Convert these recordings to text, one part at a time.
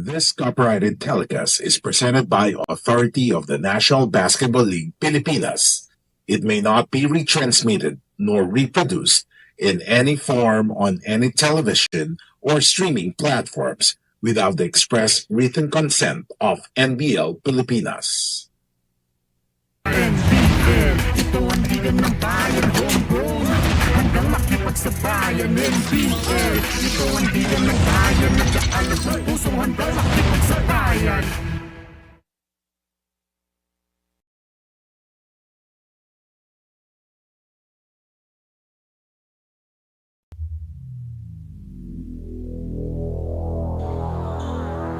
This copyrighted telecast is presented by authority of the National Basketball League Pilipinas. It may not be retransmitted nor reproduced in any form on any television or streaming platforms without the express written consent of NBL Pilipinas. NBL, ito ang liga ng bayan, homegrown hanggang makipagsabayan. NBL, ito ang liga ng bayan, nagkaalas ng puso hanggang makipagsabayan.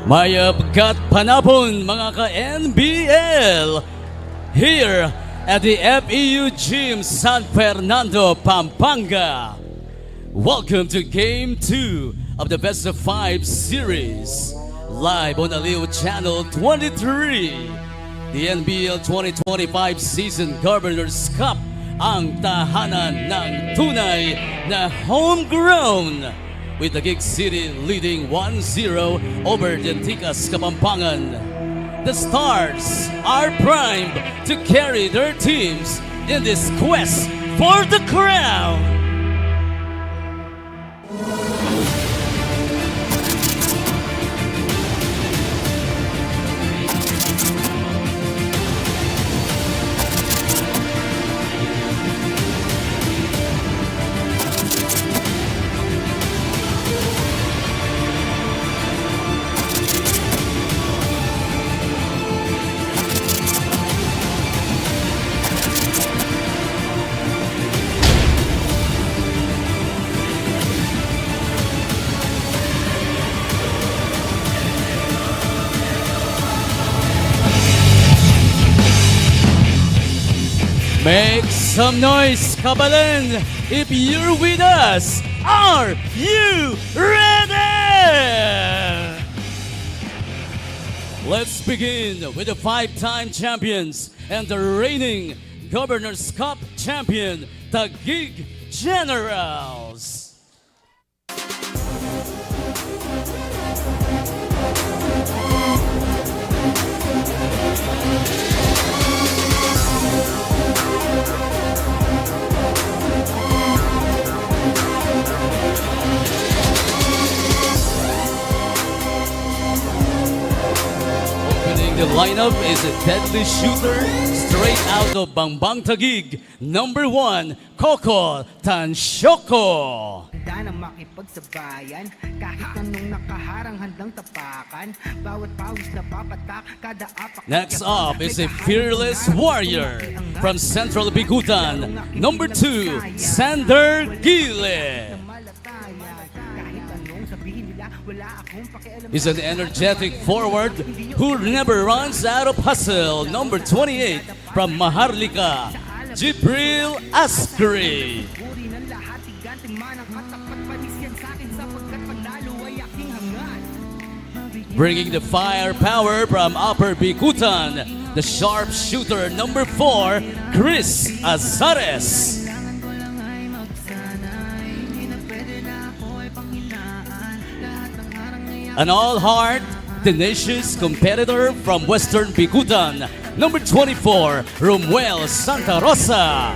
Mayabgat panapon mga ka-NBL here at the FEU Gym San Fernando, Pampanga. Welcome to Game 2 of the Best of 5 series live on Aliw Channel 23. The NBL 2025 Season Governors Cup ang tahanan ng tunay na homegrown, with Taguig City leading 1-0 over the Tikas Kapampangan. The Stars are primed to carry their teams in this quest for the crown. Make some noise, Kabalan, if you're with us. Are you ready? Let's begin with the 5-time champions and the reigning Governors Cup champion, Taguig Generals. The lineup is a deadly shooter straight out of Bangbang Taguig, number 1, Coco Tansyoko. Handa na makipagsabayan, kahit anong nakaharang handang tapakan, bawat pawis na papatak, kada apak. Next up is a fearless warrior from Central Bigutan, number 2, Sander Gile. He's an energetic forward who never runs out of hustle. Number 28 from Maharlika, Jibril Askri. Bringing the firepower from Upper Bigutan, the sharpshooter number 4, Chris Azares. An all-heart, tenacious competitor from Western Bigutan, number 24, Romuel Santa Rosa.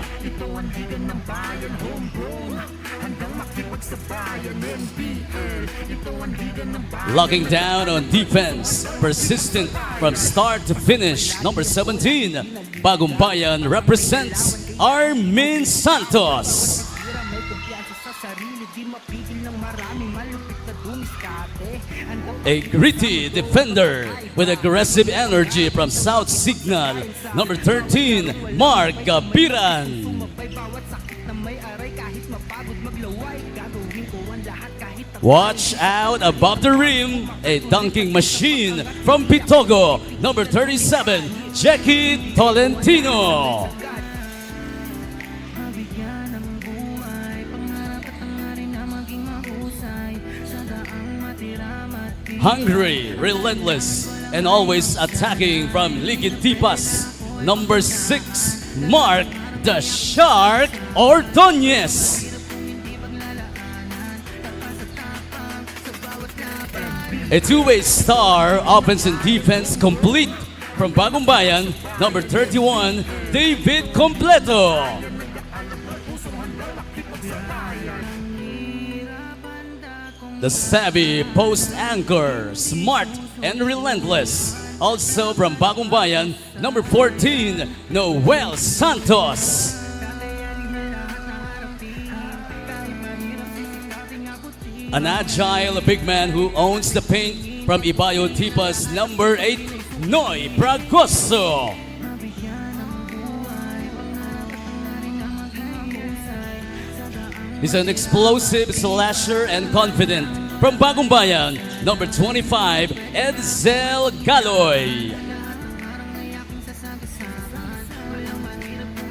Locking down on defense, persistent from start to finish, number 17, Bagong Bayan represents Armin Santos. A gritty defender with aggressive energy from South Signal, number 13, Mark Gabiran. Watch out above the rim, a dunking machine from Pitogo, number 37, Jackie Tolentino. Hungry, relentless, and always attacking from Liquitipas, number 6, Mark the Shark Ordonez. A two-way star, offense and defense complete from Bagong Bayan, number 31, David Completo. The savvy post anchor, smart and relentless. Also from Bagong Bayan, number 14, Noel Santos. An agile big man who owns the paint from Ibayo Tipas, number 8, Noy Bragoso. He's an explosive slasher and confident from Bagong Bayan, number 25, Edsel Galoy.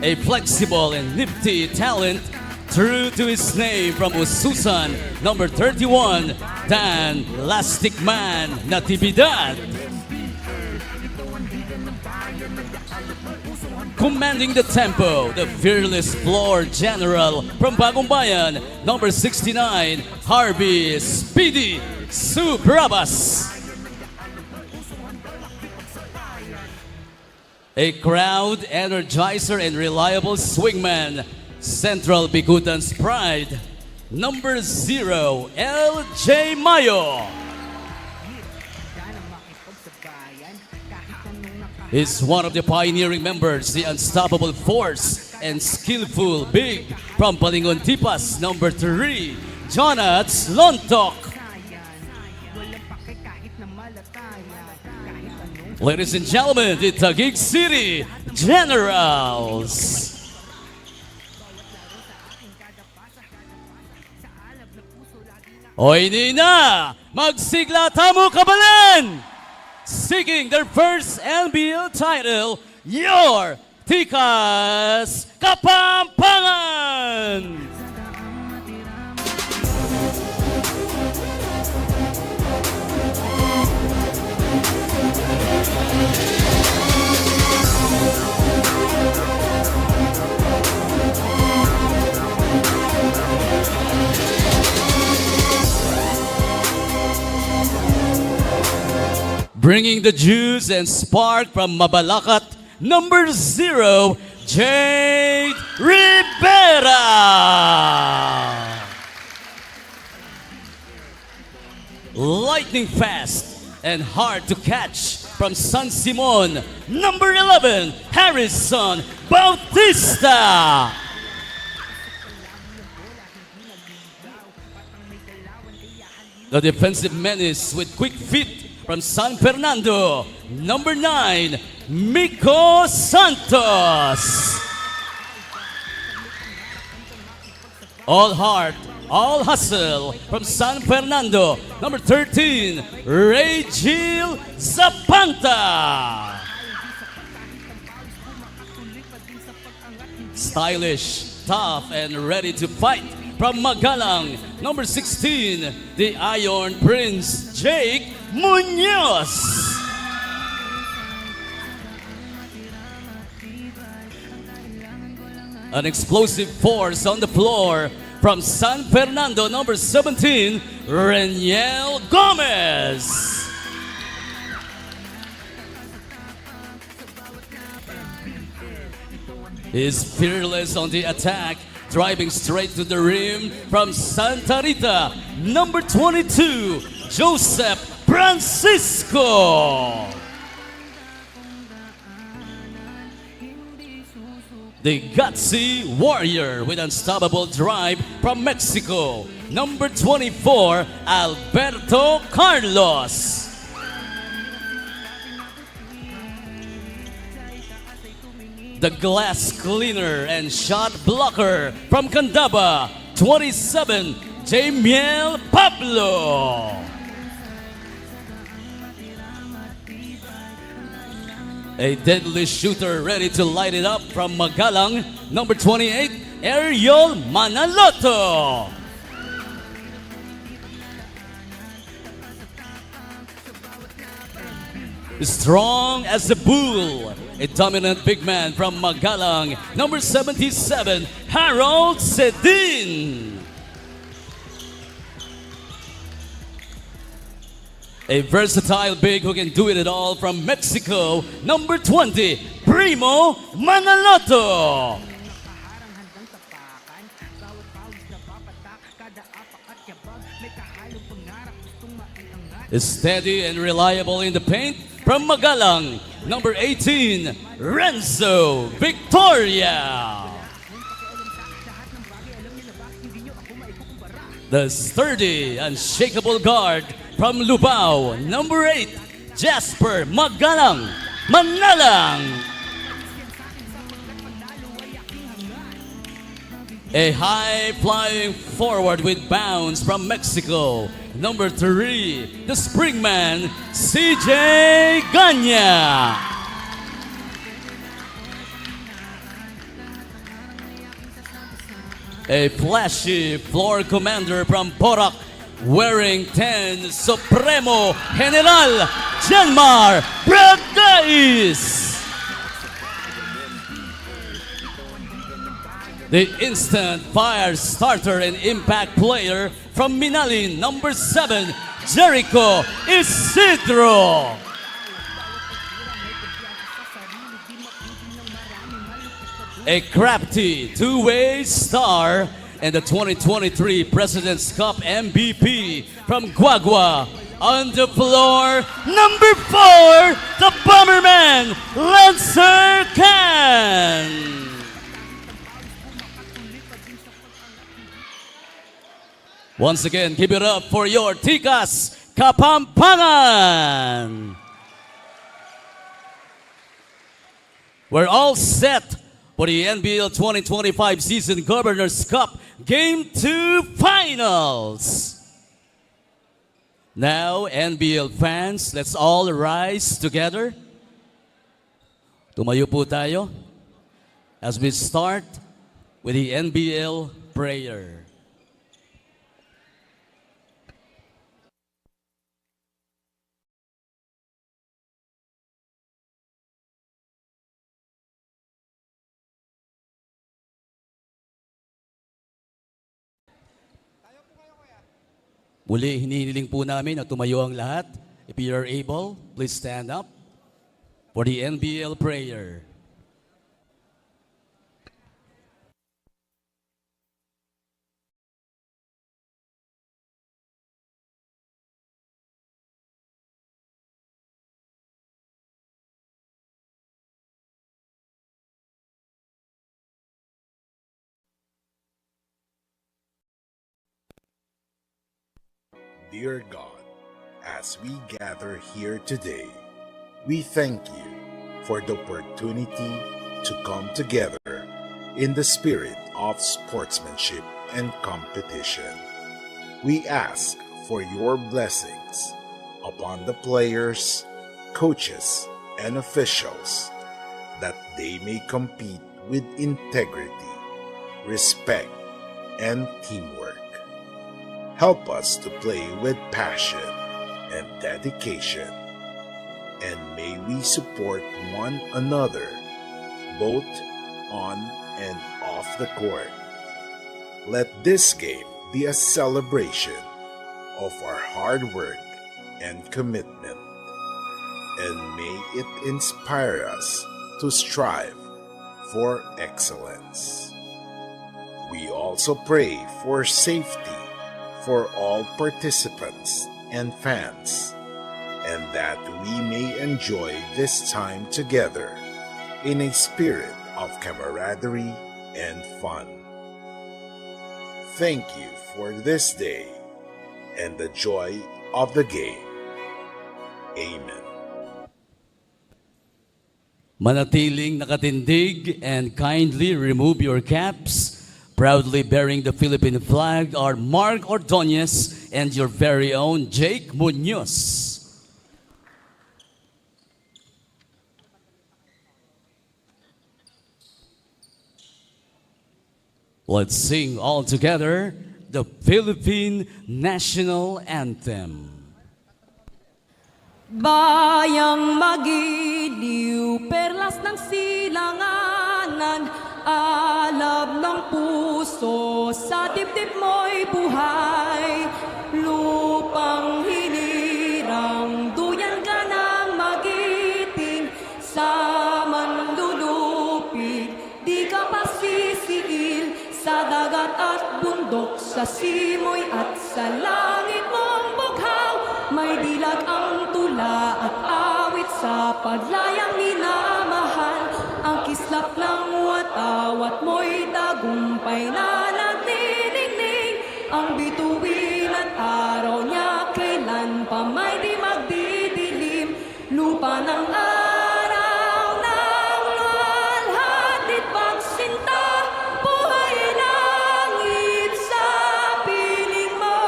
A flexible and nifty talent, true to his name from Ususan, number 31, Dan Lastic Man Natividad. Commanding the tempo, the fearless floor general from Bagong Bayan, number 69, Harvey Speedy Subrabas. A crowd energizer and reliable swingman, Central Bigutan's pride, number 0, LJ Mayo. He's one of the pioneering members, the unstoppable force and skillful big from Balingon Tipas, number 3, Jonats Lontok. Ladies and gentlemen, the Taguig City Generals. Hoy Nina, magsigla tamo kabalan! Seeking their first NBL title, your Tikas Kapampangan! Bringing the juice and spark from Mabalacat, number 0, Jade Rivera. Lightning fast and hard to catch from San Simon, number 11, Harrison Bautista. The defensive menace with quick feet from San Fernando, number 9, Miko Santos. All heart, all hustle from San Fernando, number 13, Regil Zapanta. Stylish, tough, and ready to fight from Magalang, number 16, the Iron Prince, Jake Munoz. An explosive force on the floor from San Fernando, number 17, Reniel Gomez. He's fearless on the attack, driving straight to the rim from Santa Rita, number 22, Joseph Francisco. The gutsy warrior with unstoppable drive from Mexico, number 24, Alberto Carlos. The glass cleaner and shot blocker from Candaba, 27, Jamiel Pablo. A deadly shooter ready to light it up from Magalang, number 28, Ariel Manaloto. Strong as a bull, a dominant big man from Magalang, number 77, Harold Sedin. A versatile big who can do it all from Mexico, number 20, Primo Manaloto. Steady and reliable in the paint from Magalang, number 18, Renzo Victoria. The sturdy, unshakable guard from Lubao, number 8, Jasper Magalang, Manalang. A high-flying forward with bounce from Mexico, number 3, the springman, CJ Ganya. A flashy floor commander from Porac, wearing 10, Supremo General Janmar Bragais. The instant fire starter and impact player from Minalin, number 7, Jericho Isidro. A crafty two-way star and the 2023 President's Cup MVP from Guagua. On the floor, number 4, the Bomberman, Lancer Can. Once again, give it up for your Tikas, Kapampangan. We're all set for the NBL 2025 Season Governors Cup Game 2 Finals. Now, NBL fans, let's all rise together. Tumayo po tayo as we start with the NBL prayer. Muli, hinihiling po namin na tumayo ang lahat. If you are able, please stand up for the NBL prayer. Dear God, as we gather here today, we thank you for the opportunity to come together in the spirit of sportsmanship and competition. We ask for your blessings upon the players, coaches, and officials that they may compete with integrity, respect, and teamwork. Help us to play with passion and dedication, and may we support one another both on and off the court. Let this game be a celebration of our hard work and commitment, and may it inspire us to strive for excellence. We also pray for safety for all participants and fans, and that we may enjoy this time together in a spirit of camaraderie and fun. Thank you for this day and the joy of the game. Amen. Manatiling nakatindig and kindly remove your caps. Proudly bearing the Philippine flag are Mark Ordonez and your very own Jake Munoz. Let's sing all together the Philippine National Anthem. Bayang magiliw, perlas ng silanganan, alab ng puso, sa dibdib mo'y buhay. Lupang hinirang, nagsisiil sa dagat at bundok, sa simoy at sa langit mong bughaw. May dilag ang tula at awit sa paglayang minamahal. Ang kislap ng watawat mo'y tagumpay na nagdinigning. Ang bituin at araw niya kailan pa may di magdidilim. Lupa ng araw ng luwalhati pagsinta, buhay langit sa piling mo.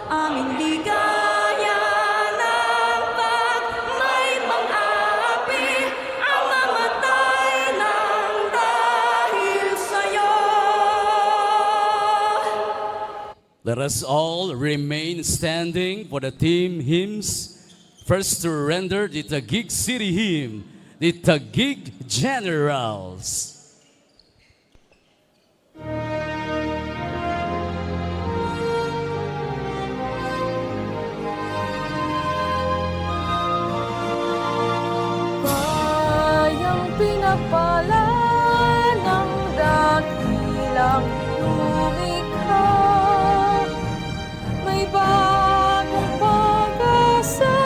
Aming ligaya ng pag may mang-aapi, ang mamatay ng dahil sa'yo. Let us all remain standing for the team hymns. First to render the Taguig City hymn, the Taguig Generals. Bayang pinapala ng dakilang lumikha, may bagong pag-asa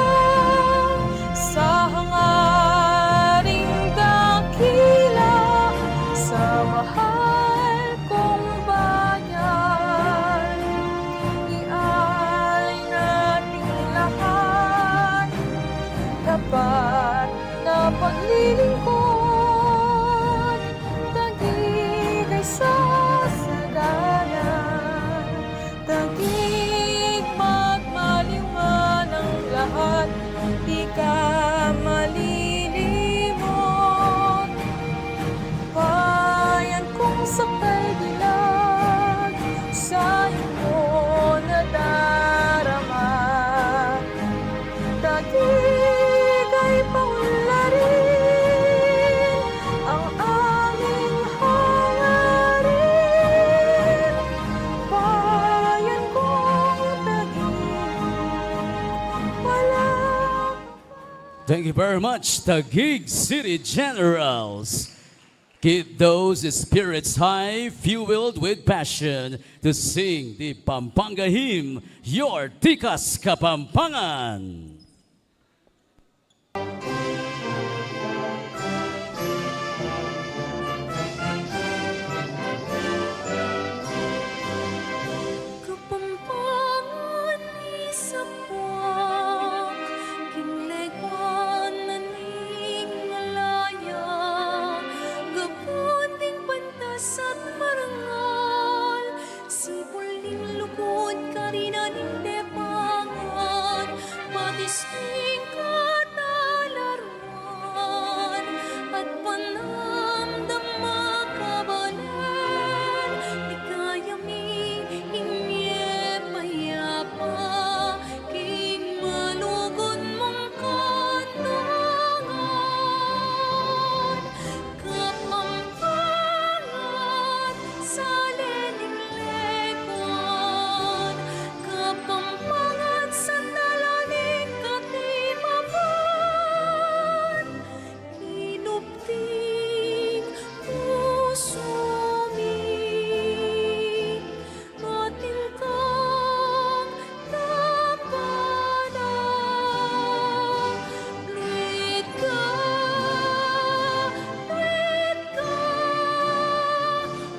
sa hangaring dakila, sa mahal kong bayan. Ialay nating lahat tapat na paglilingkod, Taguig ay sasagalan. Taguig magmaliwan ang lahat, di ka malilimot. Bayan kong sakay dilag, sa iyong nadarama. Taguig ay paunlarin, ang aming hangarin. Bayan kong Taguig, walang Thank you very much, Taguig City Generals. Keep those spirits high, fueled with passion to sing the Pampanga hymn, your Tikas Kapampangan. Kapampangan isa puwak, kinlegwan naning malaya, gaputing pantas at marangal, sipuling lukod karinaning depangan, matisning katalaruan, at panamdam makabalan, di kaya mi inye payapa, king malugon mong kantangan. Kapampangan sa leninglegon, Kapampangan sa dalaning katimapan, kinupting puso mi, atin kang tapada. Tuwid ka,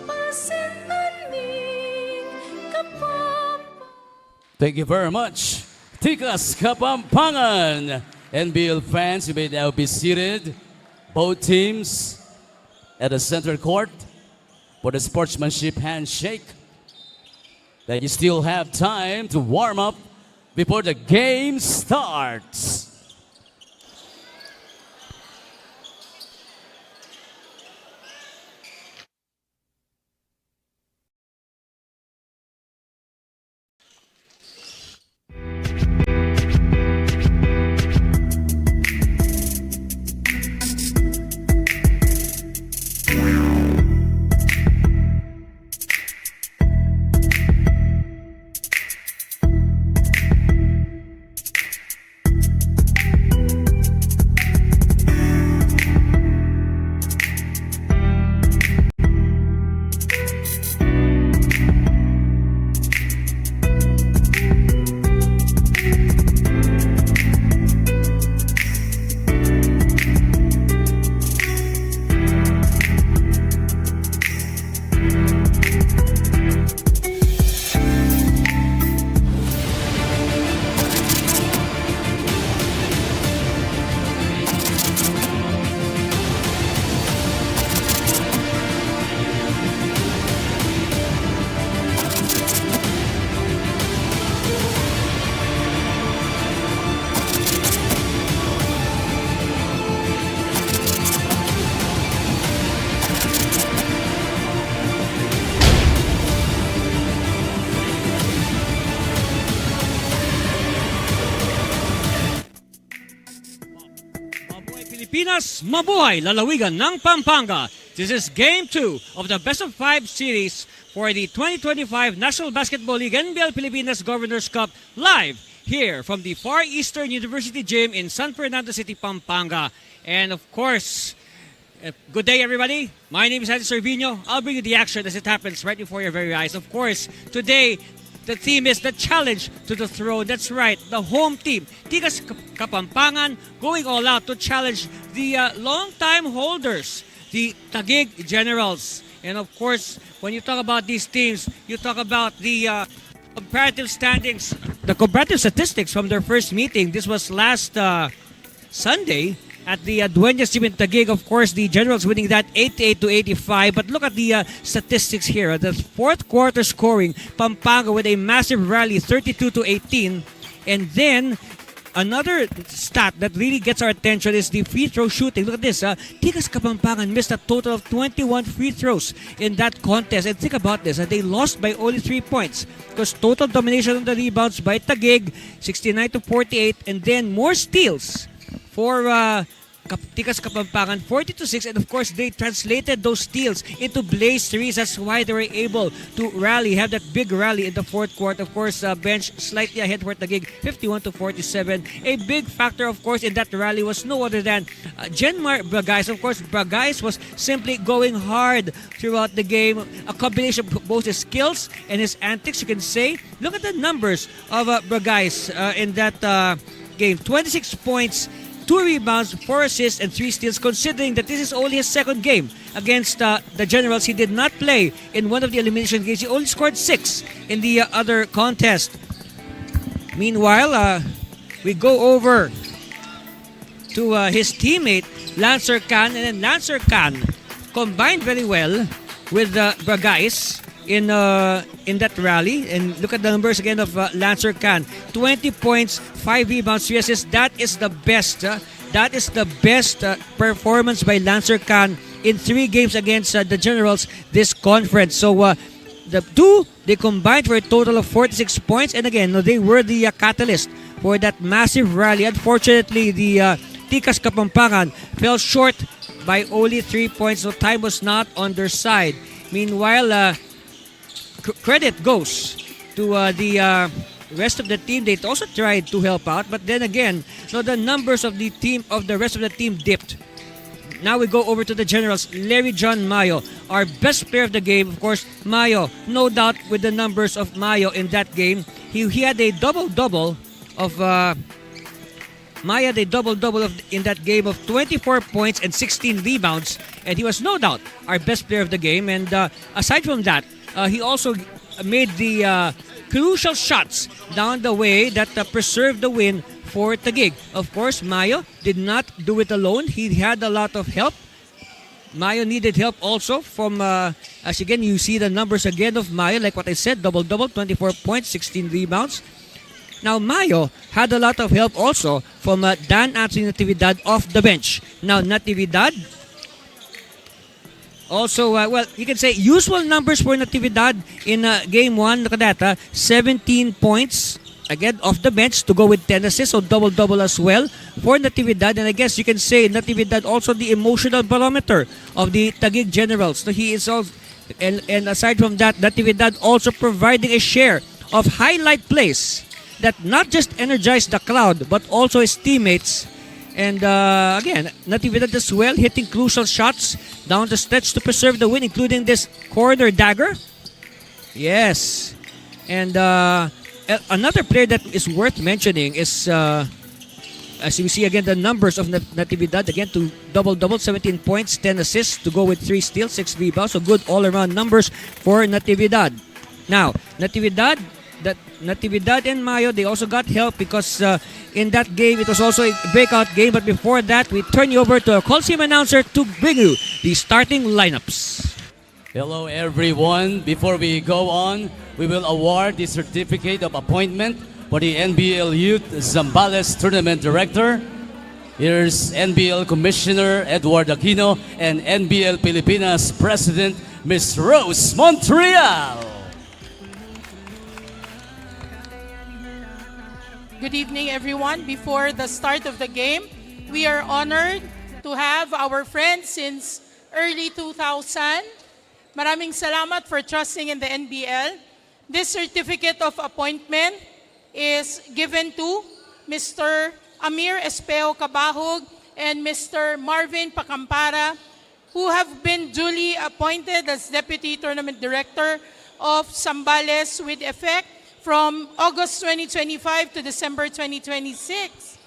pasentan ming Thank you very much, Tikas Kapampangan. NBL fans, you may now be seated. Both teams at the center court for the sportsmanship handshake. That you still have time to warm up before the game starts. Pilipinas, mabuhay lalawigan ng Pampanga. This is Game 2 of the Best of 5 series for the 2025 National Basketball League NBL Pilipinas Governors Cup live here from the Far Eastern University Gym in San Fernando City, Pampanga. And of course, good day everybody. My name is Andy Cervino. I'll bring you the action as it happens right before your very eyes. Of course, today the theme is the challenge to the throne. That's right, the home team, Tikas Kapampangan, going all out to challenge the long-time holders, the Taguig Generals. And of course, when you talk about these teams, you talk about the comparative standings, the comparative statistics from their first meeting. This was last Sunday at the Dueñas Gym in Taguig. Of course, the Generals winning that 88 to 85. But look at the statistics here. The fourth quarter scoring, Pampanga with a massive rally, 32 to 18. And then another stat that really gets our attention is the free throw shooting. Look at this. Tikas Kapampangan missed a total of 21 free throws in that contest. And think about this. They lost by only 3 points because total domination on the rebounds by Taguig, 69 to 48. And then more steals for Tikas Kapampangan, 40 to 6. And of course, they translated those steals into blaze threes. That's why they were able to rally, have that big rally in the fourth quarter. Of course, bench slightly ahead for Taguig, 51 to 47. A big factor, of course, in that rally was no other than Genmar Bragais. Of course, Bragais was simply going hard throughout the game. A combination of both his skills and his antics, you can say. Look at the numbers of Bragais in that game. 26 points, 2 rebounds, 4 assists, and 3 steals, considering that this is only his second game against the Generals. He did not play in one of the elimination games. He only scored 6 in the other contest. Meanwhile, we go over to his teammate, Lancer Khan, and then Lancer Khan combined very well with Bragais in that rally. And look at the numbers again of Lancer Khan. 20 points, 5 rebounds, 3 assists. That is the best. That is the best performance by Lancer Khan in 3 games against the Generals this conference. So the two, they combined for a total of 46 points. And again, they were the catalyst for that massive rally. Unfortunately, the Tikas Kapampangan fell short by only 3 points. So time was not on their side. Meanwhile, credit goes to the rest of the team. They also tried to help out, but then again, so the numbers of the team, of the rest of the team, dipped. Now we go over to the Generals. Larry John Mayo, our best player of the game. Of course, Mayo, no doubt with the numbers of Mayo in that game. He had a double-double of Maya had a double-double in that game of 24 points and 16 rebounds, and he was no doubt our best player of the game. And aside from that, he also made the crucial shots down the way that preserved the win for Taguig. Of course, Mayo did not do it alone. He had a lot of help. Mayo needed help also from, as again, you see the numbers again of Mayo, like what I said, double-double, 24 points, 16 rebounds. Now, Mayo had a lot of help also from Dan Anthony Natividad off the bench. Now, Natividad also, well, you can say usual numbers for Natividad in game 1. Look at that, 17 points, again, off the bench to go with 10 assists, so double-double as well for Natividad. And I guess you can say Natividad also the emotional barometer of the Taguig Generals. So he is also, and aside from that, Natividad also providing a share of highlight plays that not just energized the crowd, but also his teammates. And again, Natividad as well, hitting crucial shots down the stretch to preserve the win, including this corner dagger. Yes. And another player that is worth mentioning is, as you see again, the numbers of Natividad, again, to double-double, 17 points, 10 assists, to go with 3 steals, 6 rebounds. So good all-around numbers for Natividad. Now, Natividad and Mayo, they also got help because in that game, it was also a breakout game. But before that, we turn you over to our Coliseum announcer to bring you the starting lineups. Hello everyone. Before we go on, we will award the certificate of appointment for the NBL Youth Zambales Tournament Director. Here's NBL Commissioner Edward Aquino and NBL Pilipinas President Ms. Rose Montreal. Good evening, everyone. Before the start of the game, we are honored to have our friends since early 2000. Maraming salamat for trusting in the NBL. This certificate of appointment is given to Mr. Amir Espeo Cabahog and Mr. Marvin Pacampara, who have been duly appointed as Deputy Tournament Director of Zambales with effect from August 2025 to December 2026.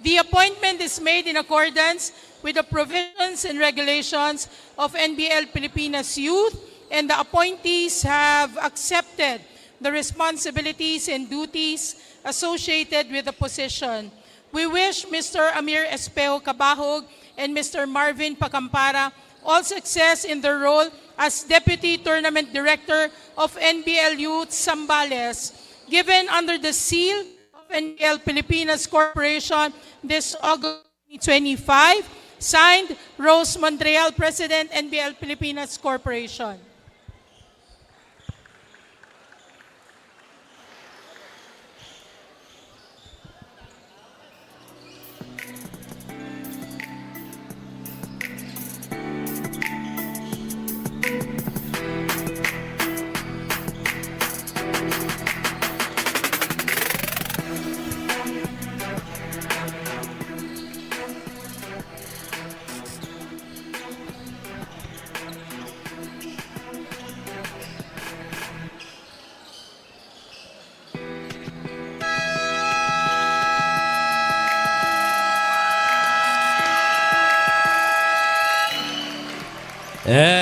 The appointment is made in accordance with the provisions and regulations of NBL Pilipinas Youth, and the appointees have accepted the responsibilities and duties associated with the position. We wish Mr. Amir Espeo Cabahog and Mr. Marvin Pacampara all success in their role as Deputy Tournament Director of NBL Youth Zambales, given under the seal of NBL Pilipinas Corporation this August 2025, signed Rose Montreal, President, NBL Pilipinas Corporation.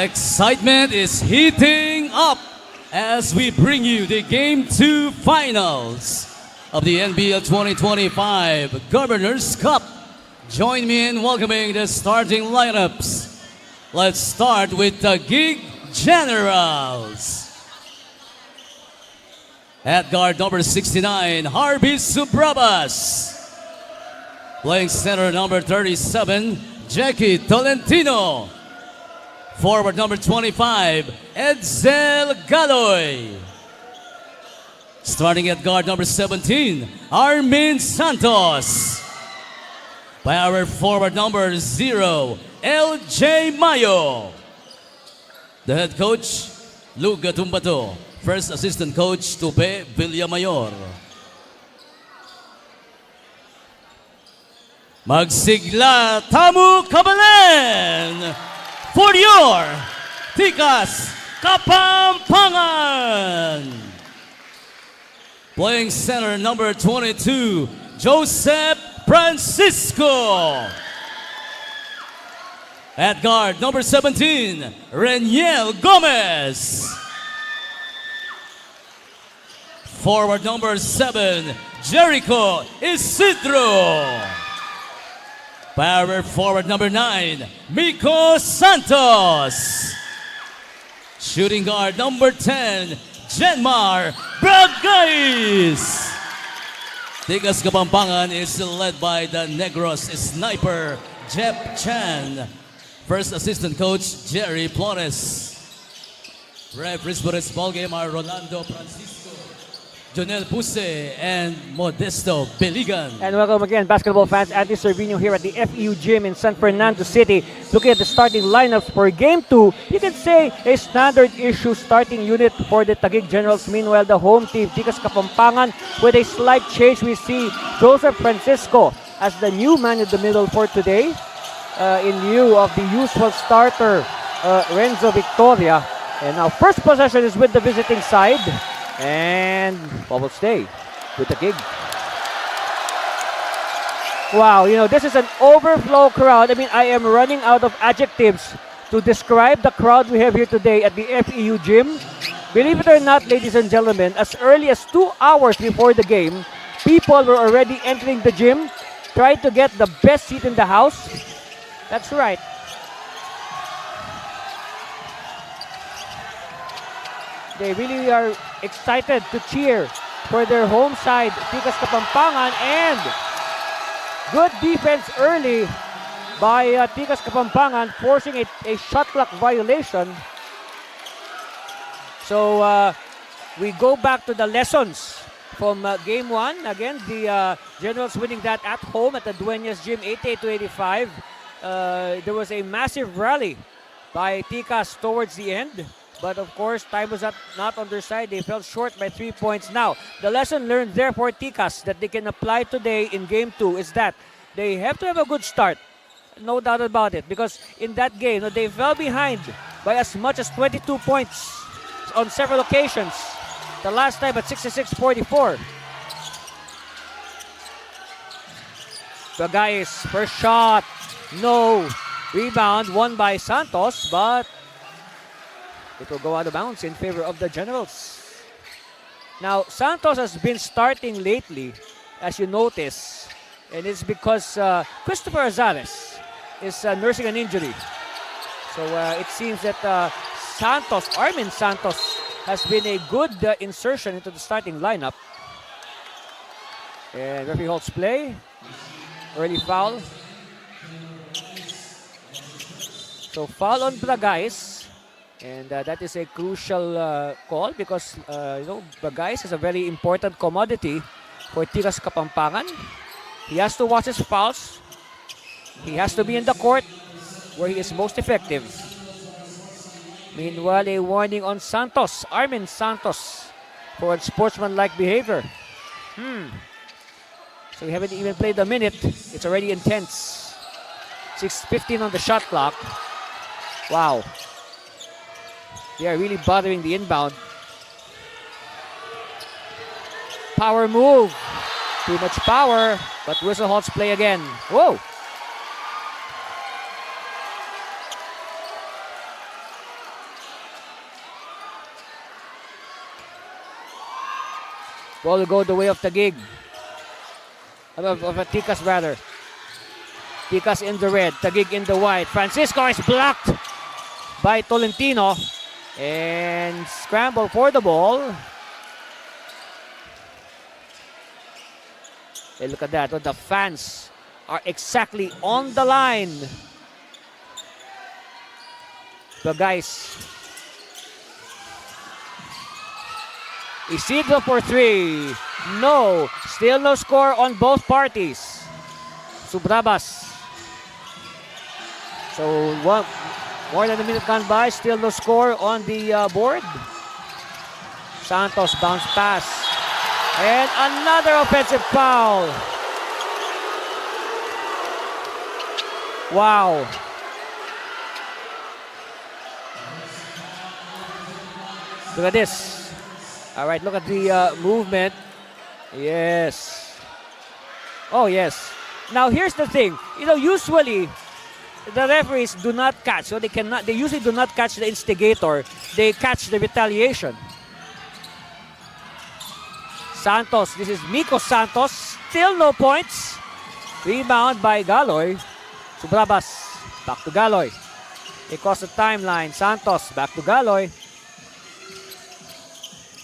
Excitement is heating up as we bring you the Game 2 finals of the NBL 2025 Governors Cup. Join me in welcoming the starting lineups. Let's start with the Taguig Generals. At guard number 69, Harvey Subrabas. Playing center number 37, Jackie Tolentino. Forward number 25, Edsel Galoy. Starting at guard number 17, Armin Santos. Power forward number 0, LJ Mayo. The head coach, Luga Tumbato. First assistant coach, Tupe Villamayor. Magsigla Tamu Kabalen. For your Tikas Kapampangan. Playing center number 22, Joseph Francisco. At guard number 17, Reniel Gomez. Forward number 7, Jericho Isidro. Power forward number 9, Miko Santos. Shooting guard number 10, Jenmar Bragais. Tikas Kapampangan is led by the Negros sniper, Jep Chan. First assistant coach, Jerry Flores. Referees for this ball game are Rolando Francisco, Jonel Puse, and Modesto Beligan. And welcome again, basketball fans. Andy Cervino here at the FEU Gym in San Fernando City. Looking at the starting lineups for Game 2, you can say a standard issue starting unit for the Taguig Generals. Meanwhile, the home team, Tikas Kapampangan, with a slight change. We see Joseph Francisco as the new man in the middle for today, in lieu of the usual starter, Renzo Victoria. And now first possession is with the visiting side. And what will stay with the gig. Wow, you know, this is an overflow crowd. I mean, I am running out of adjectives to describe the crowd we have here today at the FEU Gym. Believe it or not, ladies and gentlemen, as early as 2 hours before the game, people were already entering the gym, trying to get the best seat in the house. That's right. They really are excited to cheer for their home side, Tikas Kapampangan, and good defense early by Tikas Kapampangan, forcing a shot clock violation. So we go back to the lessons from Game 1. Again, the Generals winning that at home at the Dueñas Gym, 88-85. there was a massive rally by Tikas towards the end. But of course, time was not on their side. They fell short by 3 points. Now, the lesson learned there for Tikas that they can apply today in Game 2 is that they have to have a good start. No doubt about it. Because in that game, they fell behind by as much as 22 points on several occasions. The last time at 66-44. Bagais, first shot. No. Rebound won by Santos, but it will go out of bounds in favor of the Generals. Now, Santos has been starting lately, as you notice, and it's because Christopher Azares is nursing an injury. So it seems that Armin Santos, has been a good insertion into the starting lineup. And referee holds play. Early foul. So foul on Bagais. And that is a crucial call because Bagais is a very important commodity for Tikas Kapampangan. He has to watch his fouls. He has to be in the court where he is most effective. Meanwhile, a warning on Santos, Armin Santos, for unsportsmanlike behavior. So we haven't even played a minute. It's already intense. 6:15 on the shot clock. Wow. They are really bothering the inbound. Power move. Too much power, but whistle halts play again. Whoa. Ball will go the way of Taguig. Of Tikas rather. Tikas in the red, Taguig in the white. Francisco is blocked by Tolentino. And scramble for the ball. Hey, look at that. The fans are exactly on the line. The guys. Isidro for three. No. Still no score on both parties. Subrabas. So more than a minute gone by. Still no score on the board. Santos bounce pass. And another offensive foul. Wow. Look at this. All right, look at the movement. Yes. Oh, yes. Now, here's the thing. Usually, the referees do not catch. So they usually do not catch the instigator. They catch the retaliation. Santos. This is Miko Santos. Still no points. Rebound by Galoy. Subrabas. Back to Galoy. They cross the timeline. Santos. Back to Galoy.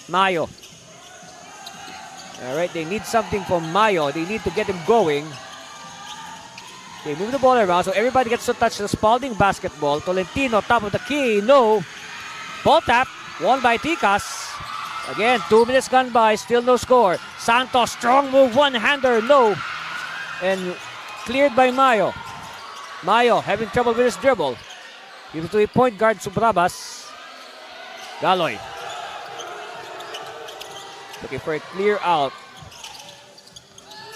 Mayo. All right, they need something from Mayo. They need to get him going. They move the ball around so everybody gets to touch the Spalding basketball. Tolentino, top of the key. No. Ball tap. Won by Tikas. Again, 2 minutes gone by. Still no score. Santos, strong move. One-hander. No. And cleared by Mayo. Mayo having trouble with his dribble. Give it to a point guard, Subrabas. Galoy. Looking for a clear out.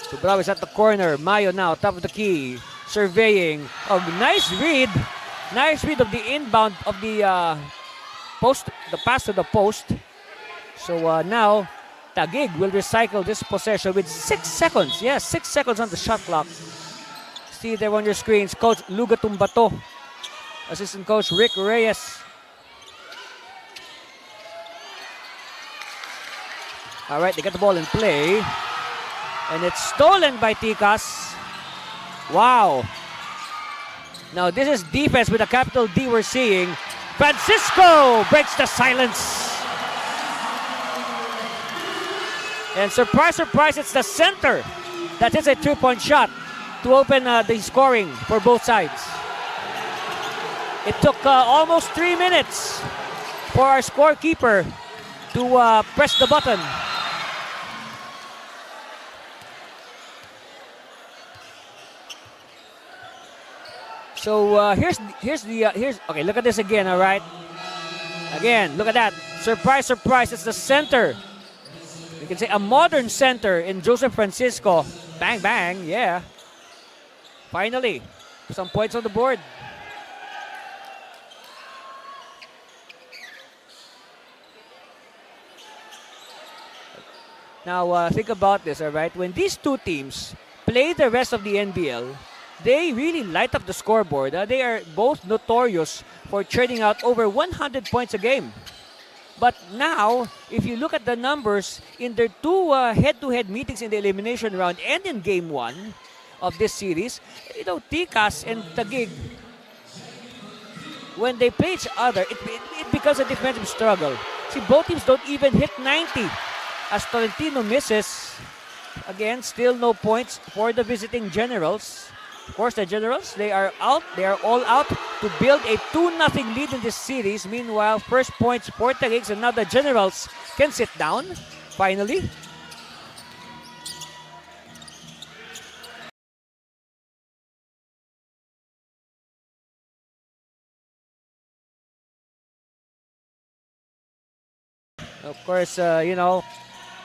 Subrabas at the corner. Mayo now, top of the key. Surveying. Oh, nice read. Nice read of the inbound of the post. The pass to the post. So now, Taguig will recycle this possession with 6 seconds. Yes, 6 seconds on the shot clock. See there on your screens, Coach Luga Tumbato. Assistant Coach Rick Reyes. All right, they get the ball in play. And it's stolen by Tikas. Wow. Now this is defense with a capital D we're seeing. Francisco breaks the silence. And surprise, surprise, it's the center that hits a 3-point shot to open the scoring for both sides. It took almost 3 minutes for our scorekeeper to press the button. So here's okay. Look at this again. All right. Again, look at that. Surprise, surprise! It's the center. You can say a modern center in Joseph Francisco. Bang, bang. Yeah. Finally, some points on the board. Now, think about this, all right? When these two teams play the rest of the NBL, they really light up the scoreboard. They are both notorious for churning out over 100 points a game. But now, if you look at the numbers in their two head-to-head meetings in the elimination round and in Game 1 of this series, you know, Tikas and Taguig, when they play each other, it becomes a defensive struggle. See, both teams don't even hit 90. As Tolentino misses, again, still no points for the visiting Generals. Of course, the Generals, they are out. They are all out to build a 2-0 lead in this series. Meanwhile, first points for Taguig, and now the Generals can sit down, finally. Of course, you know,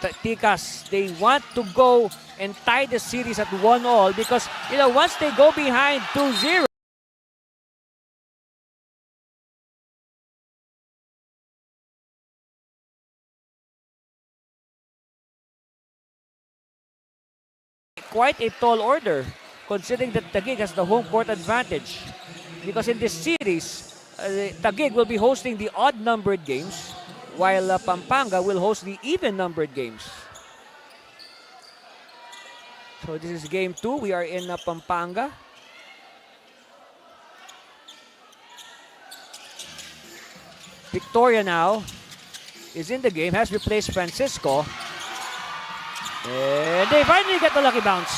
Tikas, they want to go and tie the series at 1-1 because, you know, once they go behind 2-0, quite a tall order considering that Taguig has the home court advantage. Because in this series, Taguig will be hosting the odd-numbered games while Pampanga will host the even-numbered games. So this is Game 2. We are in Pampanga. Victoria now is in the game, has replaced Francisco. And they finally get the lucky bounce.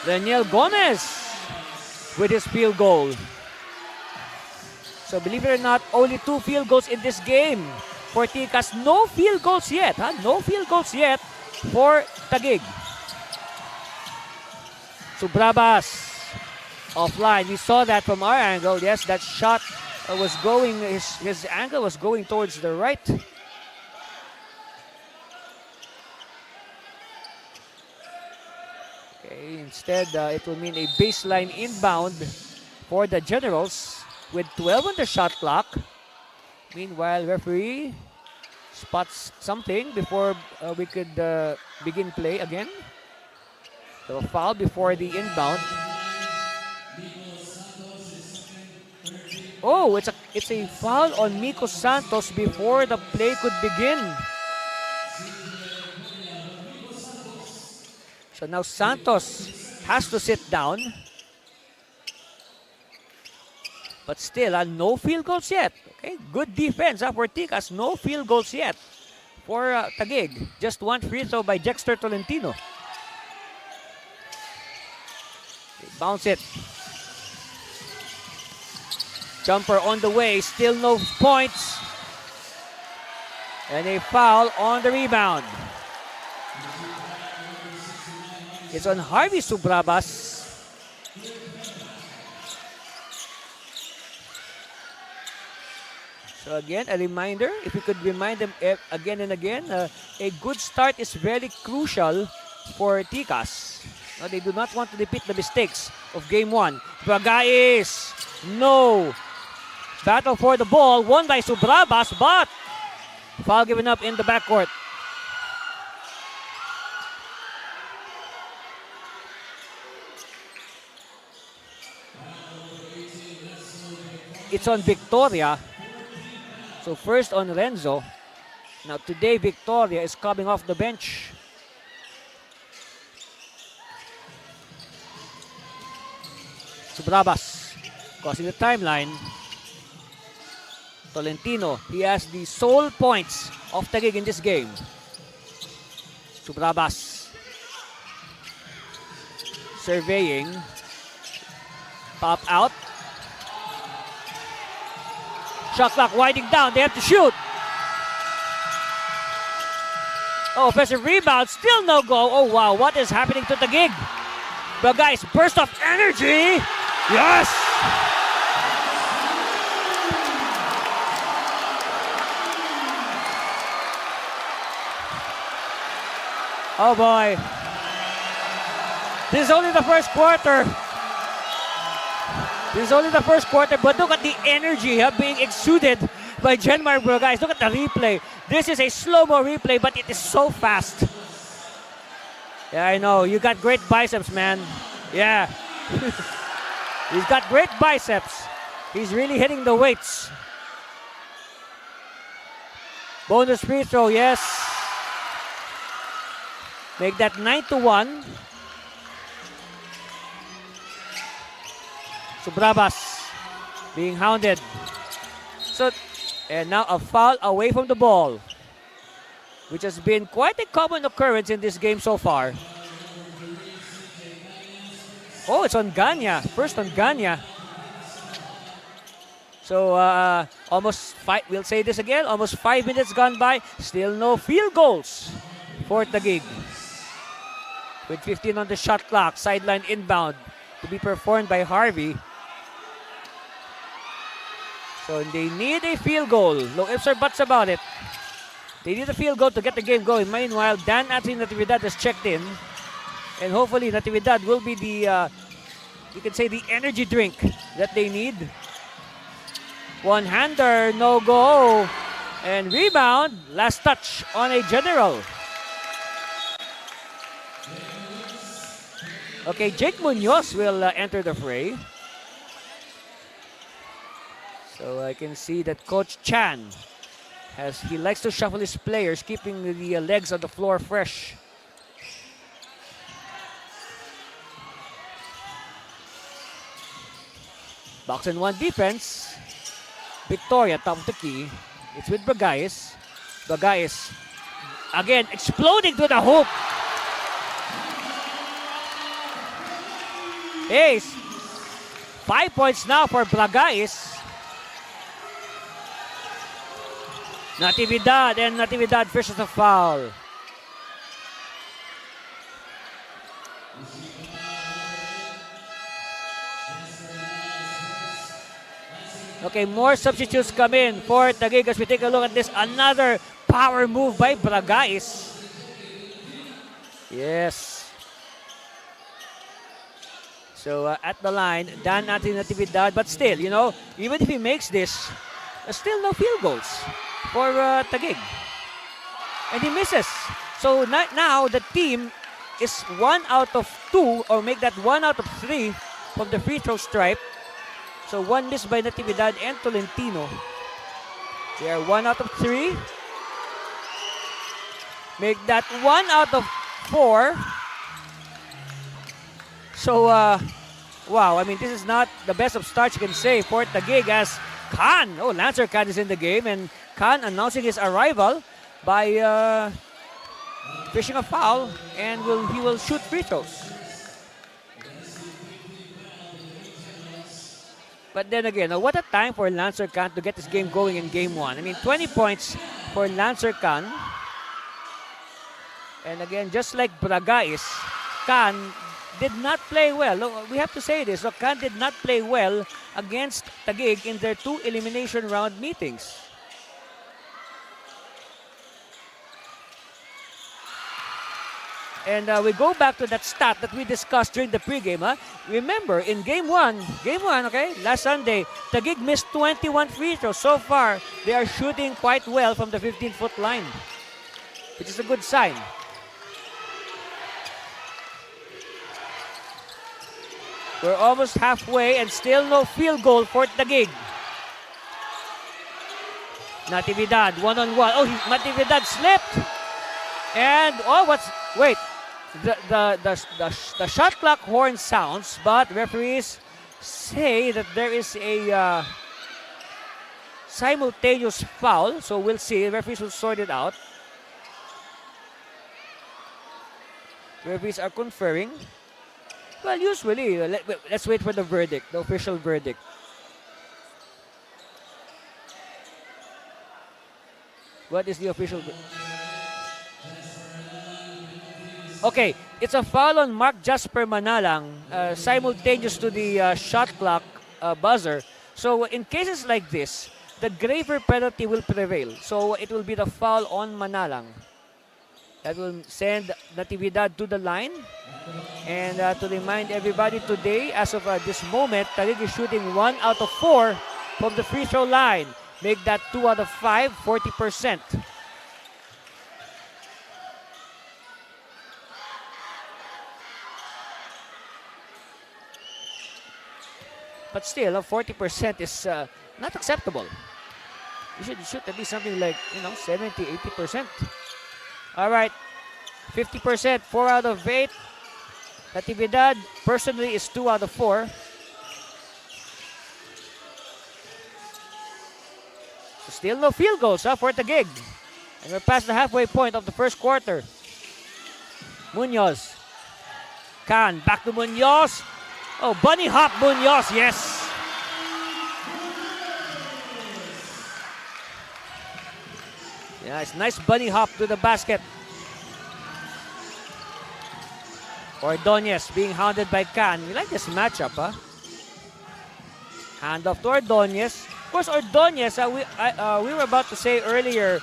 Daniel Gomez with his field goal. So believe it or not, only 2 field goals in this game for Tikas. No field goals yet, huh? No field goals yet for Taguig. Subrabas offline. We saw that from our angle. Yes, that shot was going, his angle was going towards the right. Okay, instead, it will mean a baseline inbound for the Generals. With 12 on the shot clock. Meanwhile, referee spots something before we could begin play again. So a foul before the inbound. Oh, it's a foul on Miko Santos before the play could begin. So now Santos has to sit down. But still, no field goals yet. Okay, good defense for Tikas. No field goals yet for Taguig. Just one free throw by Dexter Tolentino. They bounce it. Jumper on the way. Still no points. And a foul on the rebound. It's on Harvey Subrabas. So again, a reminder, if you could remind them again and again, a good start is very crucial for Tikas. They do not want to repeat the mistakes of Game 1. Bagais, no. Battle for the ball, won by Subrabas, but foul given up in the backcourt. It's on Victoria. So first on Renzo. Now today Victoria is coming off the bench. Subrabas crossing the timeline. Tolentino, he has the sole points of Taguig in this game. Subrabas surveying. Pop out. Shot clock winding down. They have to shoot. Oh, offensive rebound. Still no goal. Oh, wow. What is happening to Taguig? But guys, burst of energy. Yes! Oh boy. This is only the first quarter. This is only the first quarter, but look at the energy being exuded by Genmar Bragais. Look at the replay. This is a slow-mo replay, but it is so fast. Yeah, I know. You got great biceps, man. Yeah. He's got great biceps. He's really hitting the weights. Bonus free throw, yes. Make that 9-1. Subrabas being hounded. So, and now a foul away from the ball, which has been quite a common occurrence in this game so far. Oh, it's on Ganya. First on Ganya. So, almost five, we'll say this again, almost 5 minutes gone by. Still no field goals for Taguig. With 15 on the shot clock, sideline inbound to be performed by Harvey. So they need a field goal. No ifs or buts about it. They need a field goal to get the game going. Meanwhile, Dan Atri Natividad has checked in. And hopefully Natividad will be the, you can say, the energy drink that they need. One-hander, no go. And rebound, last touch on a general. Okay, Jake Munoz will enter the fray. So I can see that Coach Chan, he likes to shuffle his players, keeping the legs on the floor fresh. Box and one defense. Victoria, top of the key. It's with Bragais. Bragais, again, exploding to the hoop. Ace. 5 points now for Bragais. Natividad, and Natividad fishes a foul. Okay, more substitutes come in for Taguig as we take a look at this. Another power move by Bragais. Yes. So at the line, Dan Natividad, but still, you know, even if he makes this, still no field goals for Taguig. And he misses. So now the team is 1 out of 2, or make that 1 out of 3 from the free throw stripe. So one missed by Natividad and Tolentino. They are 1 out of 3. Make that 1 out of 4. So, wow, I mean, this is not the best of starts you can say for Taguig, as Khan, Lancer Khan is in the game, and Khan announcing his arrival by fishing a foul, and he will shoot free throws. But then again, what a time for Lancer Khan to get this game going in game 1. I mean, 20 points for Lancer Khan. And again, just like Bragais, Khan did not play well. We have to say this. So Khan did not play well against Taguig in their 2 elimination round meetings. And we go back to that stat that we discussed during the pregame. Remember, in game one, okay, last Sunday, Taguig missed 21 free throws. So far, they are shooting quite well from the 15-foot line, which is a good sign. We're almost halfway and still no field goal for Taguig. Natividad, one-on-one. Oh, Natividad slipped. And, wait. The shot clock horn sounds, but referees say that there is a simultaneous foul. So we'll see. Referees will sort it out. Referees are conferring. Well, usually, let's wait for the verdict, the official verdict. What is the official verdict? Okay, it's a foul on Mark Jasper Manalang, simultaneous to the shot clock buzzer. So in cases like this, the graver penalty will prevail. So it will be the foul on Manalang. That will send Natividad to the line. And to remind everybody today, as of this moment, Taguig is shooting 1 out of 4 from the free throw line. Make that 2 out of 5, 40%. But still, 40% is not acceptable. You should shoot at least something like, 70, 80%. All right, 50%, 4 out of 8. Natividad personally is 2 out of 4. So still no field goals for Taguig. And we're past the halfway point of the first quarter. Munoz. Can, back to Munoz. Oh, bunny hop Munoz, yes. Yeah, it's nice bunny hop to the basket. Ordonez being hounded by Can. We like this matchup, huh? Hand off to Ordonez. Of course, Ordonez, we were about to say earlier,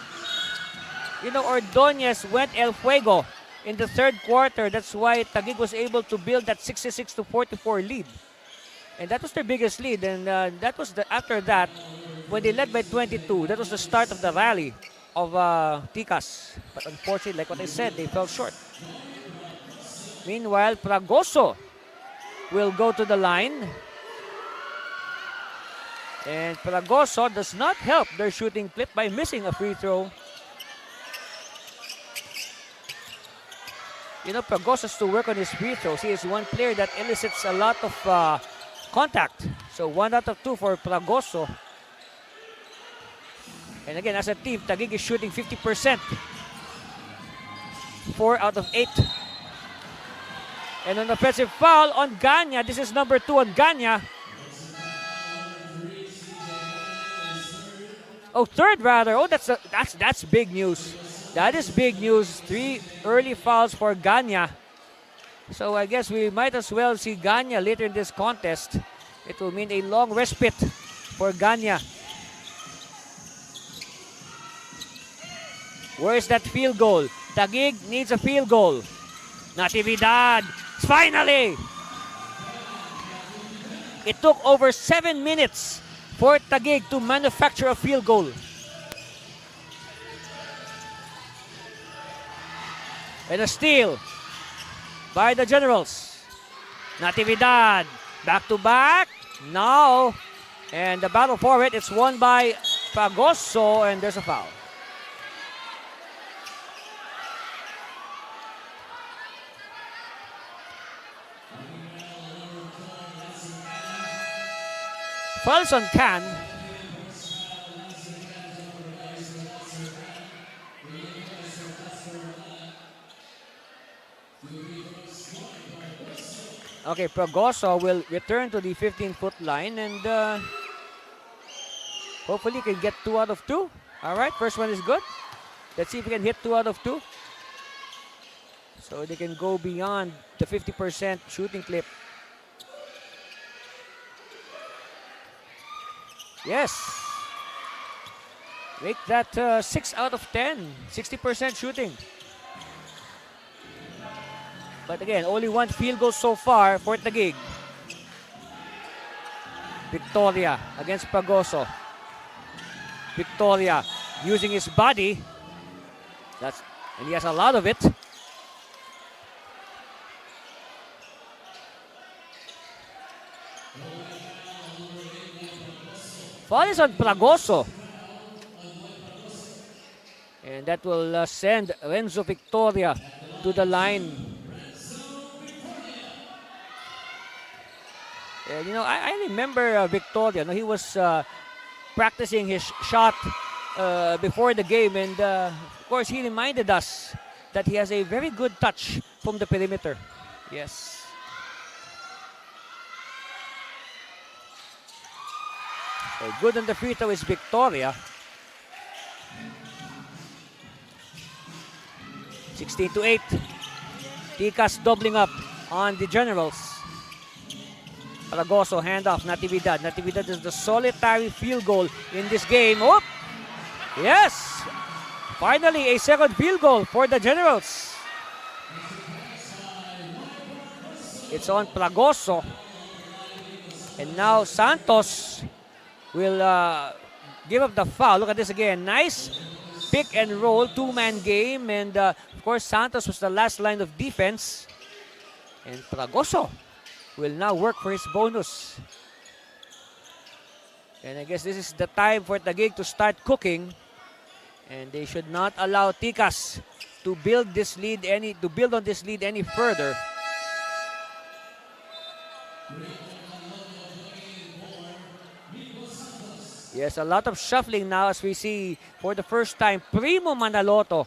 Ordonez went El Fuego in the third quarter. That's why Taguig was able to build that 66-44 lead. And that was their biggest lead. And that was after that, when they led by 22, that was the start of the rally of Tikas. But unfortunately, like what I said, they fell short. Meanwhile, Fragoso will go to the line. And Fragoso does not help their shooting clip by missing a free throw. Fragoso has to work on his free throws. He is one player that elicits a lot of contact. So 1 out of 2 for Fragoso. And again, as a team, Taguig is shooting 50%. 4 out of 8. And an offensive foul on Ganya. This is number 2 on Ganya. Oh, third rather. Oh, that's big news. That is big news. 3 early fouls for Ganya. So I guess we might as well see Ganya later in this contest. It will mean a long respite for Ganya. Where's that field goal? Taguig needs a field goal. Natividad. Finally! It took over 7 minutes for Taguig to manufacture a field goal. And a steal by the Generals. Natividad. Back to back. Now. And the battle for it, it's won by Fragoso, and there's a foul. Fouls on Can. Okay, Fragoso will return to the 15-foot line and hopefully can get 2 out of 2. All right, first one is good. Let's see if we can hit 2 out of 2. So they can go beyond the 50% shooting clip. Yes. Make that 6 out of 10. 60% shooting. But again, only 1 field goal so far for Taguig. Victoria against Fragoso. Victoria using his body. And he has a lot of it. Foul is on Fragoso. And that will send Renzo Victoria to the line. And, I remember Victoria. He was practicing his shot before the game. And, of course, he reminded us that he has a very good touch from the perimeter. Yes. So good on the free throw is Victoria. 16-8. Tikas doubling up on the Generals. Paragoso, handoff, Natividad. Natividad is the solitary field goal in this game. Oh! Yes! Finally, a second field goal for the Generals. It's on Paragoso. And now Santos will give up the foul. Look at this again. Nice pick and roll, two-man game. And of course, Santos was the last line of defense. And Paragoso will now work for his bonus. And I guess this is the time for Taguig to start cooking. And they should not allow Tikas to build on this lead any further. Yes, a lot of shuffling now as we see for the first time Primo Manaloto.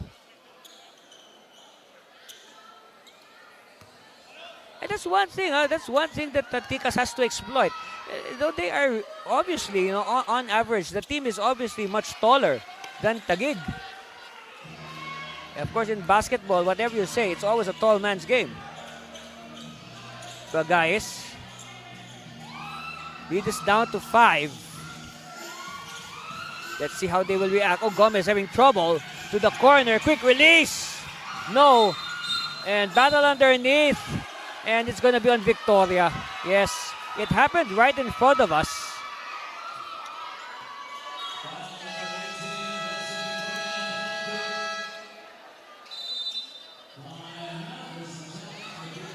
And that's one thing. That's one thing that Tikas has to exploit. Though they are obviously, on average, the team is obviously much taller than Taguig. Of course, in basketball, whatever you say, it's always a tall man's game. But guys, lead is down to 5. Let's see how they will react. Oh, Gomez having trouble to the corner. Quick release. No. And battle underneath. And it's going to be on Victoria. Yes, it happened right in front of us.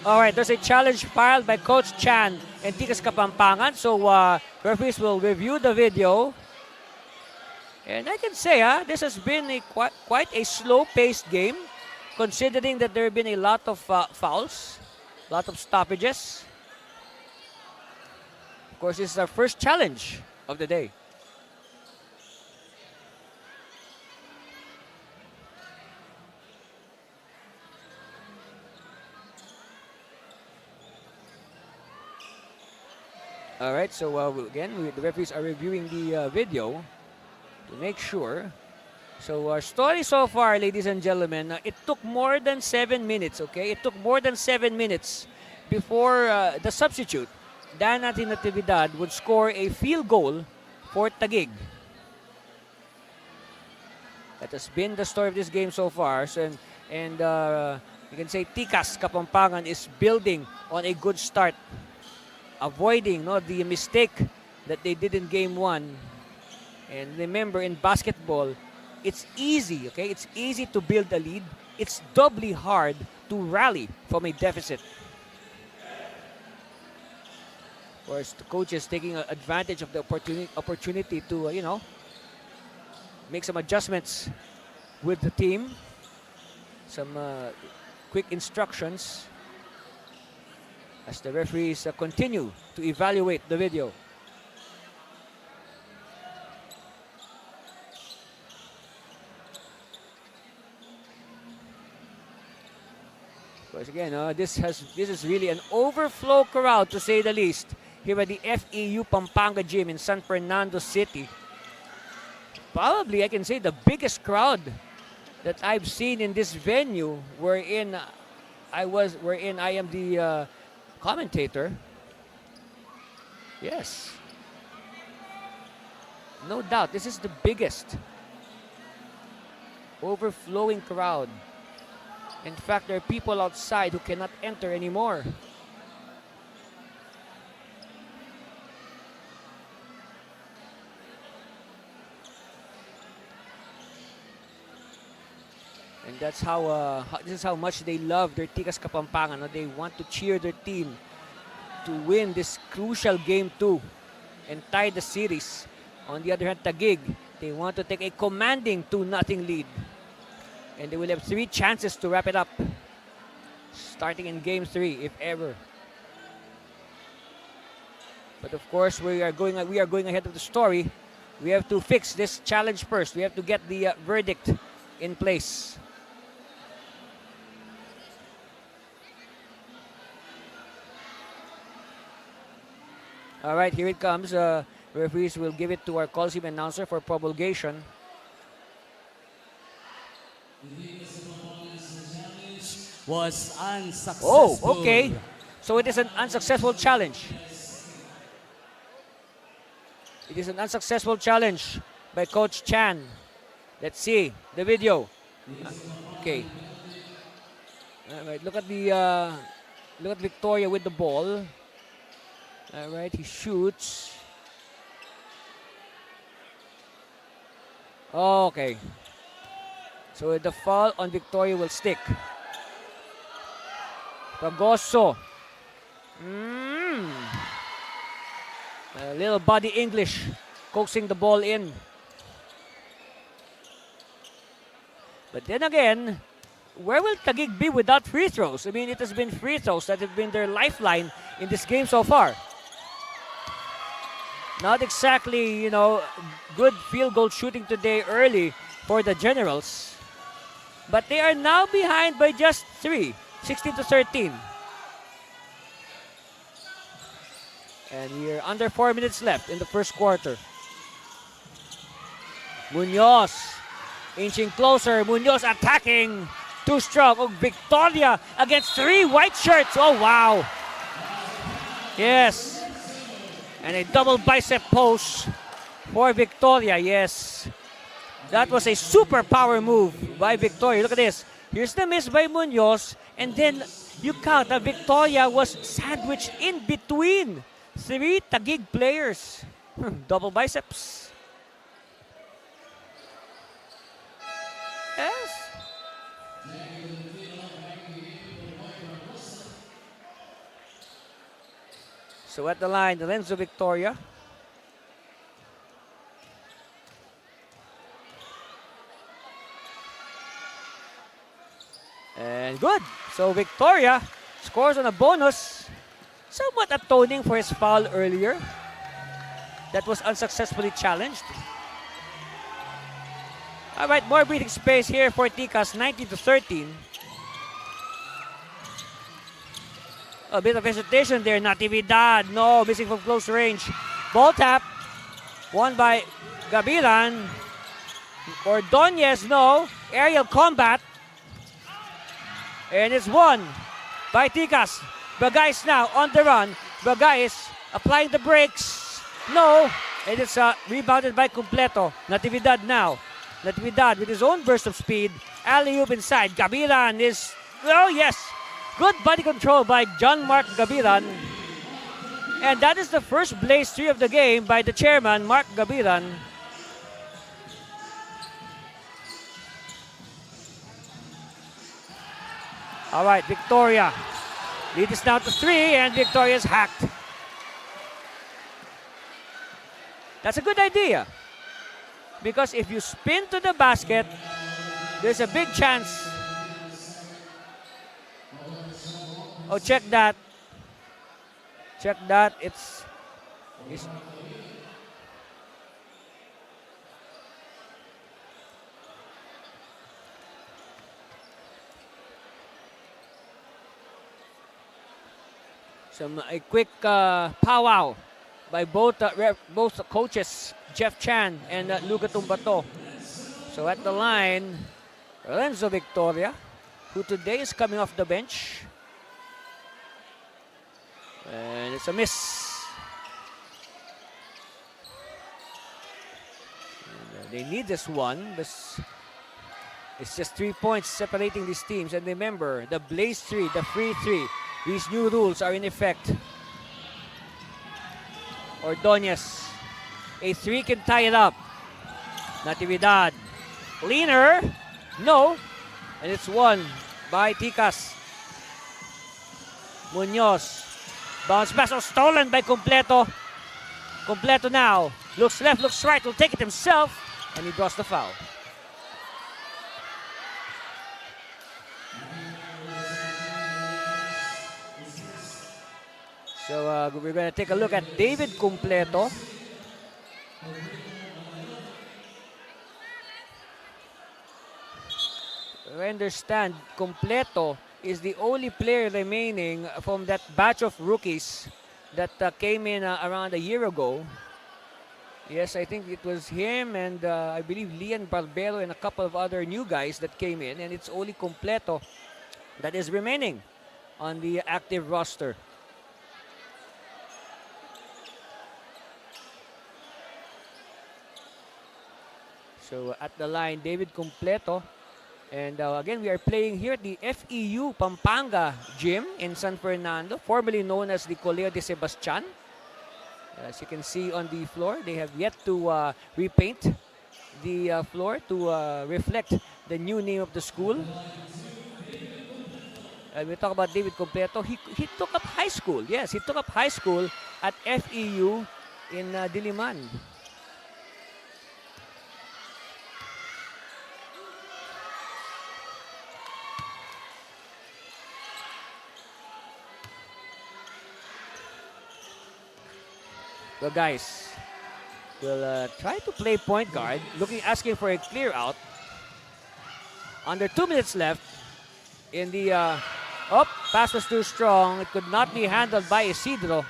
All right, there's a challenge filed by Coach Chan and Tikas Kapampangan. So referees will review the video. And I can say, this has been quite a slow-paced game, considering that there have been a lot of fouls, a lot of stoppages. Of course, this is our first challenge of the day. All right, so again, the referees are reviewing the video to make sure. So our story so far, ladies and gentlemen, it took more than 7 minutes, okay? It took more than 7 minutes before the substitute, Dan Natividad, would score a field goal for Taguig. That has been the story of this game so far. So, and you can say Tikas Kapampangan is building on a good start, avoiding the mistake that they did in game 1. And remember, in basketball, it's easy, okay? It's easy to build a lead. It's doubly hard to rally from a deficit. Of course, the coach is taking advantage of the opportunity to, make some adjustments with the team. Some quick instructions as the referees continue to evaluate the video. Because again, this is really an overflow crowd, to say the least, here at the FEU Pampanga Gym in San Fernando City. Probably, I can say, the biggest crowd that I've seen in this venue, wherein I am the commentator. Yes, no doubt, this is the biggest overflowing crowd. In fact, there are people outside who cannot enter anymore. And that's how this is how much they love their Tikas Kapampangan. They want to cheer their team to win this crucial game 2 and tie the series. On the other hand, Taguig, they want to take a commanding 2-0 lead. And they will have 3 chances to wrap it up, starting in game 3, if ever. But of course, we are going ahead of the story. We have to fix this challenge first. We have to get the verdict in place. All right, here it comes. Referees will give it to our call team announcer for promulgation. was Oh, unsuccessful. okay. So it is an unsuccessful challenge. It is an unsuccessful challenge by Coach Chan. Let's see the video. Okay. All right, look at Victoria with the ball. All right, he shoots. Okay. So the foul on Victoria will stick. Pagoso. A little body English, coaxing the ball in. But then again, where will Taguig be without free throws? I mean, it has been free throws that have been their lifeline in this game so far. Not exactly, good field goal shooting today early for the Generals. But they are now behind by just 3, 16-13. And we're under 4 minutes left in the first quarter. Munoz inching closer. Munoz attacking. Too strong. Oh, Victoria against 3 white shirts. Oh, wow. Yes. And a double bicep post for Victoria. Yes. That was a super power move by Victoria. Look at this. Here's the miss by Munoz. And then you count that Victoria was sandwiched in between 3 Taguig players. Double biceps. Yes. So at the line, Lorenzo Victoria. And good. So Victoria scores on a bonus. Somewhat atoning for his foul earlier. That was unsuccessfully challenged. All right, more breathing space here for Tikas, 19-13. A bit of hesitation there, Natividad. No, missing from close range. Ball tap. Won by Gabilan. Ordonez, no. Aerial combat. And it's won by Tikas. Bagais now on the run. Bagais applying the brakes. No. And it's rebounded by Completo. Natividad now. Natividad with his own burst of speed. Alley-oop inside. Gabilan is... Oh, yes. Good body control by John Mark Gabilan. And that is the first blaze 3 of the game by the chairman, Mark Gabilan. All right, Victoria. Lead is now to 3 and Victoria's hacked. That's a good idea. Because if you spin to the basket, there's a big chance. Oh, check that. Check that. It's a quick powwow by both coaches, Jeff Chan and Luca Tumbato. So at the line, Lorenzo Victoria, who today is coming off the bench. And it's a miss. And, they need this one. It's just 3 points separating these teams. And remember, the Blaze 3, the Free 3, these new rules are in effect. Ordonez. A 3 can tie it up. Natividad. Leaner. No. And it's won by Tikas. Munoz. Bounce pass stolen by Completo. Completo now. Looks left, looks right. Will take it himself. And he draws the foul. So we're going to take a look at David Completo. I understand Completo is the only player remaining from that batch of rookies that came in around a year ago. Yes, I think it was him and I believe Lian Barbero and a couple of other new guys that came in, and it's only Completo that is remaining on the active roster. So at the line, David Completo. And again, we are playing here at the FEU Pampanga Gym in San Fernando, formerly known as the Colegio de Sebastian. As you can see on the floor, they have yet to repaint the floor to reflect the new name of the school. And we talk about David Completo. He took up high school. Yes, he took up high school at FEU in Diliman. The guys will try to play point guard, asking for a clear out. Under 2 minutes left in the, pass was too strong. It could not be handled by Isidro.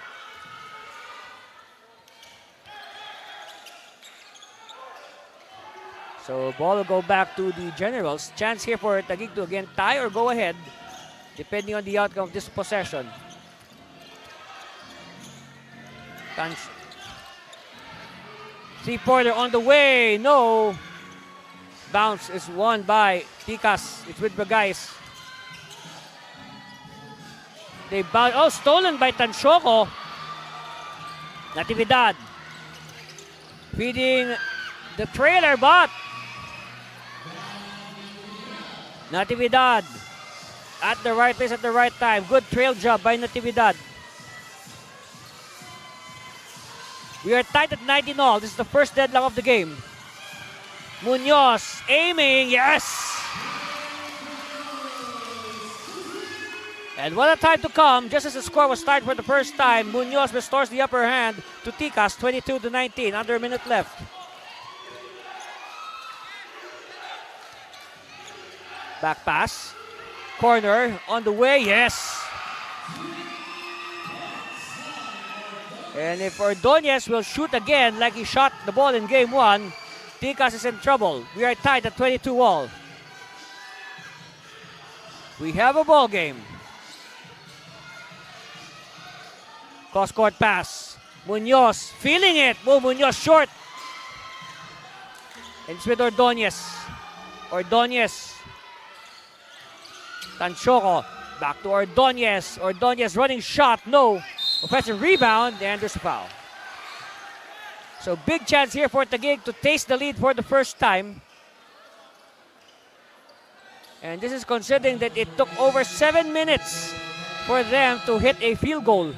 So ball will go back to the Generals. Chance here for Taguig to again tie or go ahead, depending on the outcome of this possession. Three-pointer on the way. No. Bounce is won by Tikas. It's with Bagais. They bounce. Oh, stolen by Tanchoco. Natividad. Feeding the trailer, but Natividad at the right place at the right time. Good trail job by Natividad. We are tied at 19 all. This is the first deadlock of the game. Munoz aiming, yes! And what a time to come. Just as the score was tied for the first time, Munoz restores the upper hand to Tikas, 22-19, under a minute left. Back pass. Corner on the way, yes! And if Ordonez will shoot again like he shot the ball in game 1, Tikas is in trouble. We are tied at 22 all. We have a ball game. Cross-court pass. Munoz feeling it. Oh, Munoz short. And it's with Ordonez. Ordonez. Tanchoco. Back to Ordonez. Ordonez running shot. No. Offensive rebound, and there's a foul. So big chance here for Taguig to taste the lead for the first time. And this is considering that it took over 7 minutes for them to hit a field goal.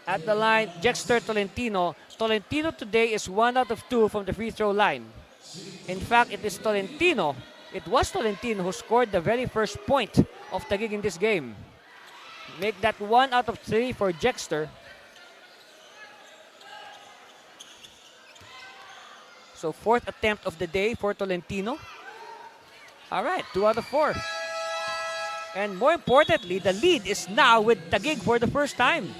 At the line, Jexter Tolentino. Tolentino today is 1 out of 2 from the free throw line. In fact, it was Tolentino who scored the very first point of Taguig in this game. Make that 1 out of 3 for Jexter. So 4th attempt of the day for Tolentino. All right, 2 out of 4. And more importantly, the lead is now with Taguig for the first time.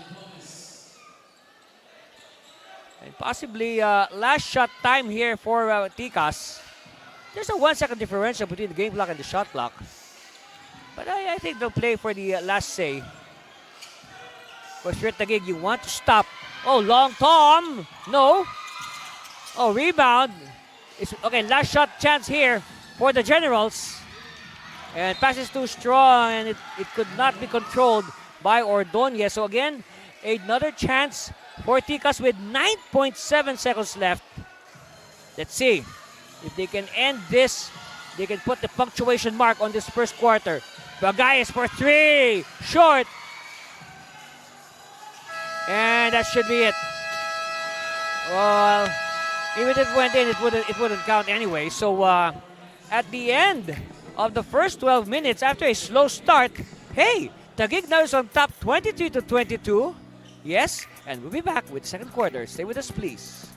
And possibly last shot time here for Tikas. There's a 1 second differential between the game clock and the shot clock. But I think they'll play for the last say. Because you're Taguig, you want to stop. Oh, long Tom. No. Oh, rebound. Okay, last shot chance here for the Generals. And pass is too strong and it could not be controlled by Ordonez. So again, another chance for Tikas with 9.7 seconds left. Let's see. If they can end this, they can put the punctuation mark on this first quarter. Bagais for 3. Short. And that should be it. Well, even if it went in, it wouldn't count anyway. So at the end of the first 12 minutes, after a slow start, hey, Taguig now is on top 23-22. Yes, and we'll be back with the second quarter. Stay with us, please.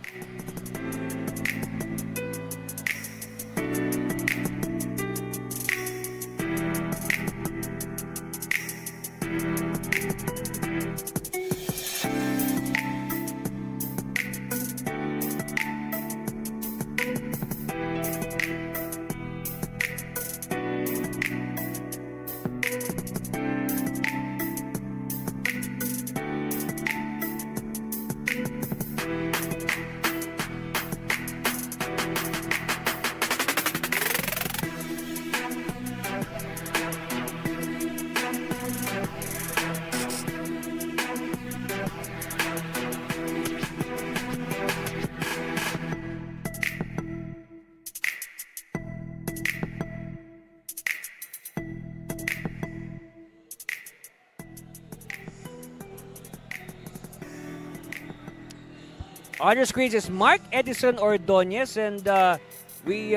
On your screens is Mark Edison Ordonez, and we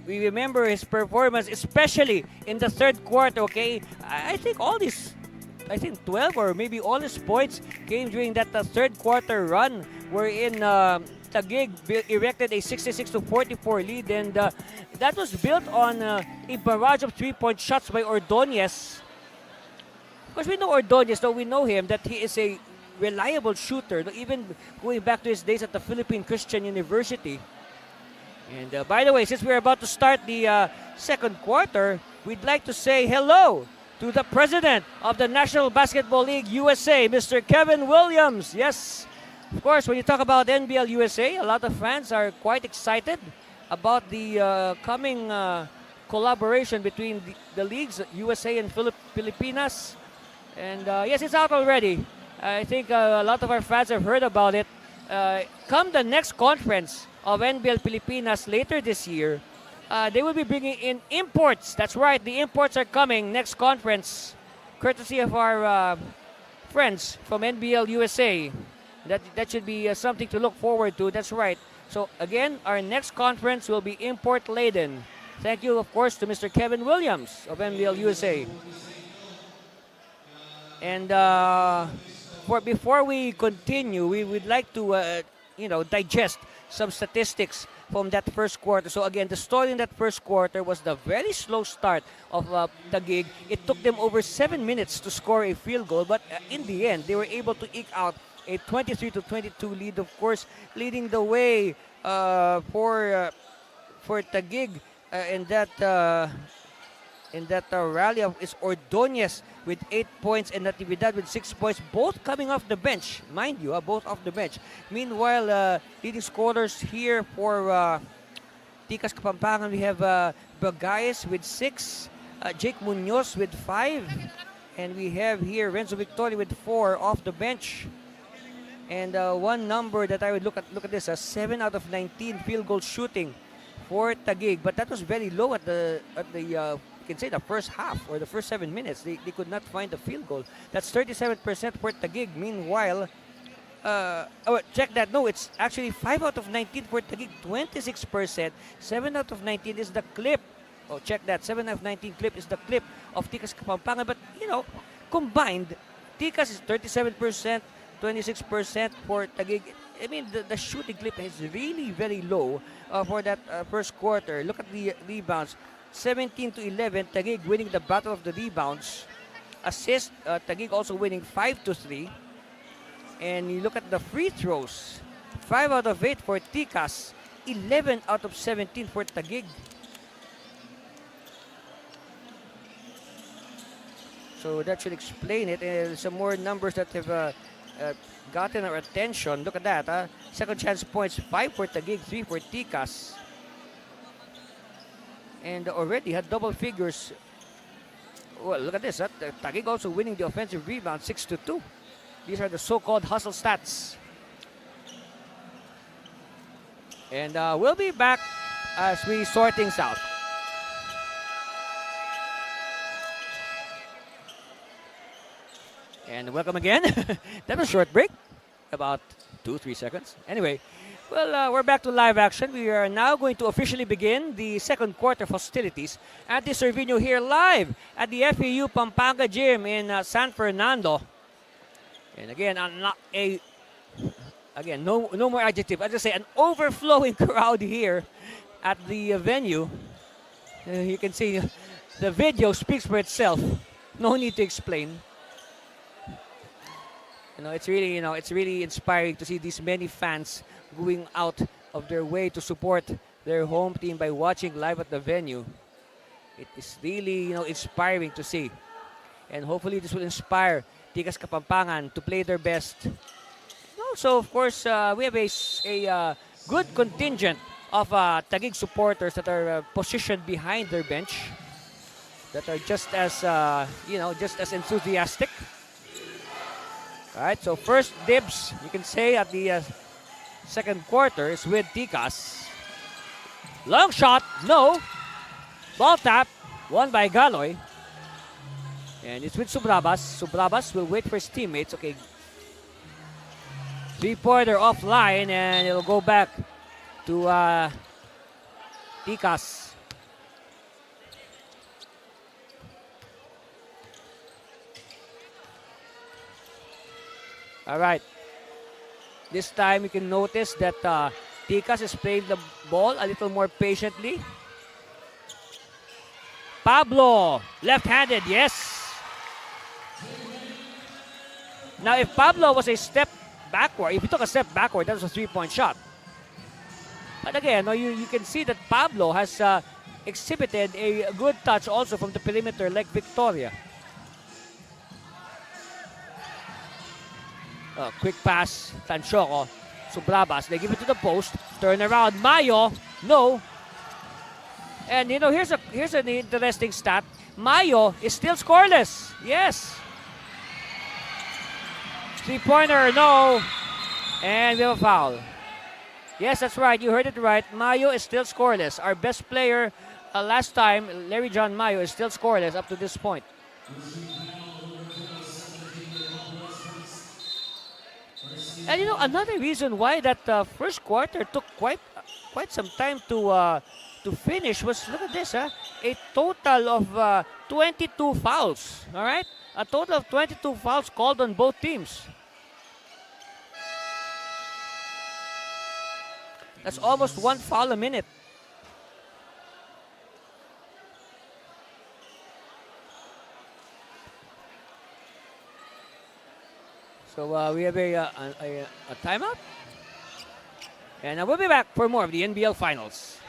remember his performance, especially in the third quarter. Okay, I think all these, I think 12 or maybe all his points came during that third quarter run, wherein Taguig erected a 66-44 lead, and that was built on a barrage of 3-point shots by Ordonez. Because we know Ordonez, though we know him, that he is a reliable shooter, even going back to his days at the Philippine Christian University. And by the way, since we're about to start the second quarter, we'd like to say hello to the president of the National Basketball League USA, Mr. Kevin Williams. Yes, of course, when you talk about NBL USA, a lot of fans are quite excited about the coming collaboration between the leagues, USA and Pilipinas. And yes, it's out already. I think a lot of our fans have heard about it. Come the next conference of NBL Pilipinas later this year, they will be bringing in imports. That's right, the imports are coming next conference, courtesy of our friends from NBL USA. That should be something to look forward to. That's right. So again, our next conference will be import laden. Thank you, of course, to Mr. Kevin Williams of NBL USA. And before we continue, we would like to digest some statistics from that first quarter. So again, the story in that first quarter was the very slow start of Taguig. It took them over 7 minutes to score a field goal, but in the end, they were able to eke out a 23-22 lead. Of course, leading the way for Taguig in that rally is Ordonez with 8 points and Natividad with 6 points, both coming off the bench, mind you, both off the bench. Meanwhile, leading scorers here for Tikas Kapampangan, we have Bagayes with 6, Jake Munoz with 5, and we have here Renzo Victoria with 4 off the bench. And one number that I would look at this, 7 out of 19 field goal shooting for Taguig, but that was very low at the you can say the first half or the first 7 minutes. They could not find the field goal. That's 37% for Taguig. Meanwhile, check that. No, it's actually 5 out of 19 for Taguig, 26%. 7 out of 19 is the clip. Oh, check that. 7 out of 19 clip is the clip of Tikas Kapampangan. But, combined, Tikas is 37%, 26% for Taguig. I mean, the shooting clip is really very low for that first quarter. Look at the rebounds. 17-11, Taguig winning the battle of the rebounds. Assist, Taguig also winning 5-3. And you look at the free throws. 5 out of 8 for Tikas. 11 out of 17 for Taguig. So that should explain it. And some more numbers that have gotten our attention. Look at that. Second chance points, 5 for Taguig, 3 for Tikas. And already had double figures. Well, look at this. Taguig also winning the offensive rebound, 6-2. These are the so-called hustle stats. And we'll be back as we sort things out. And welcome again. That was a short break, about 2-3 seconds. Anyway, well, we're back to live action. We are now going to officially begin the second quarter festivities at the Cervino here live at the FEU Pampanga Gym in San Fernando. And again, no more adjective. I just say an overflowing crowd here at the venue. You can see the video speaks for itself. No need to explain. It's really inspiring to see these many fans going out of their way to support their home team by watching live at the venue. It is really, inspiring to see. And hopefully this will inspire Tikas Kapampangan to play their best. Also, of course, we have a good contingent of Taguig supporters that are positioned behind their bench, that are just as enthusiastic. All right, so first dibs, you can say, at the second quarter is with Tikas. Long shot, no. Ball tap, won by Galoy. And it's with Subrabas. Subrabas will wait for his teammates. Okay. Three-pointer offline, and it'll go back to Tikas. All right. This time you can notice that Tikas is playing the ball a little more patiently. Pablo, left-handed, yes. Now, if Pablo was a step backward, if he took a step backward, that was a three-point shot. But again, you can see that Pablo has exhibited a good touch also from the perimeter like Victoria. Quick pass, Tanchoco, Subrabas, they give it to the post, turn around, Mayo, no. And here's an interesting stat. Mayo is still scoreless, yes. Three-pointer, no. And we have a foul. Yes, that's right, you heard it right. Mayo is still scoreless. Our best player last time, Larry John Mayo, is still scoreless up to this point. And another reason why that first quarter took quite some time to finish was, look at this, a total of 22 fouls. All right, a total of 22 fouls called on both teams. That's almost one foul a minute. So we have a timeout. And we'll be back for more of the NBL Finals.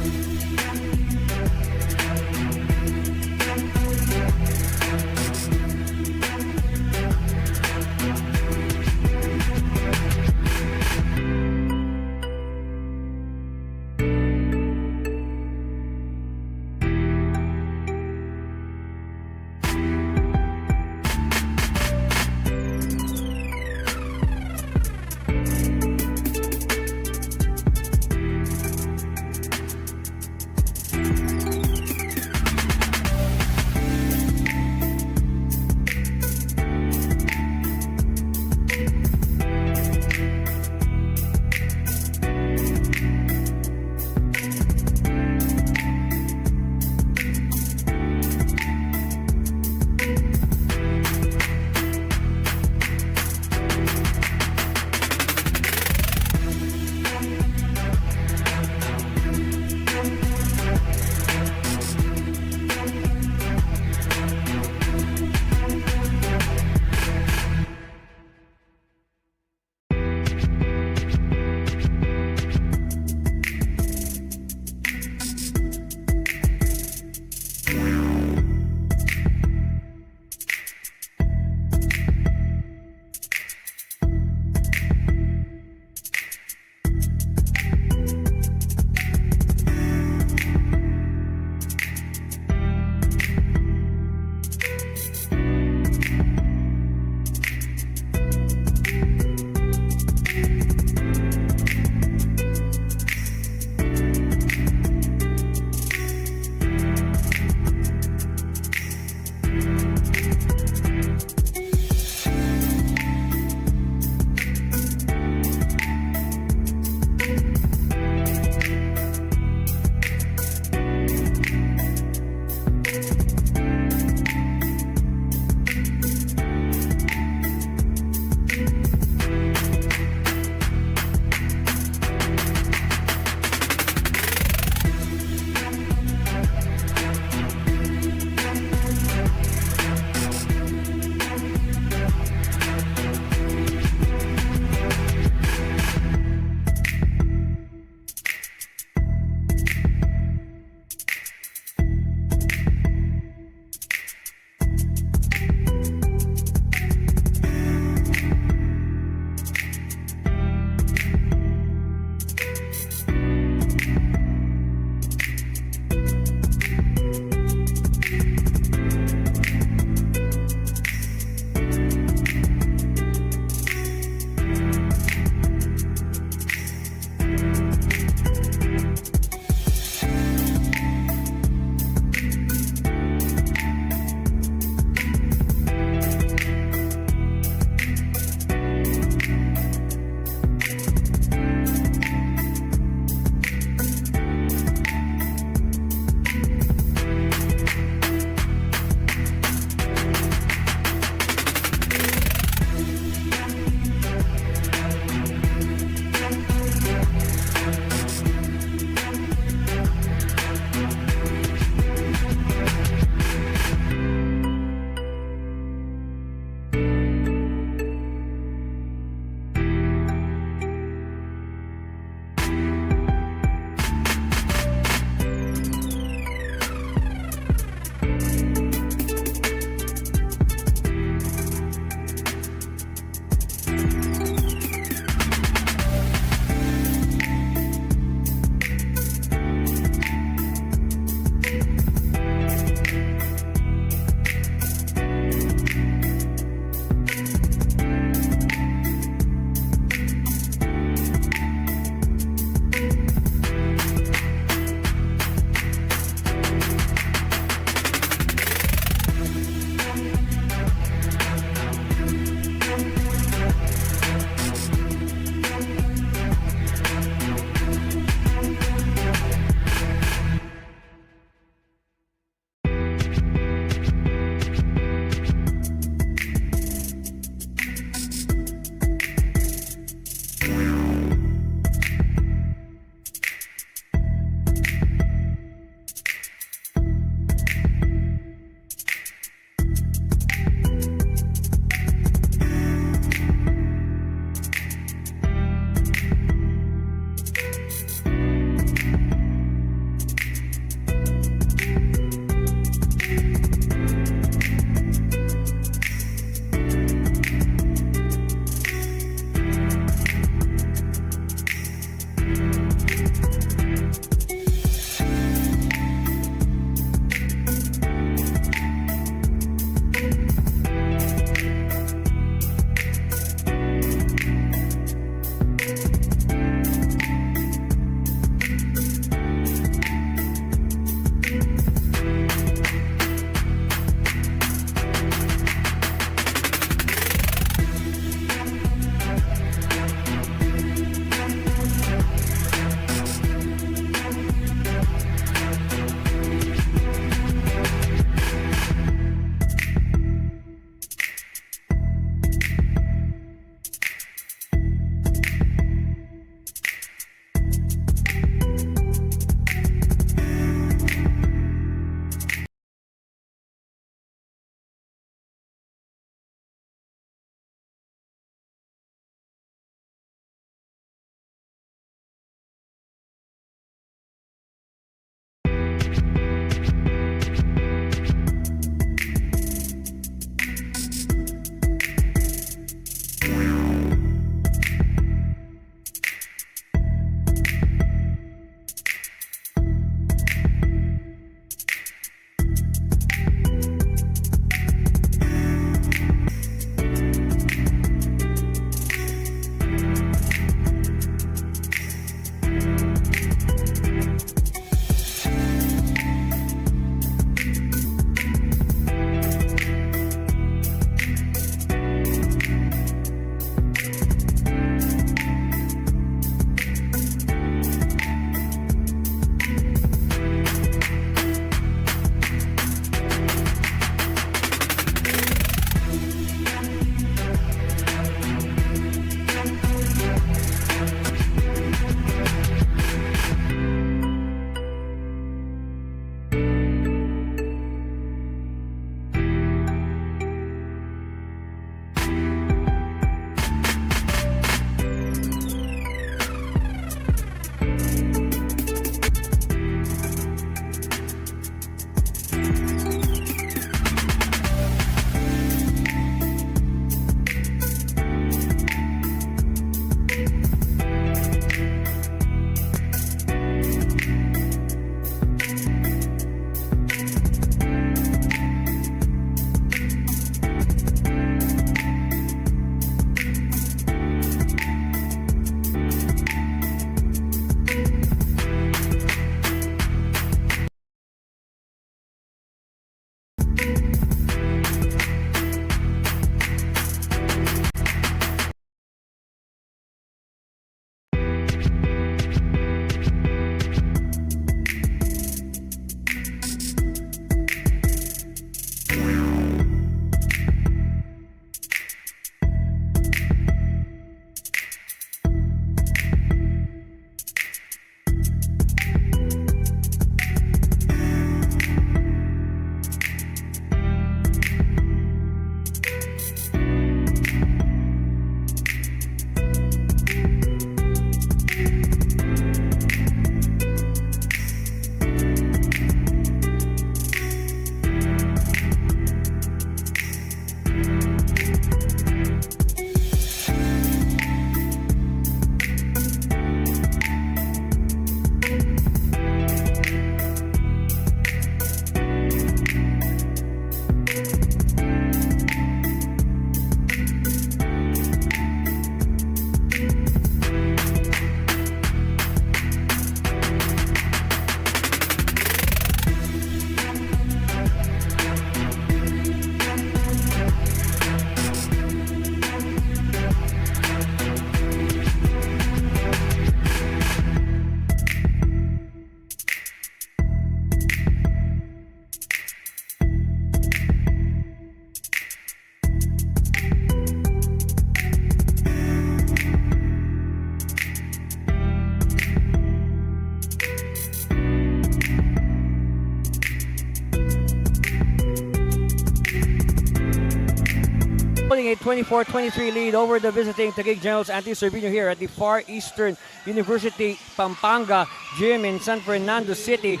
putting a 24-23 lead over the visiting Taguig Generals Anti-Cervino here at the Far Eastern University Pampanga Gym in San Fernando City.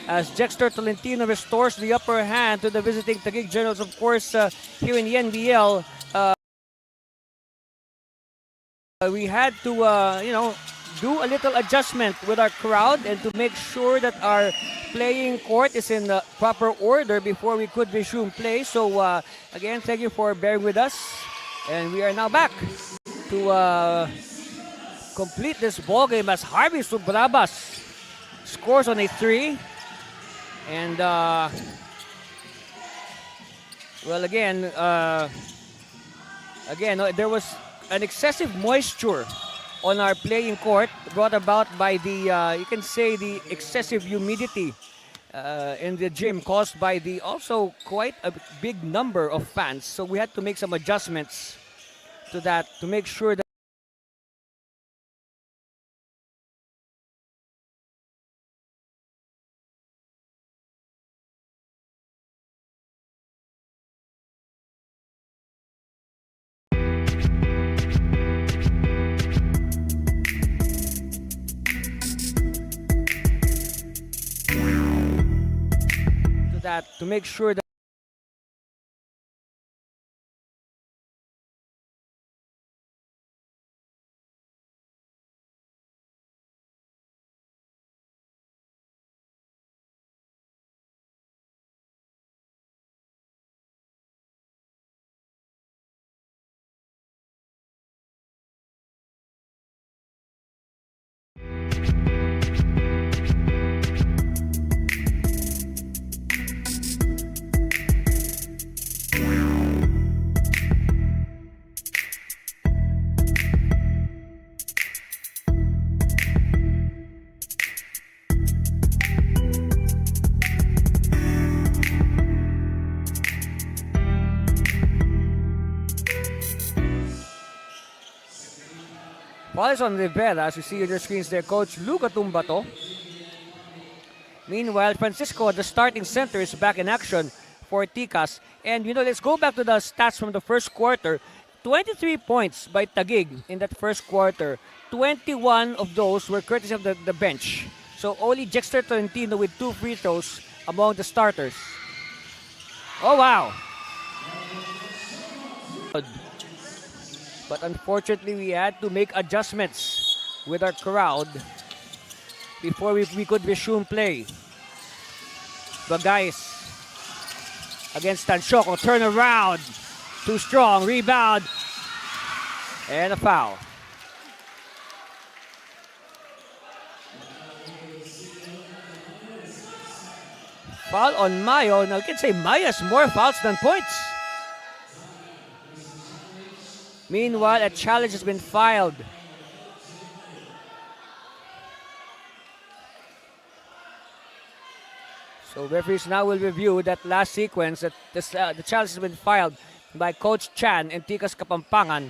As Jexter Tolentino restores the upper hand to the visiting Taguig Generals. Of course, here in the NBL, we had to, do a little adjustment with our crowd and to make sure that our playing court is in proper order before we could resume play. So, again, thank you for bearing with us. And we are now back to complete this ball game as Harvey Subrabas scores on a 3. And, well, again, there was an excessive moisture on our playing court brought about by the, you can say, the excessive humidity in the gym caused by the also quite a big number of fans. So we had to make some adjustments to that to make sure that to make sure that Falls on Rivera, as you see on your screens there, Coach Luca Tumbato. Meanwhile, Francisco at the starting center is back in action for Tikas. And, let's go back to the stats from the first quarter. 23 points by Taguig in that first quarter. 21 of those were courtesy of the bench. So only Jexter Tolentino with 2 free throws among the starters. Oh, wow. But unfortunately, we had to make adjustments with our crowd before we could resume play. But guys, against Tanchoco, turn around. Too strong, rebound, and a foul. Foul on Mayo. Now, you can say Mayo has more fouls than points. Meanwhile, a challenge has been filed. So referees now will review that last sequence that the challenge has been filed by Coach Chan and Tikas Kapampangan.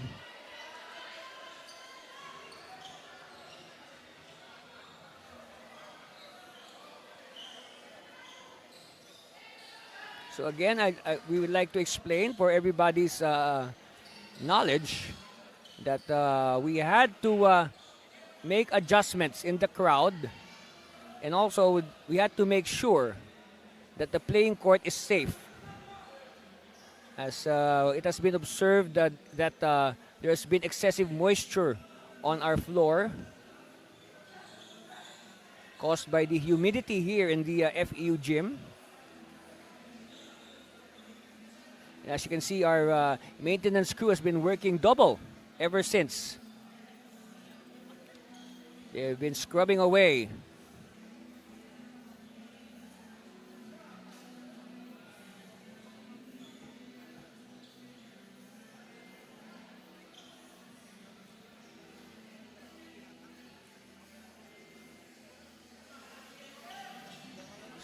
So again, we would like to explain for everybody's knowledge that we had to make adjustments in the crowd, and also we had to make sure that the playing court is safe, as it has been observed that there has been excessive moisture on our floor caused by the humidity here in the FEU gym. As you can see, our maintenance crew has been working double ever since. They've been scrubbing away.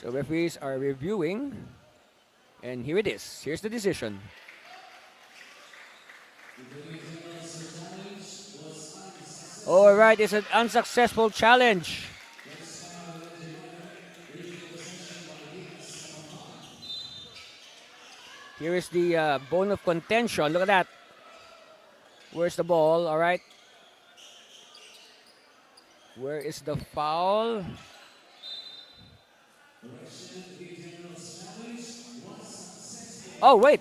So referees are reviewing. And here it is. Here's the decision. All right, it's an unsuccessful challenge. Here is the bone of contention. Look at that. Where's the ball? All right. Where is the foul? Oh, wait.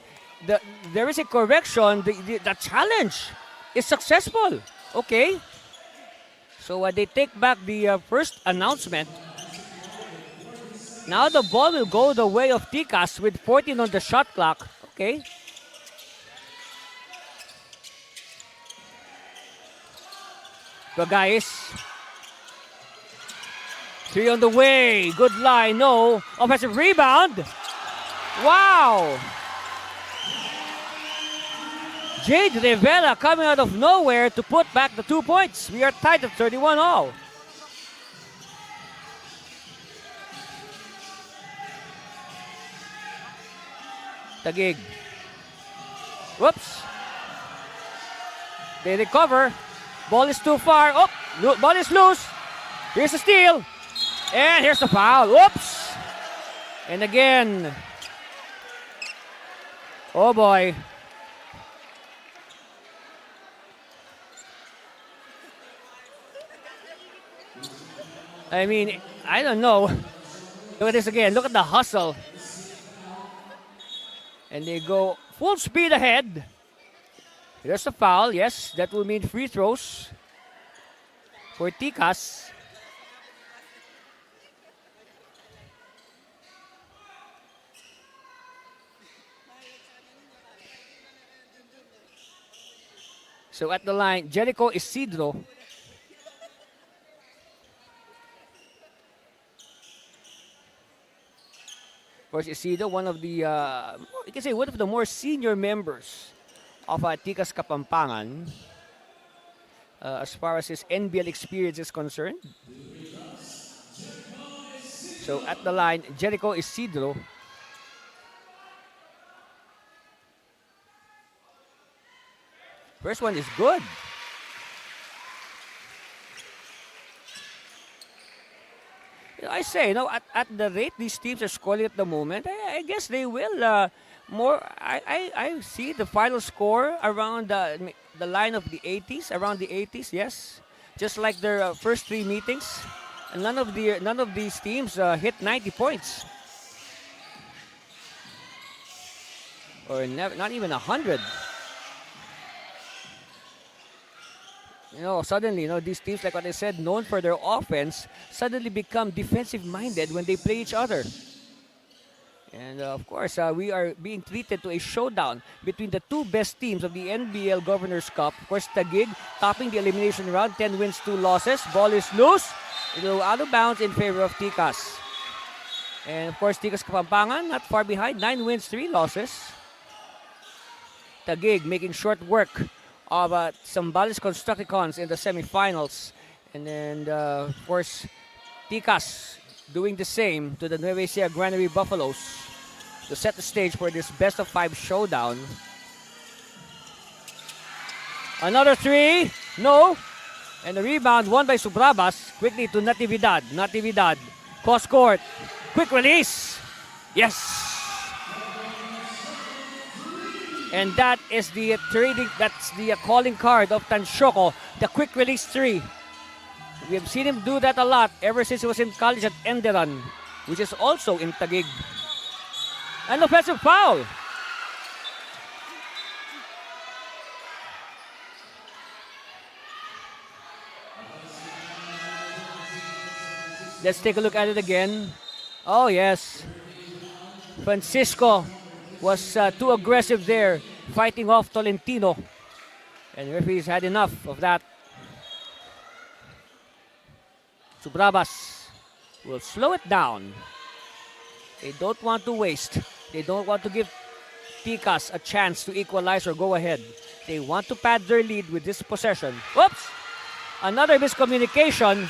There is a correction. The challenge is successful. Okay. So they take back the first announcement. Now the ball will go the way of Tikas with 14 on the shot clock. Okay. But guys, 3 on the way. Good line. No. Offensive rebound. Wow. Jade Rivera coming out of nowhere to put back the 2 points. We are tied at 31 all. Taguig. Whoops. They recover. Ball is too far. Oh, ball is loose. Here's the steal. And here's the foul. Whoops. And again. Oh boy. I mean, I don't know. Look at this again. Look at the hustle. And they go full speed ahead. There's a foul. Yes, that will mean free throws for Tikas. So at the line, Jericho Isidro. Of course, Isidro, one of the, you can say, one of the more senior members of Tikas Kapampangan as far as his NBL experience is concerned. So at the line, Jericho Isidro. First one is good. I say, at the rate these teams are scoring at the moment, I guess they will more. I see the final score around the line of the 80s, around the 80s. Yes, just like their first 3 meetings, and none of these teams hit 90 points, or not even 100. Suddenly, these teams, like what I said, known for their offense, suddenly become defensive-minded when they play each other. And, of course, we are being treated to a showdown between the 2 best teams of the NBL Governors Cup. Of course, Taguig topping the elimination round, 10 wins, 2 losses. Ball is loose. It'll out of bounds in favor of Tikas. And, of course, Tikas Kapampangan, not far behind, 9 wins, 3 losses. Taguig making short work of Zambales Constructicons in the semifinals. And then, of course, Tikas doing the same to the Nueva Ecija Granary Buffaloes to set the stage for this best-of-5 showdown. Another 3. No. And the rebound won by Subrabas. Quickly to Natividad. Natividad. Cross court. Quick release. Yes. And that is that's the calling card of Tansyoko, the quick release 3. We have seen him do that a lot ever since he was in college at Enderan, which is also in Taguig. An offensive foul. Let's take a look at it again. Oh, yes. Francisco was too aggressive there, fighting off Tolentino. And referees had enough of that. Subrabas will slow it down. They don't want to waste. They don't want to give Tikas a chance to equalize or go ahead. They want to pad their lead with this possession. Whoops! Another miscommunication.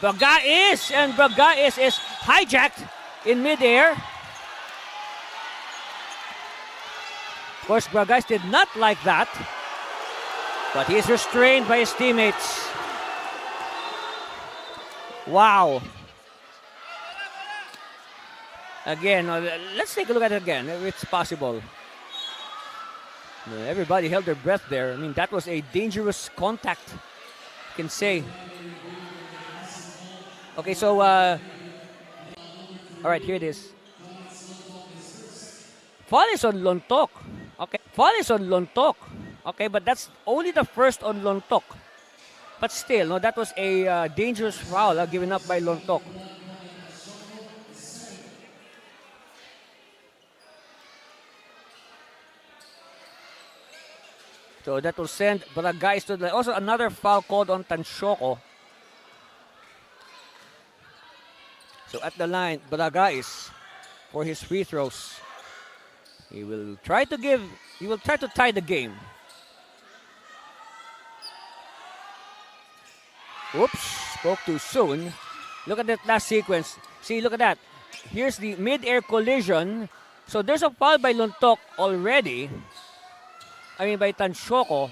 Bragais, and Bragais is hijacked in midair. Of course, Bragais did not like that, but he is restrained by his teammates. Wow. Again, let's take a look at it again, if it's possible. Everybody held their breath there. I mean, that was a dangerous contact, you can say. Okay, so, all right, here it is. Foul is on Lontok. Okay, foul is on Lontok. Okay, but that's only the first on Lontok. But still, no, that was a dangerous foul given up by Lontok. So that will send Barangay to the... Also, another foul called on Tansyoko. So at the line, Barangay for his free throws. He will try to tie the game. Oops, spoke too soon. Look at that last sequence. See, look at that. Here's the mid-air collision. So there's a foul by Lontok already. I mean by Tansyoko.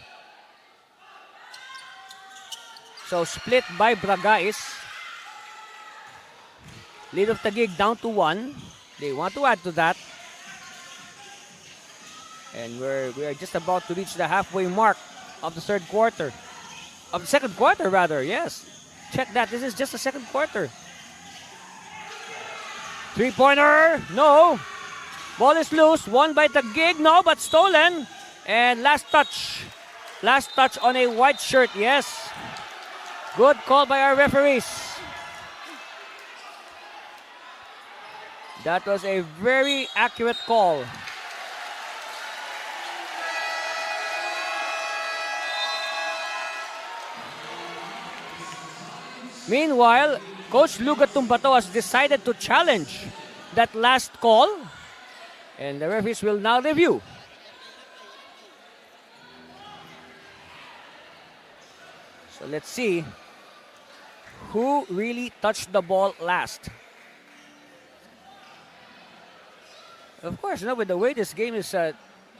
So split by Bragais. Lead of Taguig down to 1. They want to add to that. And we are just about to reach the halfway mark of the third quarter. Of the second quarter, rather, yes. Check that. This is just the second quarter. Three-pointer. No. Ball is loose. Won by Taguig. No, but stolen. And last touch. Last touch on a white shirt. Yes. Good call by our referees. That was a very accurate call. Meanwhile, Coach Luga Tumbato has decided to challenge that last call. And the referees will now review. So let's see who really touched the ball last. Of course, with the way this game is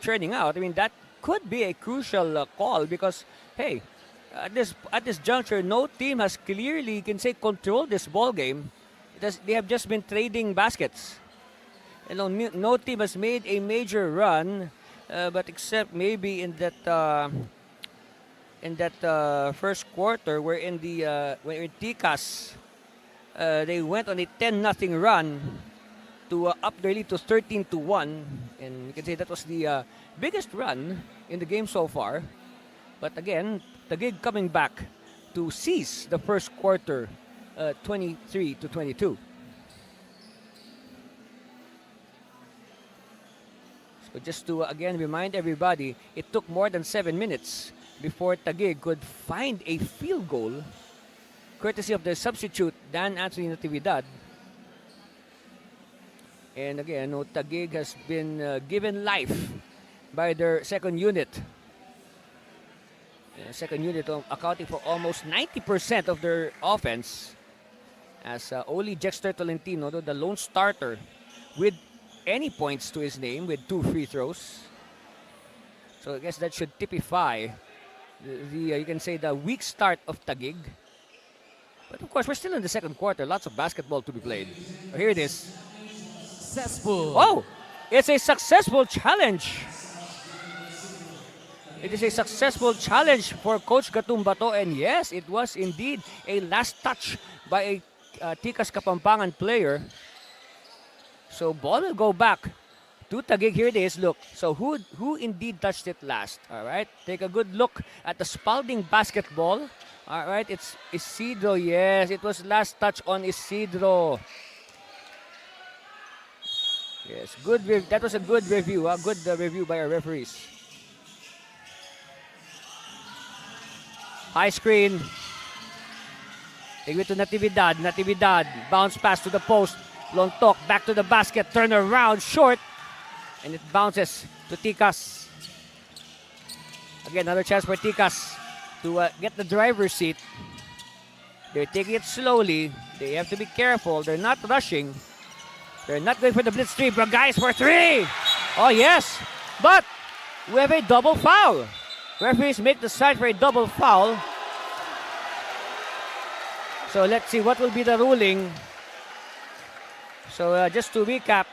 turning out, I mean, that could be a crucial call because, hey, at this juncture, no team has clearly, you can say, controlled this ball game. They have just been trading baskets. No team has made a major run, but except maybe in that first quarter, where in Tikas, they went on a 10-0 run to up their lead to 13-1, and you can say that was the biggest run in the game so far. But again, Taguig coming back to seize the first quarter, 23-22. So just to again remind everybody, it took more than 7 minutes before Taguig could find a field goal, courtesy of the substitute Dan Anthony Natividad. And again, Taguig has been given life by their second unit. Second unit accounting for almost 90% of their offense. As Oli Jexter Tolentino, the lone starter with any points to his name with 2 free throws. So I guess that should typify the you can say the weak start of Taguig. But of course, we're still in the second quarter. Lots of basketball to be played. Here it is. Successful. Oh, it's a successful challenge. It is a successful challenge for Coach Gatumbato, and yes, it was indeed a last touch by a Tikas Kapampangan player. So ball will go back to Taguig. Here it is. Look, so who indeed touched it last? All right, take a good look at the Spalding basketball. All right, it's Isidro. Yes, it was last touch on Isidro. Yes, good. That was a good review. Good review by our referees. High screen. Take it to Natividad. Natividad. Bounce pass to the post. Lontok back to the basket. Turn around. Short. And it bounces to Tikas. Again, another chance for Tikas to get the driver's seat. They're taking it slowly. They have to be careful. They're not rushing. They're not going for the blitz three. Guys for 3. Oh, yes. But we have a double foul. Referees make the sign for a double foul. So let's see what will be the ruling. So just to recap,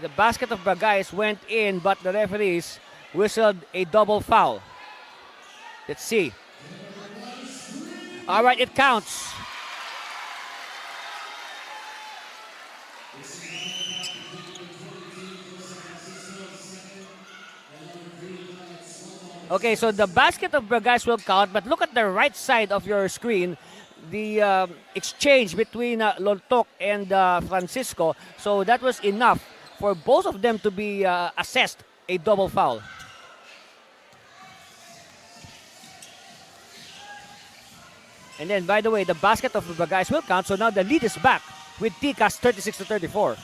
the basket of Bragais went in, but the referees whistled a double foul. Let's see. All right, it counts. Okay, so the basket of Bragais will count, but look at the right side of your screen. The exchange between Lontok and Francisco. So that was enough for both of them to be assessed a double foul. And then, by the way, the basket of Bragais will count. So now the lead is back with Tikas 36-34.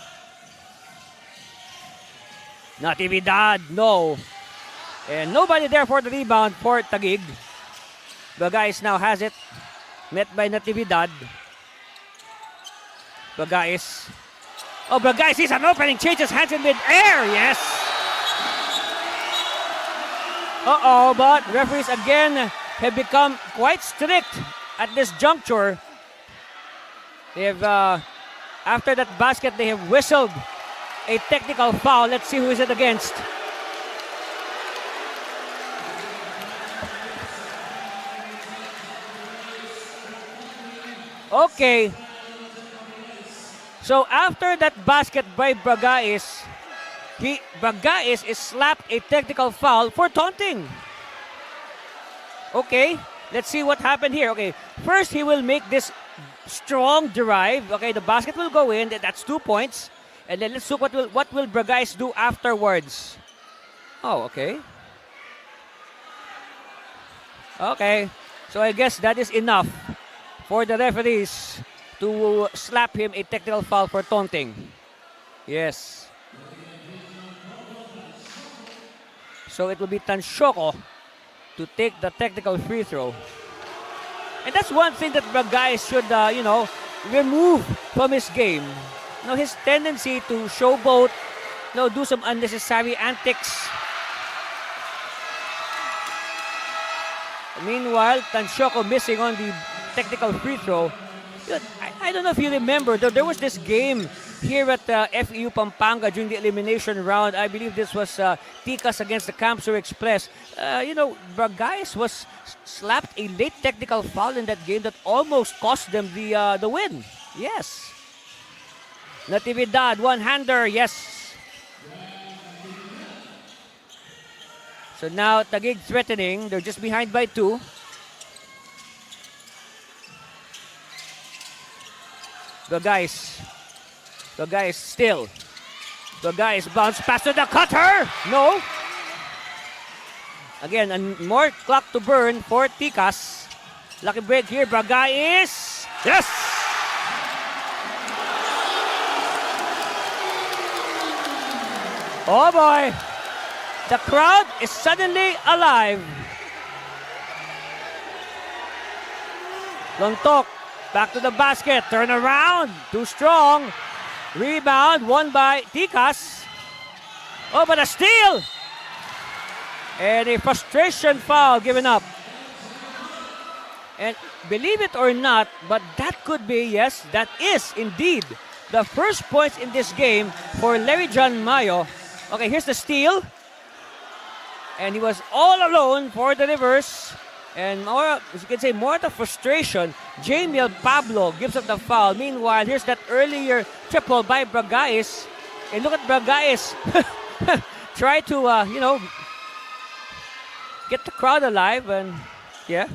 Natividad, no. And nobody there for the rebound for Taguig. Bragais now has it. Met by Natividad. Bragais. Oh, Bragais sees an opening. Changes hands in mid-air. Yes. Uh-oh, but referees again have become quite strict at this juncture. They have, after that basket, they have whistled a technical foul. Let's see who is it against. Okay. So after that basket by Bragais, Bragais is slapped a technical foul for taunting. Okay, let's see what happened here. Okay, first he will make this strong drive. Okay, the basket will go in. That's 2 points. And then let's look what will Bragais do afterwards. Oh, okay. Okay, so I guess that is enough for the referees to slap him a technical foul for taunting. Yes. So it will be Tansyoko to take the technical free throw. And that's one thing that Bragais should, remove from his game. His tendency to showboat, do some unnecessary antics. Meanwhile, Tansyoko missing on the technical free throw. I don't know if you remember, there was this game here at FEU Pampanga during the elimination round. I believe this was Tikas against the Camp Express. Bragais was slapped a late technical foul in that game that almost cost them the win. Yes. Natividad, one-hander, yes. So now Taguig threatening. They're just behind by 2. Bragais still. Bragais bounce pass to the cutter. No. Again, and more clock to burn for Tikas. Lucky break here. Bragais. Yes. Oh boy. The crowd is suddenly alive. Lontok. Back to the basket. Turn around. Too strong. Rebound. Won by Tikas. Oh, but a steal. And a frustration foul given up. And believe it or not, but that could be, yes, that is indeed the first points in this game for Larry John Mayo. Okay, here's the steal. And he was all alone for the reverse. And more, as you can say, more the frustration. Jamiel Pablo gives up the foul. Meanwhile, here's that earlier triple by Bragais. And look at Bragais. Try to, get the crowd alive. And, yeah.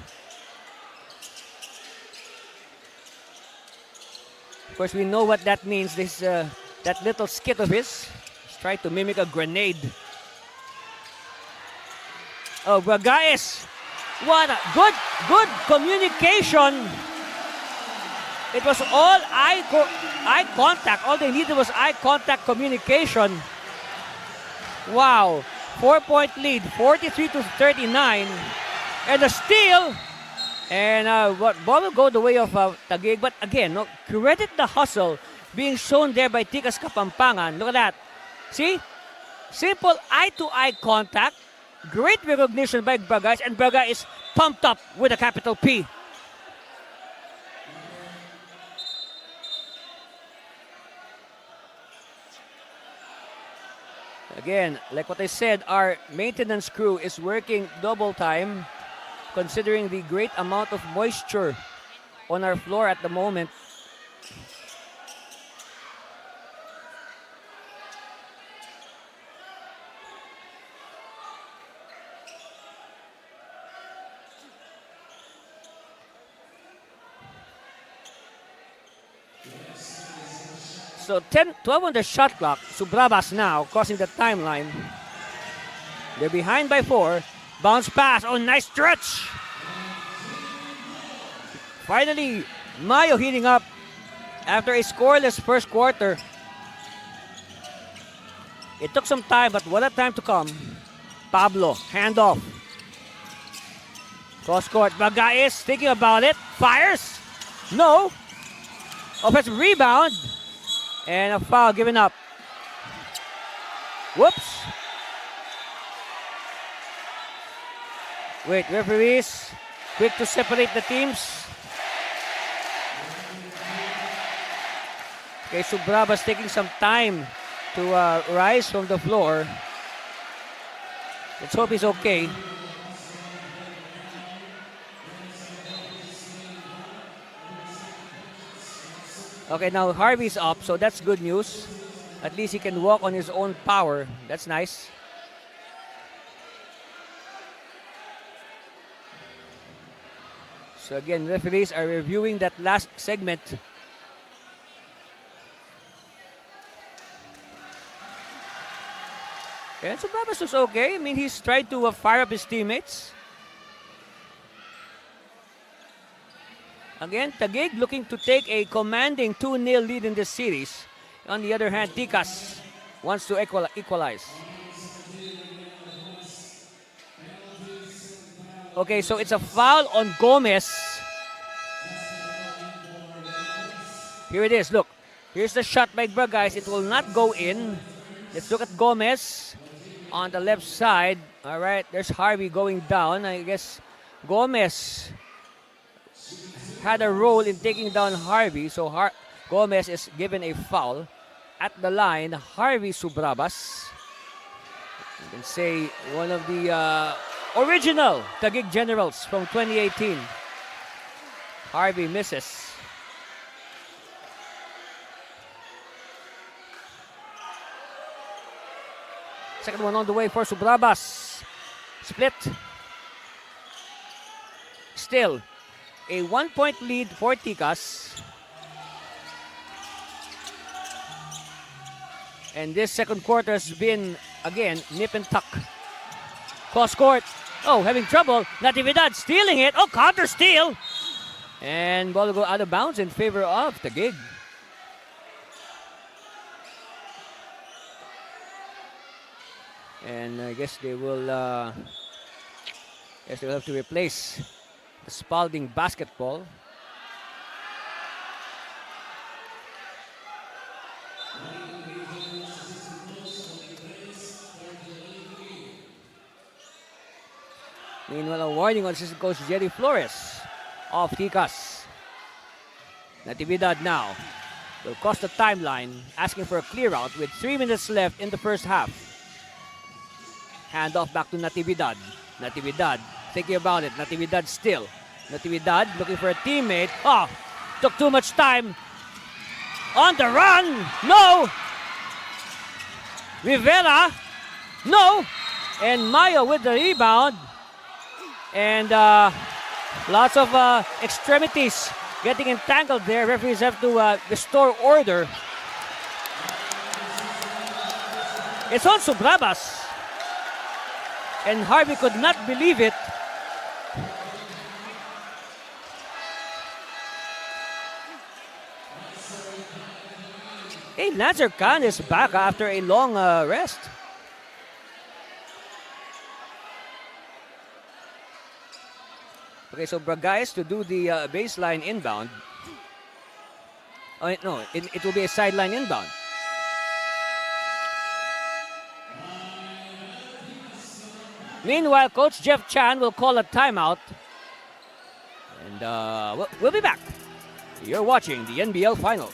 Of course, we know what that means. This that little skit of his. He's trying to mimic a grenade. Oh, Bragais. What a good communication. It was all eye contact. All they needed was eye contact communication. Wow. 4-point lead, 43-39. And a steal. And ball will go the way of Taguig. But again, credit the hustle being shown there by Tikas Kapampangan. Look at that. See? Simple eye-to-eye contact. Great recognition by Bragais, and Bragais is pumped up with a capital P. Again, like what I said, our maintenance crew is working double time considering the great amount of moisture on our floor at the moment. So 12 on the shot clock. Subrabas now crossing the timeline. They're behind by 4. Bounce pass. Oh, nice stretch. Finally, Mayo heating up after a scoreless first quarter. It took some time, but what a time to come. Pablo, handoff. Cross court. Bagais thinking about it. Fires. No. Offensive rebound. And a foul given up. Whoops. Wait, referees quick to separate the teams. Okay, Subrabas taking some time to rise from the floor. Let's hope he's okay. Okay, now Harvey's up, so that's good news. At least he can walk on his own power. That's nice. So again, referees are reviewing that last segment. And so Babas was okay. I mean, he's tried to fire up his teammates. Again, Taguig looking to take a commanding 2-0 lead in this series. On the other hand, Tikas wants to equalize. Okay, so it's a foul on Gomez. Here it is, look. Here's the shot by Bragais. It will not go in. Let's look at Gomez on the left side. All right, there's Harvey going down. I guess Gomez had a role in taking down Harvey. So Gomez is given a foul. At the line, Harvey Subrabas. You can say one of the original Taguig Generals from 2018. Harvey misses. Second one on the way for Subrabas. Split. Still, a 1-point lead for Tikas. And this second quarter has been, again, nip and tuck. Cross court. Oh, having trouble. Natividad stealing it. Oh, counter steal. And ball will go out of bounds in favor of Taguig. And I guess they will have to replace the Spalding basketball. Meanwhile, a warning on assistant coach Jerry Flores of Tikas. Natividad now will cross the timeline, asking for a clear out with 3 minutes left in the first half. Hand off back to Natividad. Natividad thinking about it. Natividad still. Natividad looking for a teammate. Oh, took too much time. On the run. No. Rivera. No. And Mayo with the rebound. And lots of extremities getting entangled there. Referees have to restore order. It's on Subrabas. And Harvey could not believe it. Hey, Nazar Khan is back after a long rest. Okay, so Bragais to do the baseline inbound. Oh, no, it will be a sideline inbound. Meanwhile, Coach Jeff Chan will call a timeout. And we'll be back. You're watching the NBL Finals.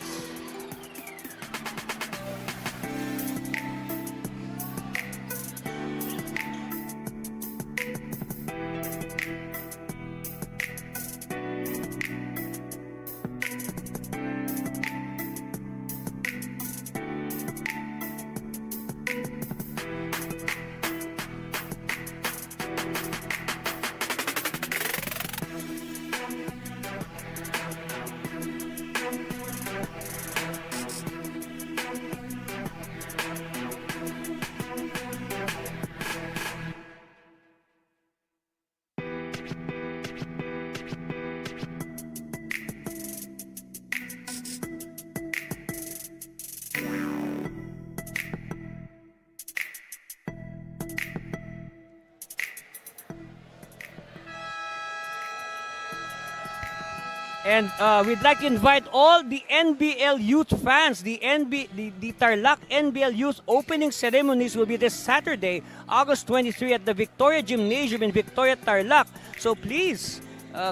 And we'd like to invite all the NBL youth fans. The Tarlac NBL youth opening ceremonies will be this Saturday, August 23 at the Victoria Gymnasium in Victoria, Tarlac. So please,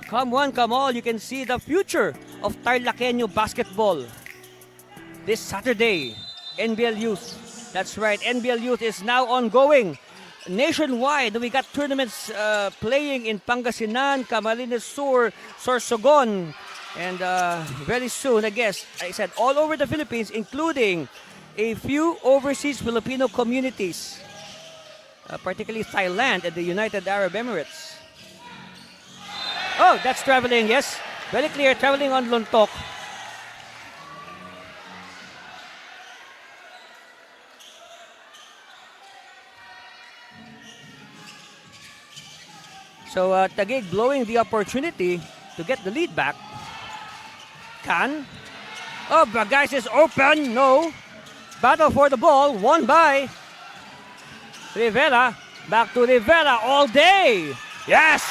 come one, come all. You can see the future of Tarlaceño basketball this Saturday. NBL youth. That's right, NBL youth is now ongoing. Nationwide, we got tournaments playing in Pangasinan, Camarines Sur, Sorsogon, and very soon, I guess, I said all over the Philippines, including a few overseas Filipino communities, particularly Thailand and the United Arab Emirates. Oh, that's traveling, yes. Very clear, traveling on Lontok. So Taguig blowing the opportunity to get the lead back. Can. Oh, Bragais is open. No. Battle for the ball. Won by Rivera. Back to Rivera all day. Yes.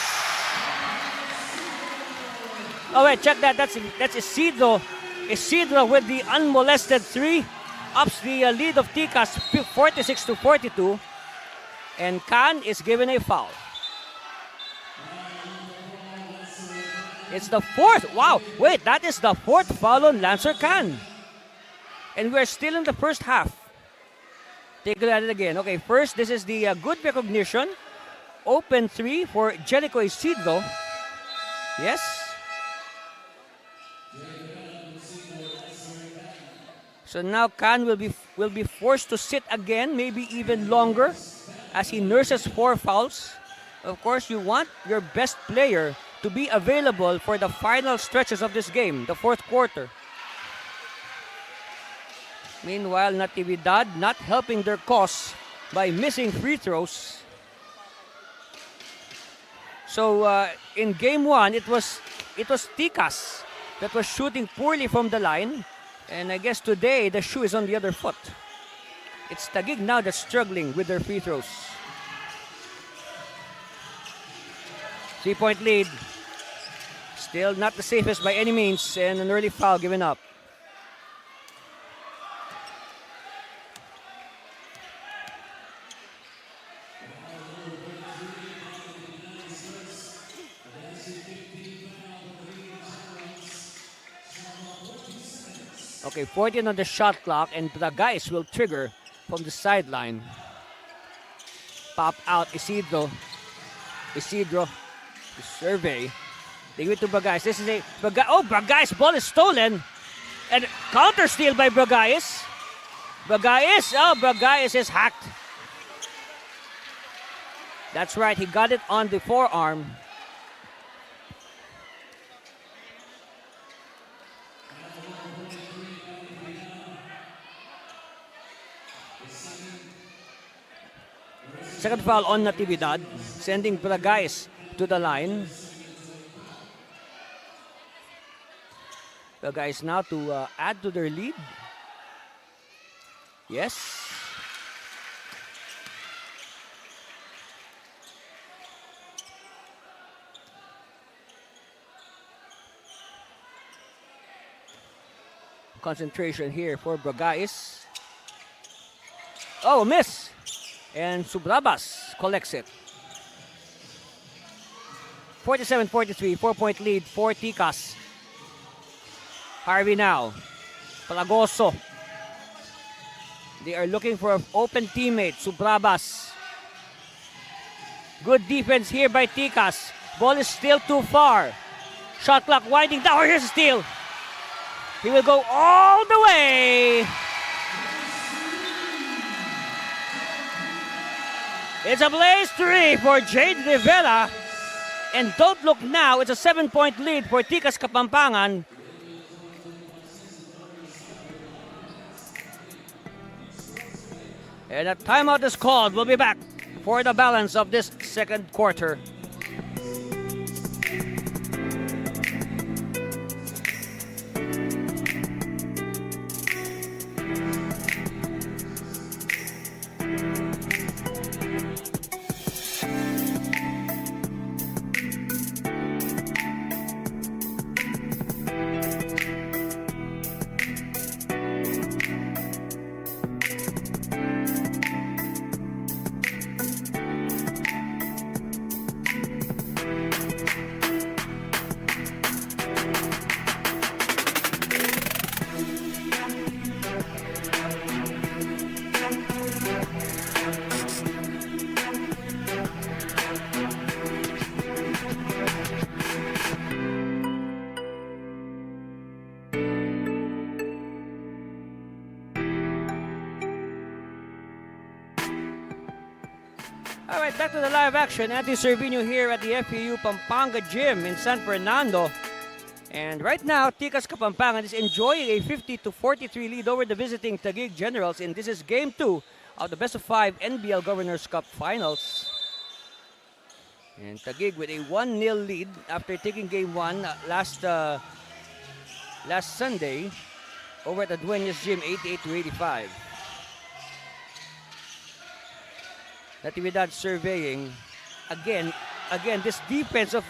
Oh wait, check that. That's Isidro. Isidro with the unmolested three. Ups the lead of Tikas 46-42. And Can is given a foul. It's the fourth. Wow. Wait, that is the fourth foul on Lancer Can. And we're still in the first half. Take a look at it again. Okay, first, this is the good recognition. Open three for Jericho Isidro. Yes. So now Can will be forced to sit again, maybe even longer, as he nurses 4 fouls. Of course, you want your best player to be available for the final stretches of this game, the fourth quarter. Meanwhile, Natividad not helping their cause by missing free throws. So in game 1, it was Tikas that was shooting poorly from the line, and I guess today the shoe is on the other foot. It's Taguig now that's struggling with their free throws. 3-point lead. Still not the safest by any means, and an early foul given up. Okay, 14 on the shot clock, and the guys will trigger from the sideline. Pop out Isidro. Isidro, the survey. They give it to Bragais. This is a Bragais ball is stolen, and counter steal by Bragais. Bragais is hacked. That's right, he got it on the forearm. Second foul on Natividad, sending Bragais to the line. Bragais now to add to their lead. Yes. Concentration here for Bragais. Oh, miss! And Subrabas collects it. 47-43, 4-point lead for Tikas. Harvey now. Palagoso. They are looking for an open teammate, Subrabas. Good defense here by Tikas. Ball is still too far. Shot clock winding down. Here's a steal. He will go all the way. It's a blaze 3 for Jade Rivera. And don't look now, it's a 7-point lead for Tikas Kapampangan. And a timeout is called. We'll be back for the balance of this second quarter. Right, back to the live action. Anthony Cervino here at the FEU Pampanga Gym in San Fernando. And right now, Tikas Kapampangan is enjoying a 50-43 lead over the visiting Taguig Generals, and this is Game 2 of the Best of 5 NBL Governors Cup Finals. And Taguig with a 1-0 lead after taking Game 1 last Sunday over at the Dueñas Gym, 88-85. Natividad surveying. Again, this defense of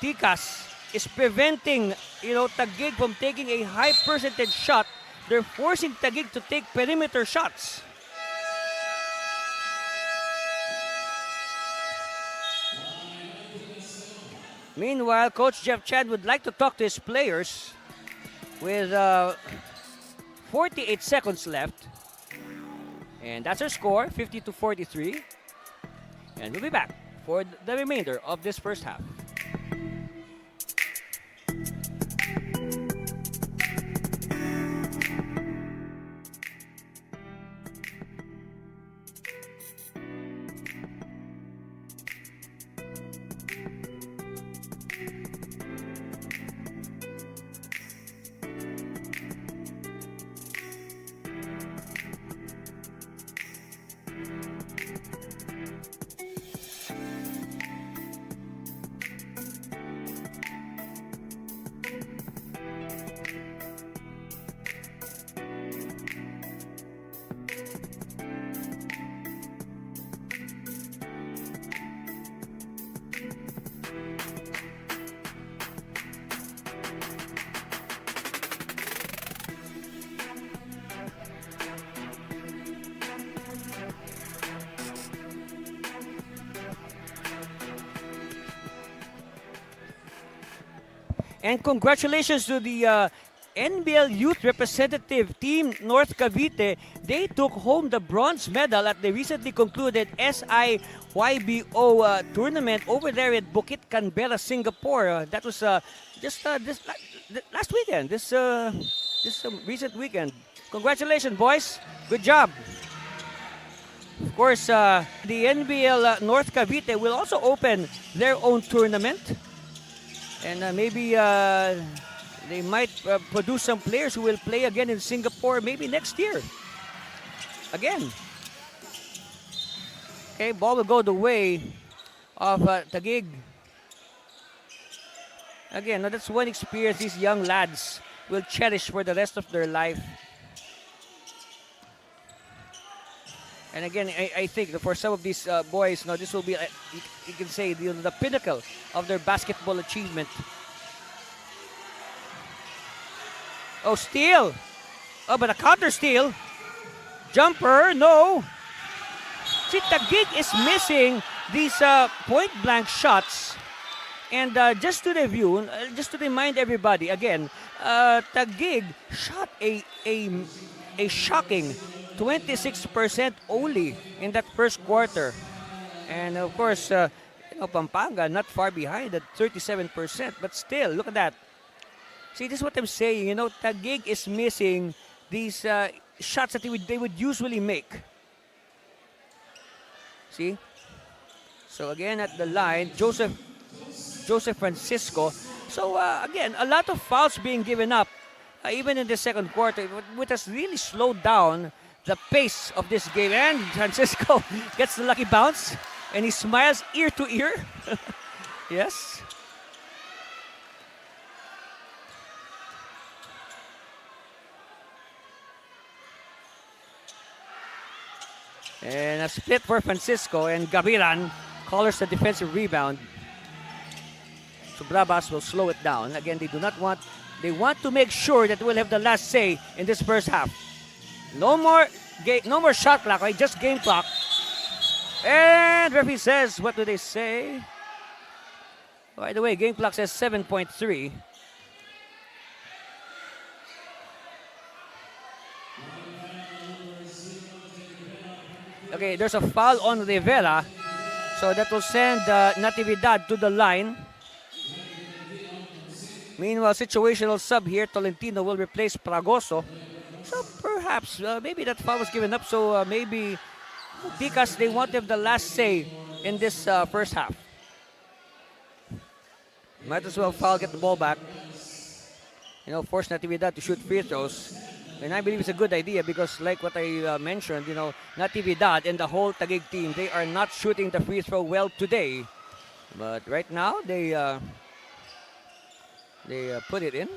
Tikas is preventing, Taguig from taking a high percentage shot. They're forcing Taguig to take perimeter shots. Meanwhile, Coach Jeff Chad would like to talk to his players with 48 seconds left. And that's our score, 50-43. And we'll be back for the remainder of this first half. And congratulations to the NBL Youth Representative Team North Cavite. They took home the bronze medal at the recently concluded SIYBO tournament over there at Bukit Canberra, Singapore. That was just this last weekend, this recent weekend. Congratulations, boys. Good job. Of course, the NBL North Cavite will also open their own tournament. And maybe they might produce some players who will play again in Singapore maybe next year. Again. Okay, ball will go the way of Taguig. Again, that's one experience these young lads will cherish for the rest of their life. And again, I think for some of these boys, this will be, you can say, the pinnacle of their basketball achievement. Oh, steal. Oh, but a counter steal. Jumper, no. See, Taguig is missing these point-blank shots. And just to review, just to remind everybody, again, Taguig shot a shocking 26% only in that first quarter. And of course, Pampanga not far behind at 37%. But still, look at that. See, this is what I'm saying. Taguig is missing these shots that they would usually make. See? So again at the line, Joseph Francisco. So again, a lot of fouls being given up, even in the second quarter, which has really slowed down the pace of this game. And Francisco gets the lucky bounce, and he smiles ear to ear. Yes. And a split for Francisco, and Gavilan collars the defensive rebound. So Brabas will slow it down. Again, they want to make sure that we'll have the last say in this first half. No more shot clock, right? Just game clock. And referee says, what do they say? By the way, game clock says 7.3. Okay, there's a foul on Rivera. So that will send Natividad to the line. Meanwhile, situational sub here, Tolentino will replace Pragoso. So perhaps, maybe that foul was given up. So maybe Tikas, they want to have the last say in this first half. Might as well foul, get the ball back. Force Natividad to shoot free throws. And I believe it's a good idea because like what I mentioned, Natividad and the whole Taguig team, they are not shooting the free throw well today. But right now, they put it in.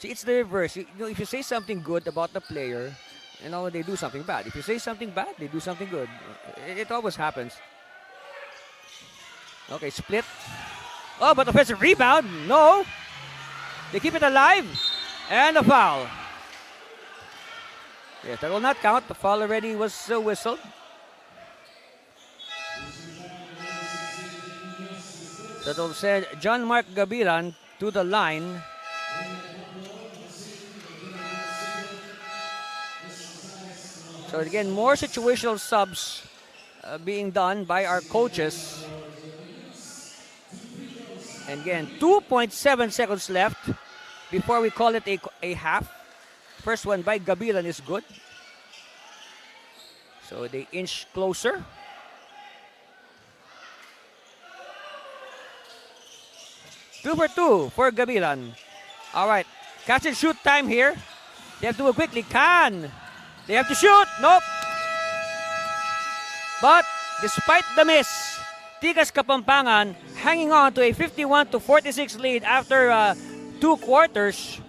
See, it's the reverse. If you say something good about the player, they do something bad. If you say something bad, they do something good. It always happens. Okay, split. Oh, but offensive rebound. No. They keep it alive. And a foul. Yes, that will not count. The foul already was whistled. That will send John Mark Gabilan to the line. So again, more situational subs being done by our coaches. And again, 2.7 seconds left before we call it a half. First one by Gabilan is good. So they inch closer. Two for Gabilan. All right, catch and shoot time here. They have to do it quickly. They have to shoot. Nope. But despite the miss, Tikas Kapampangan hanging on to a 51-46 lead after 2 quarters.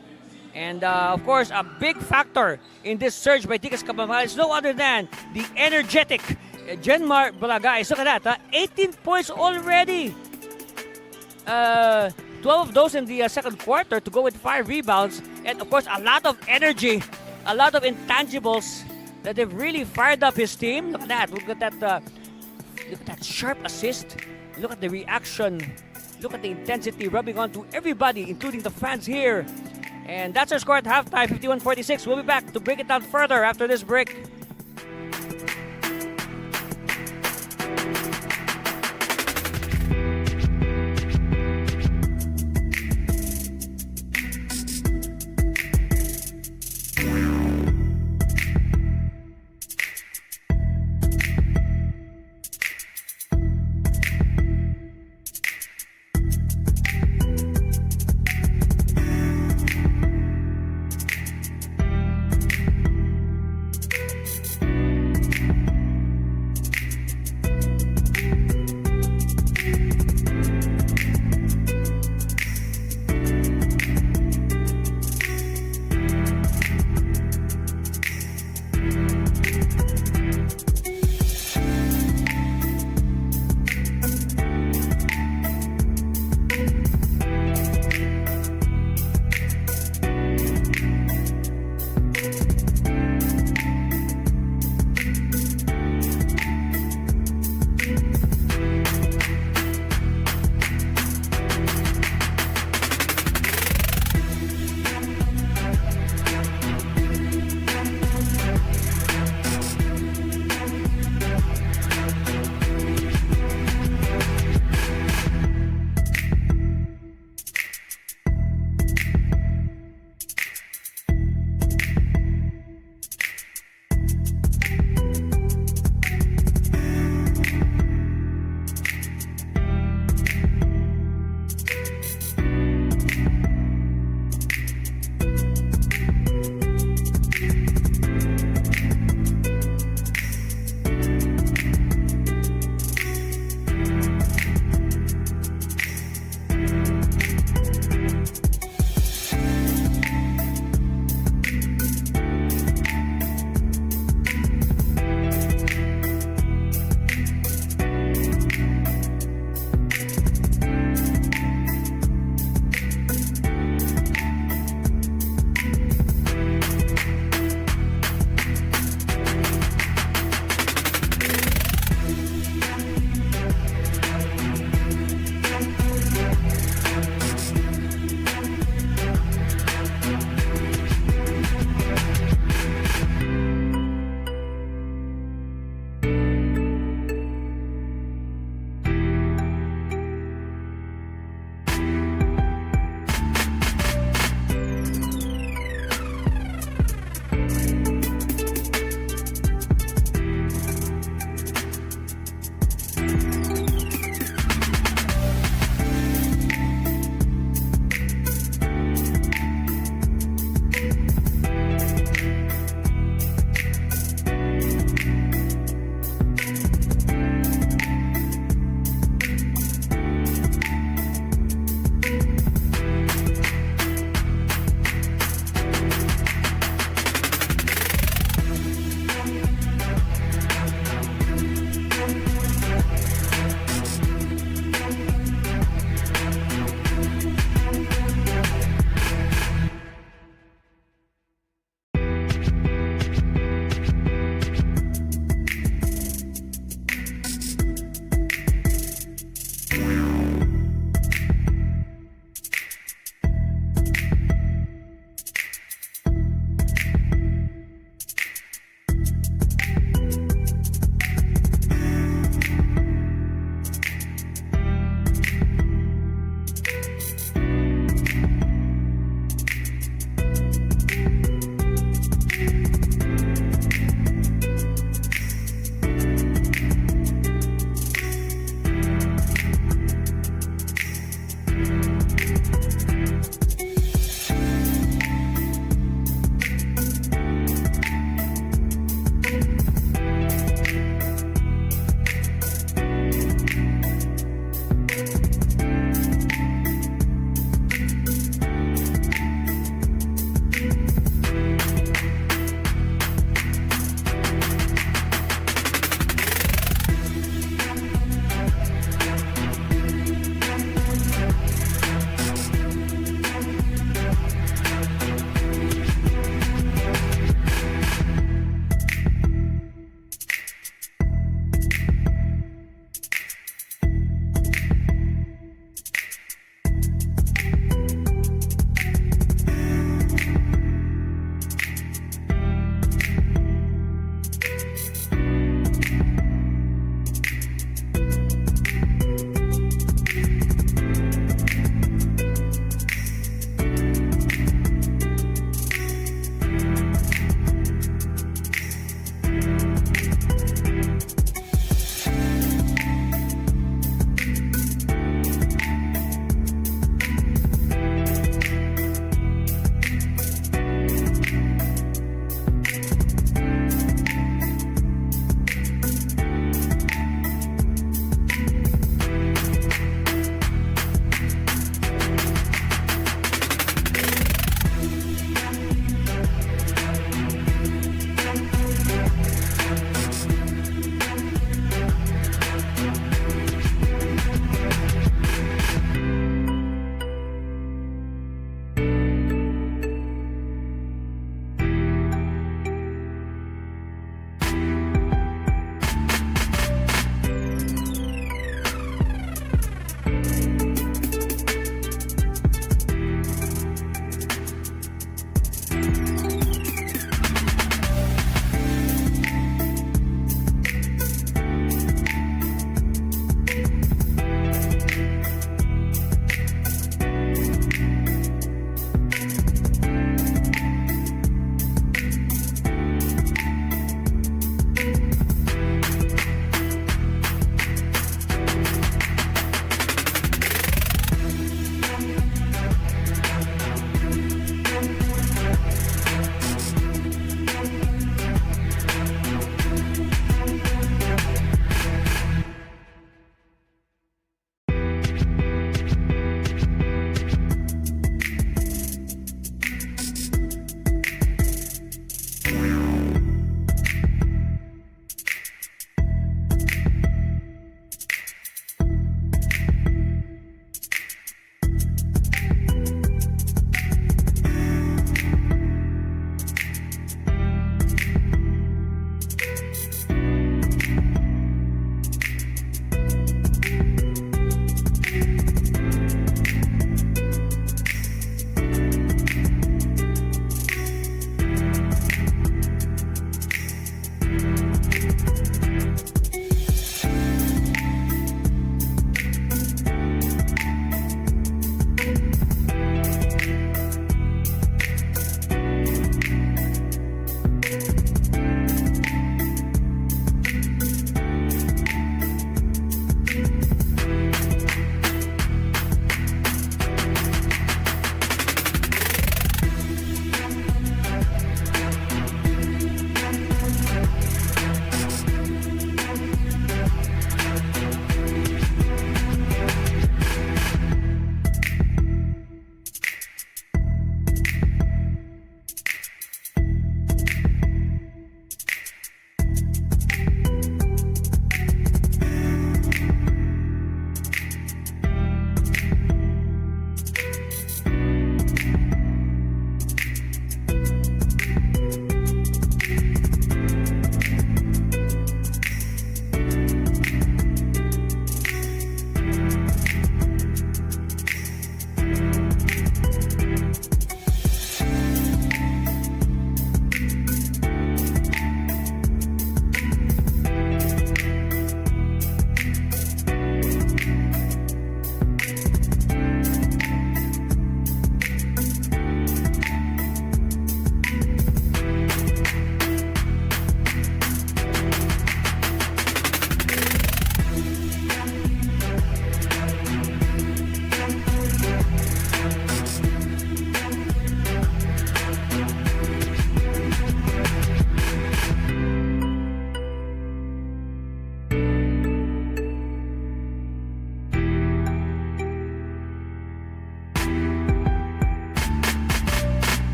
And of course, a big factor in this surge by Tikas Kapampangan is no other than the energetic Jenmar Balagay. Look at that, 18 points already. 12 of those in the second quarter to go with 5 rebounds. And of course, a lot of energy, a lot of intangibles that have really fired up his team. Look at that. Look at that sharp assist. Look at the reaction. Look at the intensity rubbing onto everybody, including the fans here. And that's our score at halftime, 51-46. We'll be back to break it down further after this break.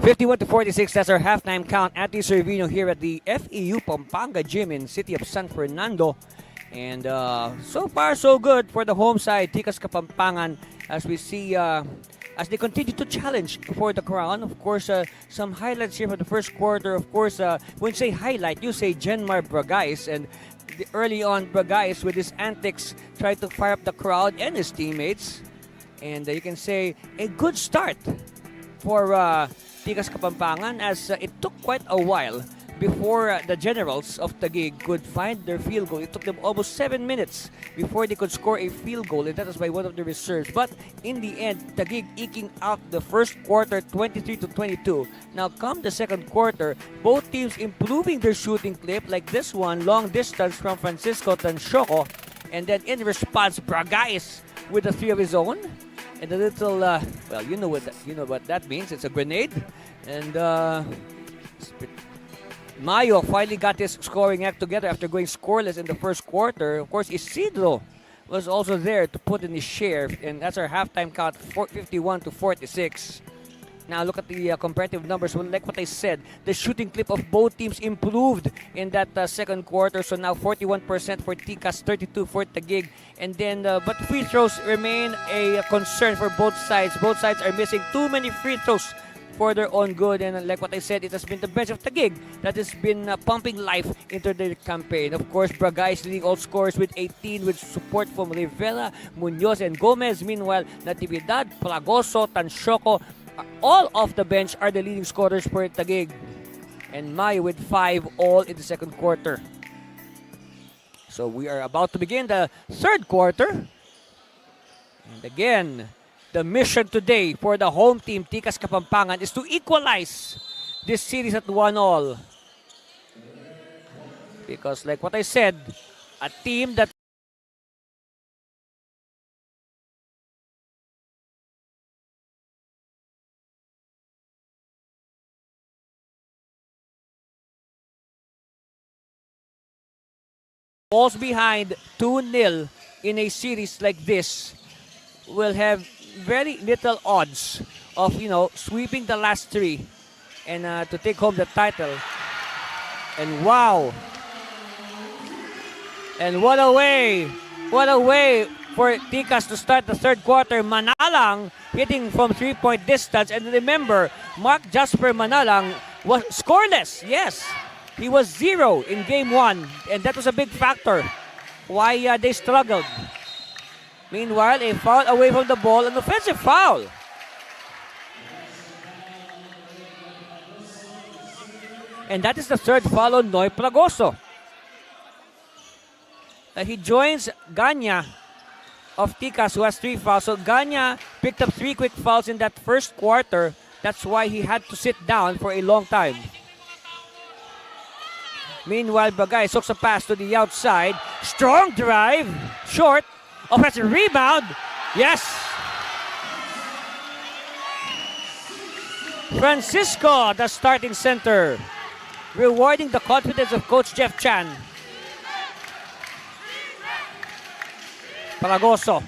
51-46, that's our halftime count at the Cervino here at the FEU Pampanga Gym in city of San Fernando. And so far, so good for the home side, Tikas Kapampangan, as we see as they continue to challenge for the crown. Of course, some highlights here for the first quarter. Of course, when you say highlight, you say Genmar Bragais. And early on, Bragais, with his antics, tried to fire up the crowd and his teammates. And you can say a good start for Tikas Kapampangan, as it took quite a while before the Generals of Taguig could find their field goal. It took them almost 7 minutes before they could score a field goal, and that was by one of the reserves. But in the end, Taguig eking out the first quarter 23-22. Now come the second quarter, both teams improving their shooting clip, like this one, long distance from Francisco Tanchoco. And then in response, Bragais with a three of his own. And a little, well, you know what that means. It's a grenade. And Mayo finally got his scoring act together after going scoreless in the first quarter. Of course, Isidro was also there to put in his share. And that's our halftime count, 51-46. Now look at the comparative numbers. Well, like what I said, the shooting clip of both teams improved in that second quarter. So now 41% for Tikas, 32% for Taguig. And then, but free throws remain a concern for both sides. Both sides are missing too many free throws for their own good. And like what I said, it has been the bench of Taguig that has been pumping life into their campaign. Of course, Bragais leading all scorers with 18, with support from Rivera, Munoz, and Gomez. Meanwhile, Natividad, Plagoso, Tanchoco, all off the bench are the leading scorers for Taguig. And Mayo with 5 all in the second quarter. So we are about to begin the third quarter. And again, the mission today for the home team, Tikas Kapampangan, is to equalize this series at 1-1. Because like what I said, a team that falls behind 2-0 in a series like this will have very little odds of, sweeping the last three and to take home the title. And wow! And what a way for Tikas to start the third quarter. Manalang hitting from 3-point distance. And remember, Mark Jasper Manalang was scoreless. Yes, he was 0 in game 1, and that was a big factor why they struggled. Meanwhile, a foul away from the ball, an offensive foul. And that is the third foul on Noy Plagoso. He joins Ganya of Tikas, who has 3 fouls. So Ganya picked up 3 quick fouls in that first quarter. That's why he had to sit down for a long time. Meanwhile, Bagay hooks a pass to the outside. Strong drive. Short. Offensive rebound. Yes. Francisco, the starting center. Rewarding the confidence of Coach Jeff Chan. Plagoso.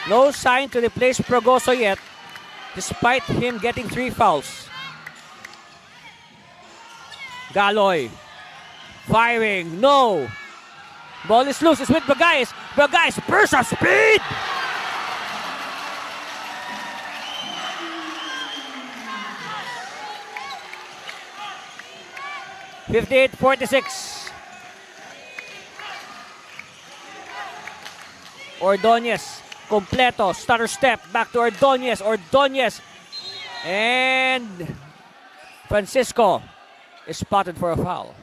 No sign to replace Plagoso yet, despite him getting 3 fouls. Galoy. Firing, no. Ball is loose, it's with Bagais. Bagais, burst of speed! (58-46). Ordonez, completo, stutter step, back to Ordonez. Ordonez, and Francisco is spotted for a foul.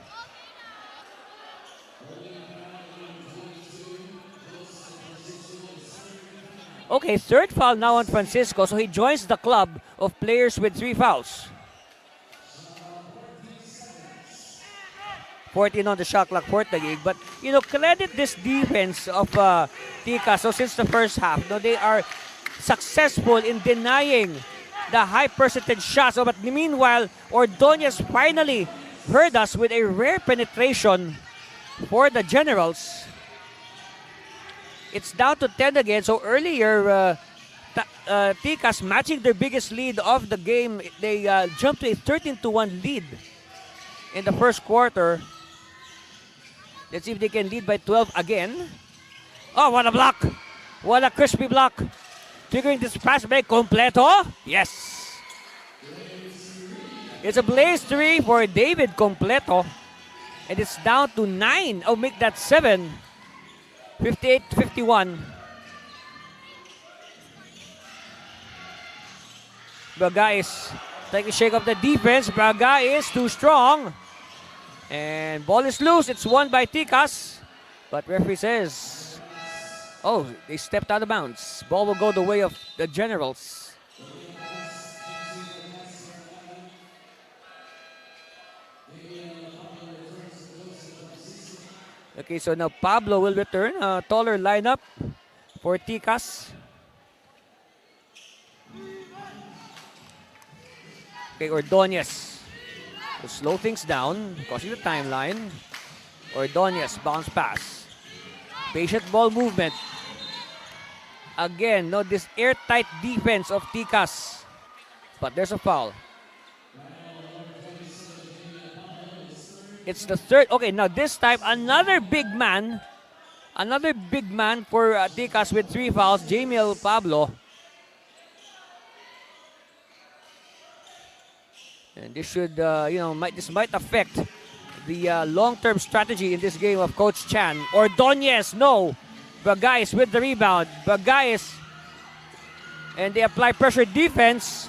Okay, third foul now on Francisco, so he joins the club of players with 3 fouls. 14 on the shot clock for Taguig, but credit this defense of Tikas. So since the first half, they are successful in denying the high percentage shots. But meanwhile, Ordonez finally heard us with a rare penetration for the Generals. It's down to 10 again. So earlier, Tikas matching their biggest lead of the game. They jumped to a 13-1 lead in the first quarter. Let's see if they can lead by 12 again. Oh, what a block! What a crispy block. Triggering this pass break. Completo. Yes. It's a blaze 3 for David Completo. And it's down to 9. Oh, make that 7. 58-51. Braga is taking a shake of the defense. Braga is too strong. And ball is loose. It's won by Tikas. But referee says, oh, they stepped out of bounds. Ball will go the way of the Generals. Okay, so now Pablo will return. A taller lineup for Tikas. Okay, Ordonez to slow things down, causing the timeline. Ordonez, bounce pass. Patient ball movement. Again, no, this airtight defense of Tikas. But there's a foul. It's the third. Okay, now this time, another big man. Another big man for Tikas with 3 fouls. Jamiel Pablo. And this should, this might affect the long-term strategy in this game of Coach Chan. Ordonez, no. Bagais with the rebound. Bagais. And they apply pressure defense.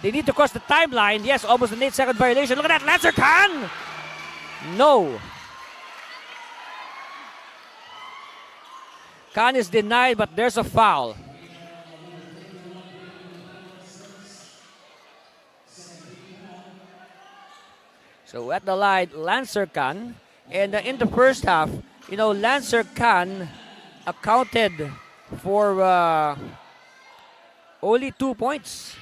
They need to cross the timeline. Yes, almost an 8-second violation. Look at that, Lancer Khan! No. Khan is denied, but there's a foul. So at the line, Lancer Khan. And in the first half, Lancer Khan accounted for only 2 points.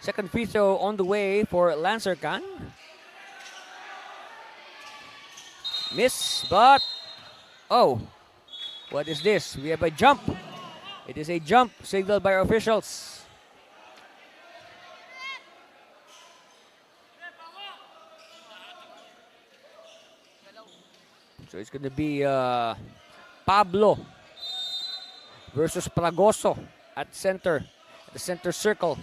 Second free throw on the way for Lancer Khan. Miss, but oh, what is this? We have a jump. It is a jump signaled by our officials. So it's going to be Pablo versus Pragoso at center, the center circle.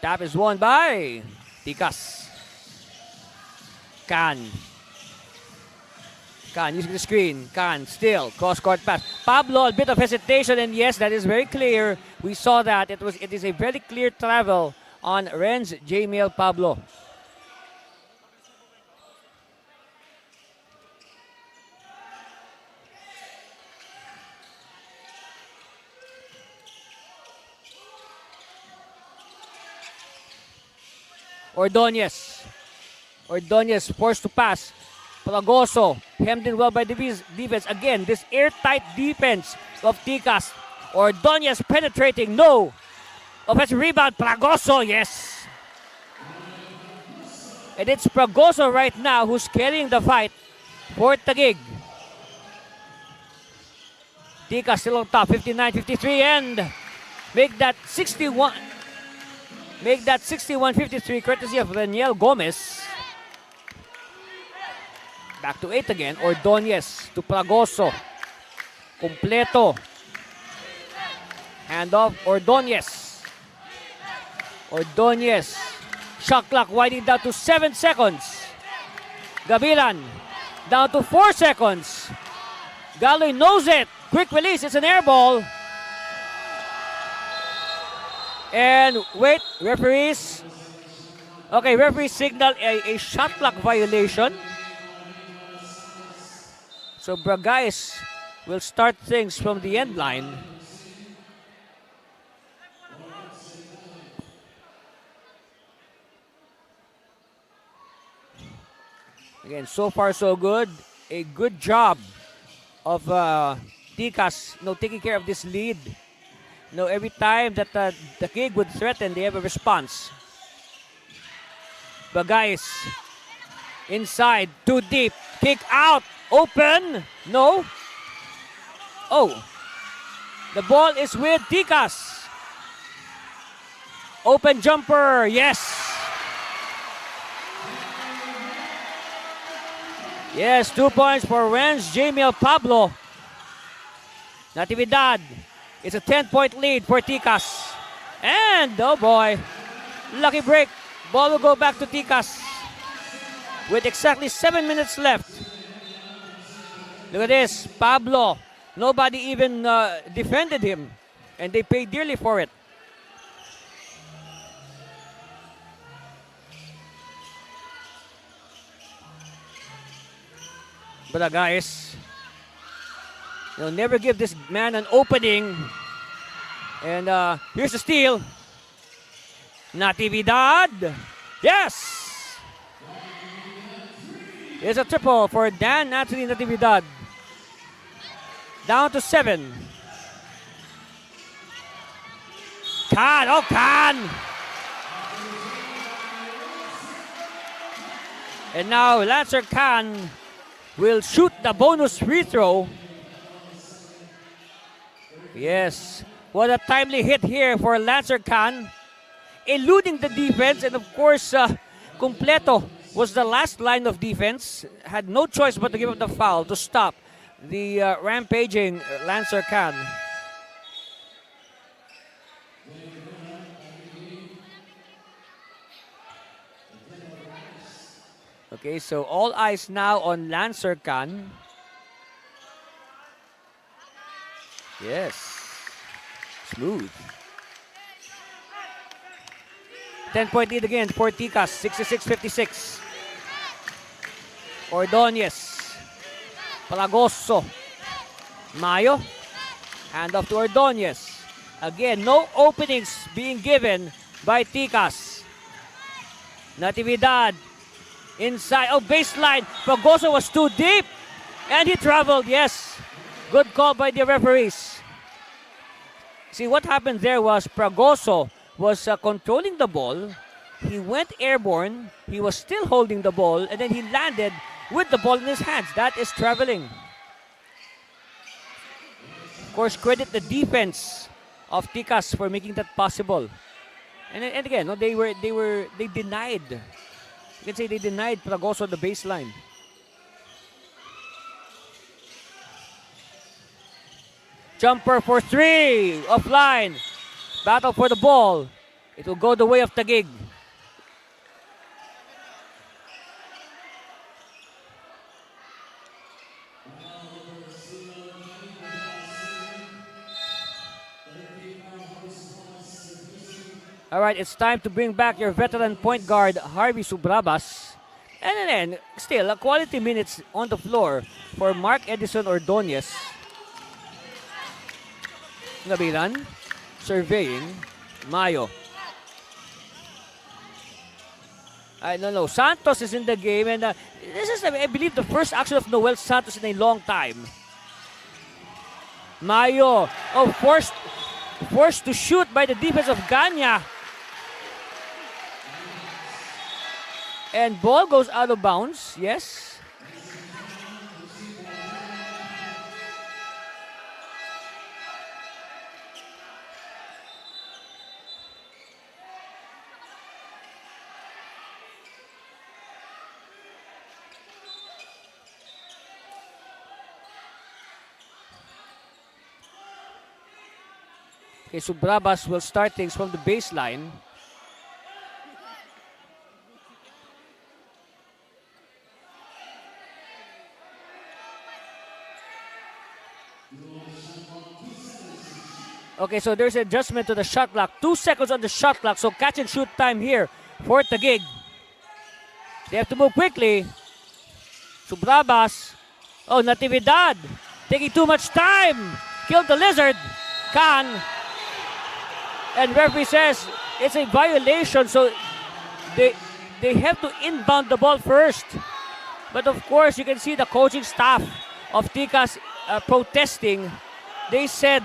Tap is won by Tikas. Khan using the screen. Khan still cross-court pass. Pablo, a bit of hesitation, and yes, that is very clear. We saw that. It is a very clear travel on Renz Jamiel Pablo. Ordonez forced to pass. Pragoso hemmed in well by defense. Again, this airtight defense of Tikas. Ordonez penetrating. No. Offensive rebound. Pragoso, yes. And it's Pragoso right now who's carrying the fight for Taguig. Tikas still on top. 59-53 and make that 61. Make that 61-53 courtesy of Daniel Gomez. Back to 8 again. Ordonez to Pragoso. Completo. Hand off. Ordonez. Shot clock winding down to 7 seconds. Gavilan down to 4 seconds. Galoy knows it. Quick release. It's an air ball. And wait, referees. Okay, referees signal a shot clock violation. So Bragais will start things from the end line. Again, so far so good. A good job of Tikas, taking care of this lead. Every time that the Taguig would threaten, they have a response. Bagais inside, too deep, kick out. Open. No. Oh. The ball is with Tikas. Open jumper. Yes. Yes, 2 points for Renz Jamiel Pablo. Natividad. It's a 10-point lead for Tikas. And, oh boy, lucky break. Ball will go back to Tikas with exactly 7 minutes left. Look at this, Pablo. Nobody even defended him, and they paid dearly for it. But guys, you'll never give this man an opening. And here's the steal. Natividad. Yes! It's a triple for Dan Anthony Natividad. Down to 7. Khan. Oh, Khan! And now Lancer Khan will shoot the bonus free throw. Yes. What a timely hit here for Lancer Khan. Eluding the defense, and of course, Completo was the last line of defense. Had no choice but to give up the foul to stop the rampaging Lancer Khan. Okay, so all eyes now on Lancer Khan. Yes. Smooth. 10-point lead again for Tikas, 66-56. Ordonez. Palagoso. Mayo. Hand off to Ordonez. Again, no openings being given by Tikas. Natividad. Inside. Oh, baseline. Fragoso was too deep. And he traveled. Yes. Good call by the referees. See, what happened there was Fragoso was controlling the ball. He went airborne. He was still holding the ball. And then he landed with the ball in his hands. That is traveling. Of course, credit the defense of Tikas for making that possible. And again, no, they denied. You can say they denied Fragoso the baseline. Jumper for 3, offline. Battle for the ball. It will go the way of Taguig. All right, it's time to bring back your veteran point guard, Harvey Subrabas. And then, still, a quality minutes on the floor for Mark Edison Ordonez. Nabilan, surveying, Mayo. No, Santos is in the game, and this is, I believe, the first action of Noel Santos in a long time. Mayo, oh, forced to shoot by the defense of Ganya. And ball goes out of bounds, yes. Okay, so Brabas will start things from the baseline. Okay, so there's an adjustment to the shot clock. 2 seconds on the shot clock, so catch and shoot time here for Taguig. They have to move quickly. Subrabas. Oh, Natividad. Taking too much time. Killed the lizard. Khan. And referee says it's a violation, so they have to inbound the ball first. But of course, you can see the coaching staff of Tikas protesting. They said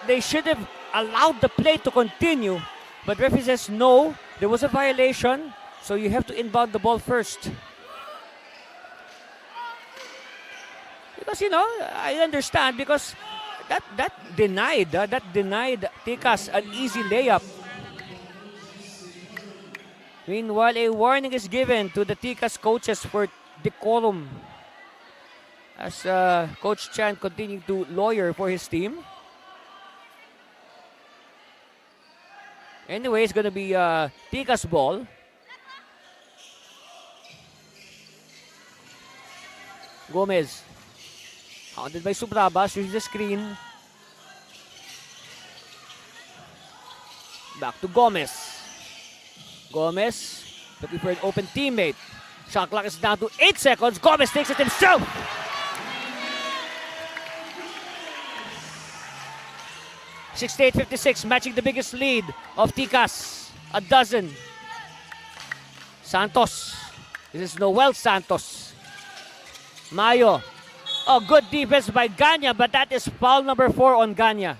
they should have allowed the play to continue. But referee says no, there was a violation, so you have to inbound the ball first. Because, I understand because that denied Tikas an easy layup. Meanwhile, a warning is given to the Tikas coaches for decorum as Coach Chan continuing to lawyer for his team. Anyway, it's going to be Tikas ball. Gomez. Hounded by Subrabas. Uses the screen. Back to Gomez. Gomez looking for an open teammate. Shot clock is down to 8 seconds. Gomez takes it himself. (68-56), matching the biggest lead of Tikas. A dozen. Santos. This is Noel Santos. Mayo. Oh, good defense by Ganya, but that is foul number 4 on Ganya.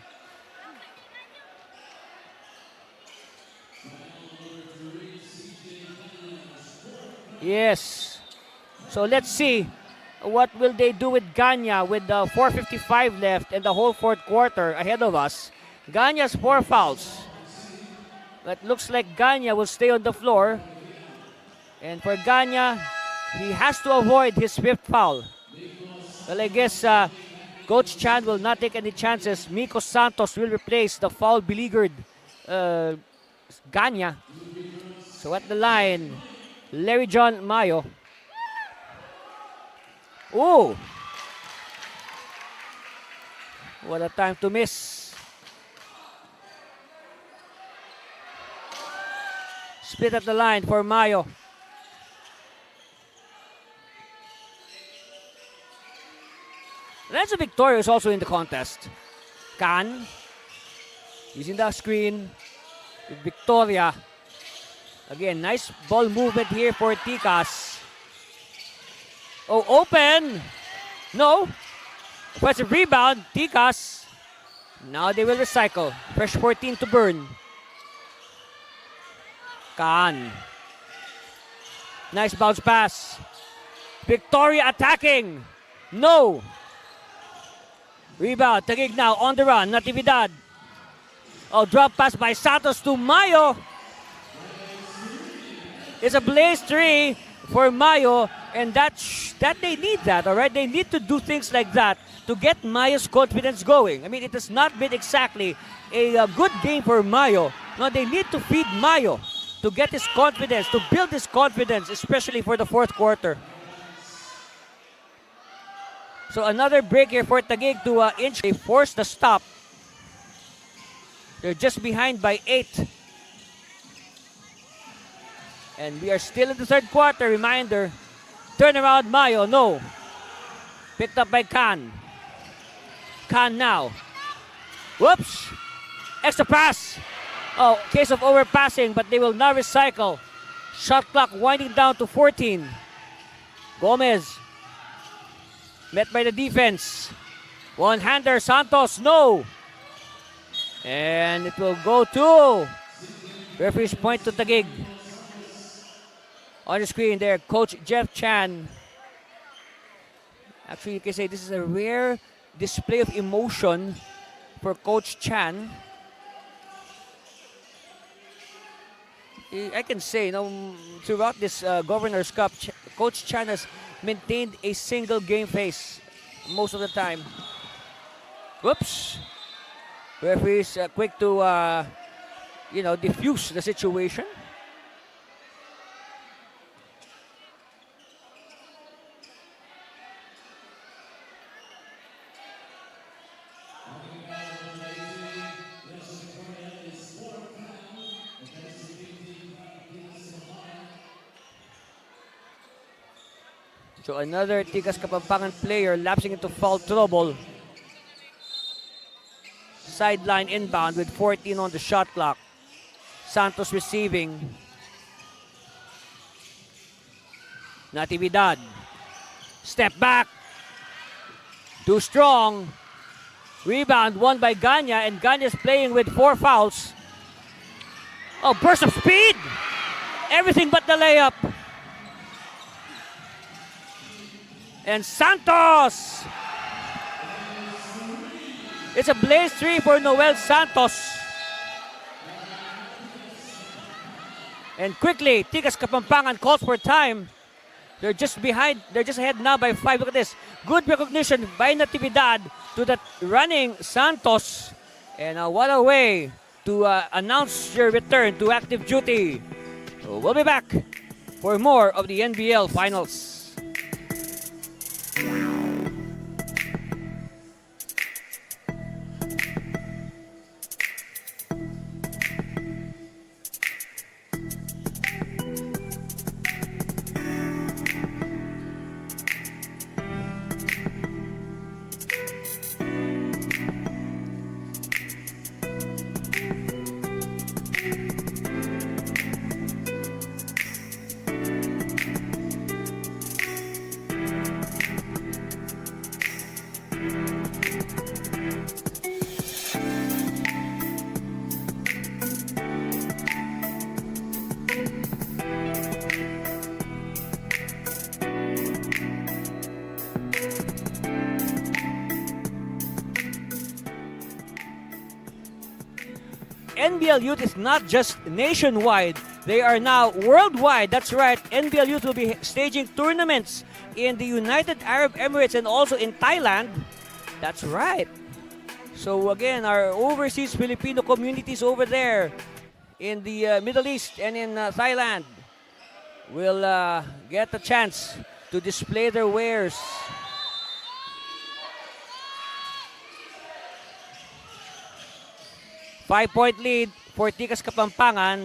Yes. So let's see what will they do with Ganya with 4:55 left and the whole fourth quarter ahead of us. Ganya's 4 fouls. It looks like Ganya will stay on the floor. And for Ganya, he has to avoid his 5th foul. Well, I guess Coach Chan will not take any chances. Miko Santos will replace the foul-beleaguered Ganya. So at the line, Larry John Mayo. Oh! What a time to miss. Split at the line for Mayo. Renzo Victoria is also in the contest. Can. Using the screen with Victoria. Again, nice ball movement here for Tikas. Oh, open. No. Offensive rebound. Tikas. Now they will recycle. Fresh 14 to burn. Can. Nice bounce pass. Victoria attacking. No. Rebound. Taguig now on the run. Natividad. Oh, drop pass by Santos to Mayo. It's a blaze 3 for Mayo, and that they need that, all right? They need to do things like that to get Mayo's confidence going. I mean, it has not been exactly a good game for Mayo. No, they need to feed Mayo to get his confidence, to build his confidence, especially for the fourth quarter. So another break here for Taguig to inch. They force the stop. They're just behind by 8. And we are still in the third quarter. Reminder, turnaround Mayo, no. Picked up by Khan. Khan now. Whoops. Extra pass. Oh, case of overpassing, but they will now recycle. Shot clock winding down to 14. Gomez. Met by the defense. One-hander, Santos, no. And it will go to referee's point to Taguig. On the screen there, Coach Jeff Chan. Actually, you can say this is a rare display of emotion for Coach Chan. I can say, throughout this Governors Cup, Coach Chan has maintained a single game face most of the time. Whoops. Referee is quick to, diffuse the situation. So another Tikas Kapampangan player lapsing into foul trouble. Sideline inbound with 14 on the shot clock. Santos receiving. Natividad. Step back. Too strong. Rebound won by Ganya, and Ganya's playing with 4 fouls. Oh, burst of speed! Everything but the layup. And Santos It's a blaze 3 for Noel Santos. And quickly, Tikas Kapampangan calls for time. They're just behind. They're just ahead now by 5. Look at this. Good recognition by Natividad to that running Santos. And what a way to announce your return to active duty. So we'll be back for more of the NBL Finals. NBL Youth is not just nationwide, they are now worldwide. That's right, NBL Youth will be staging tournaments in the United Arab Emirates and also in Thailand. That's right. So again, our overseas Filipino communities over there in the Middle East and in Thailand will get a chance to display their wares. Five-point lead for Tikas Kapampangan.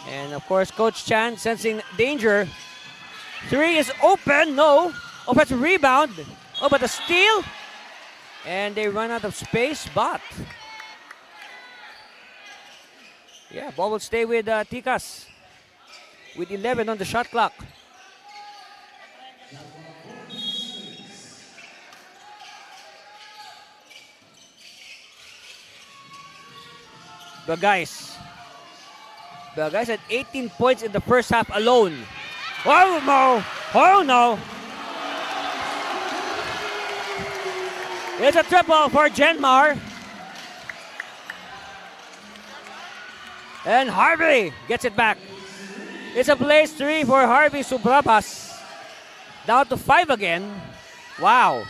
And of course, Coach Chan sensing danger. 3 is open. No. Offensive rebound. Oh, but a steal. And they run out of space, but yeah, ball will stay with Tikas with 11 on the shot clock. The guys had 18 points in the first half alone. Oh no! Oh no! It's a triple for Genmar. And Harvey gets it back. It's a blaze 3 for Harvey Subrabas. Down to 5 again. Wow.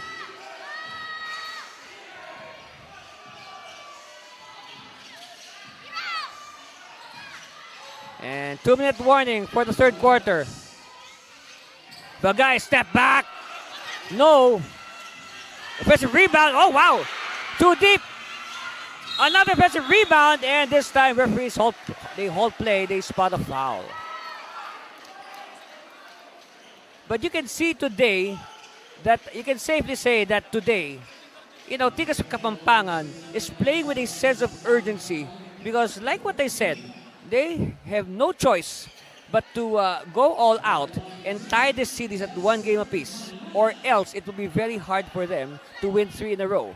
And 2-minute warning for the third quarter. The guy step back. No. Offensive rebound. Oh, wow. Too deep. Another offensive rebound. And this time referees hold play. They spot a foul. But you can see today that you can safely say that today, Tikas Kapampangan is playing with a sense of urgency because like what I said, they have no choice but to go all out and tie the series at 1 game apiece, or else it will be very hard for them to win 3 in a row.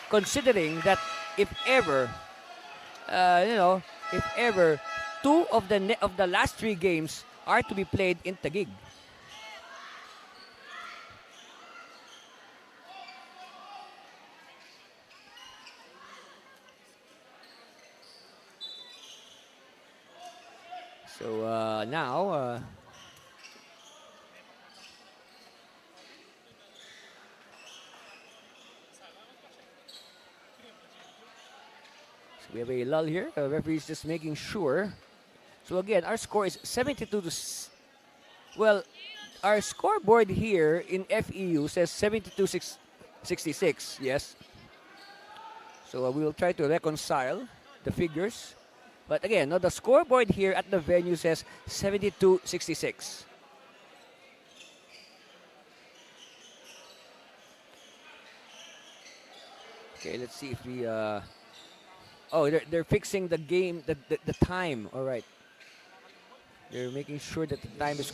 Considering that if ever 2 of the last 3 games are to be played in Taguig. So now, so we have a lull here. The referee is just making sure. So again, our score is 72 to. Well, our scoreboard here in FEU says 72-66. Yes. So we will try to reconcile the figures. But again, the scoreboard here at the venue says 72-66. Okay, let's see if we... they're fixing the game, the time. All right. They're making sure that the time is...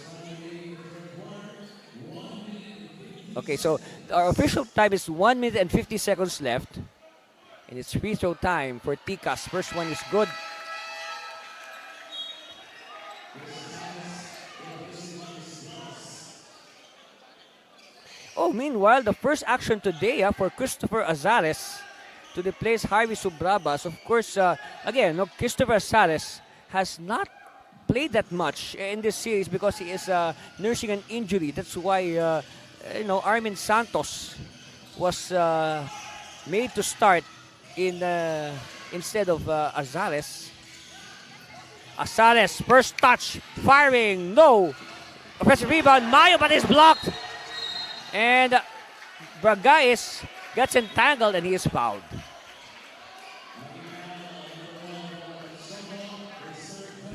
Okay, so our official time is 1 minute and 50 seconds left. And it's free throw time for Tikas. First one is good. Oh, meanwhile, the first action today for Christopher Azares to replace Harvey Subrabas. Of course, again, no, Christopher Azares has not played that much in this series because he is nursing an injury. That's why, Armin Santos was made to start instead of Azares. Azares, first touch, firing, no. Offensive rebound, Mayo, but it's blocked. And Bragais gets entangled and he is fouled.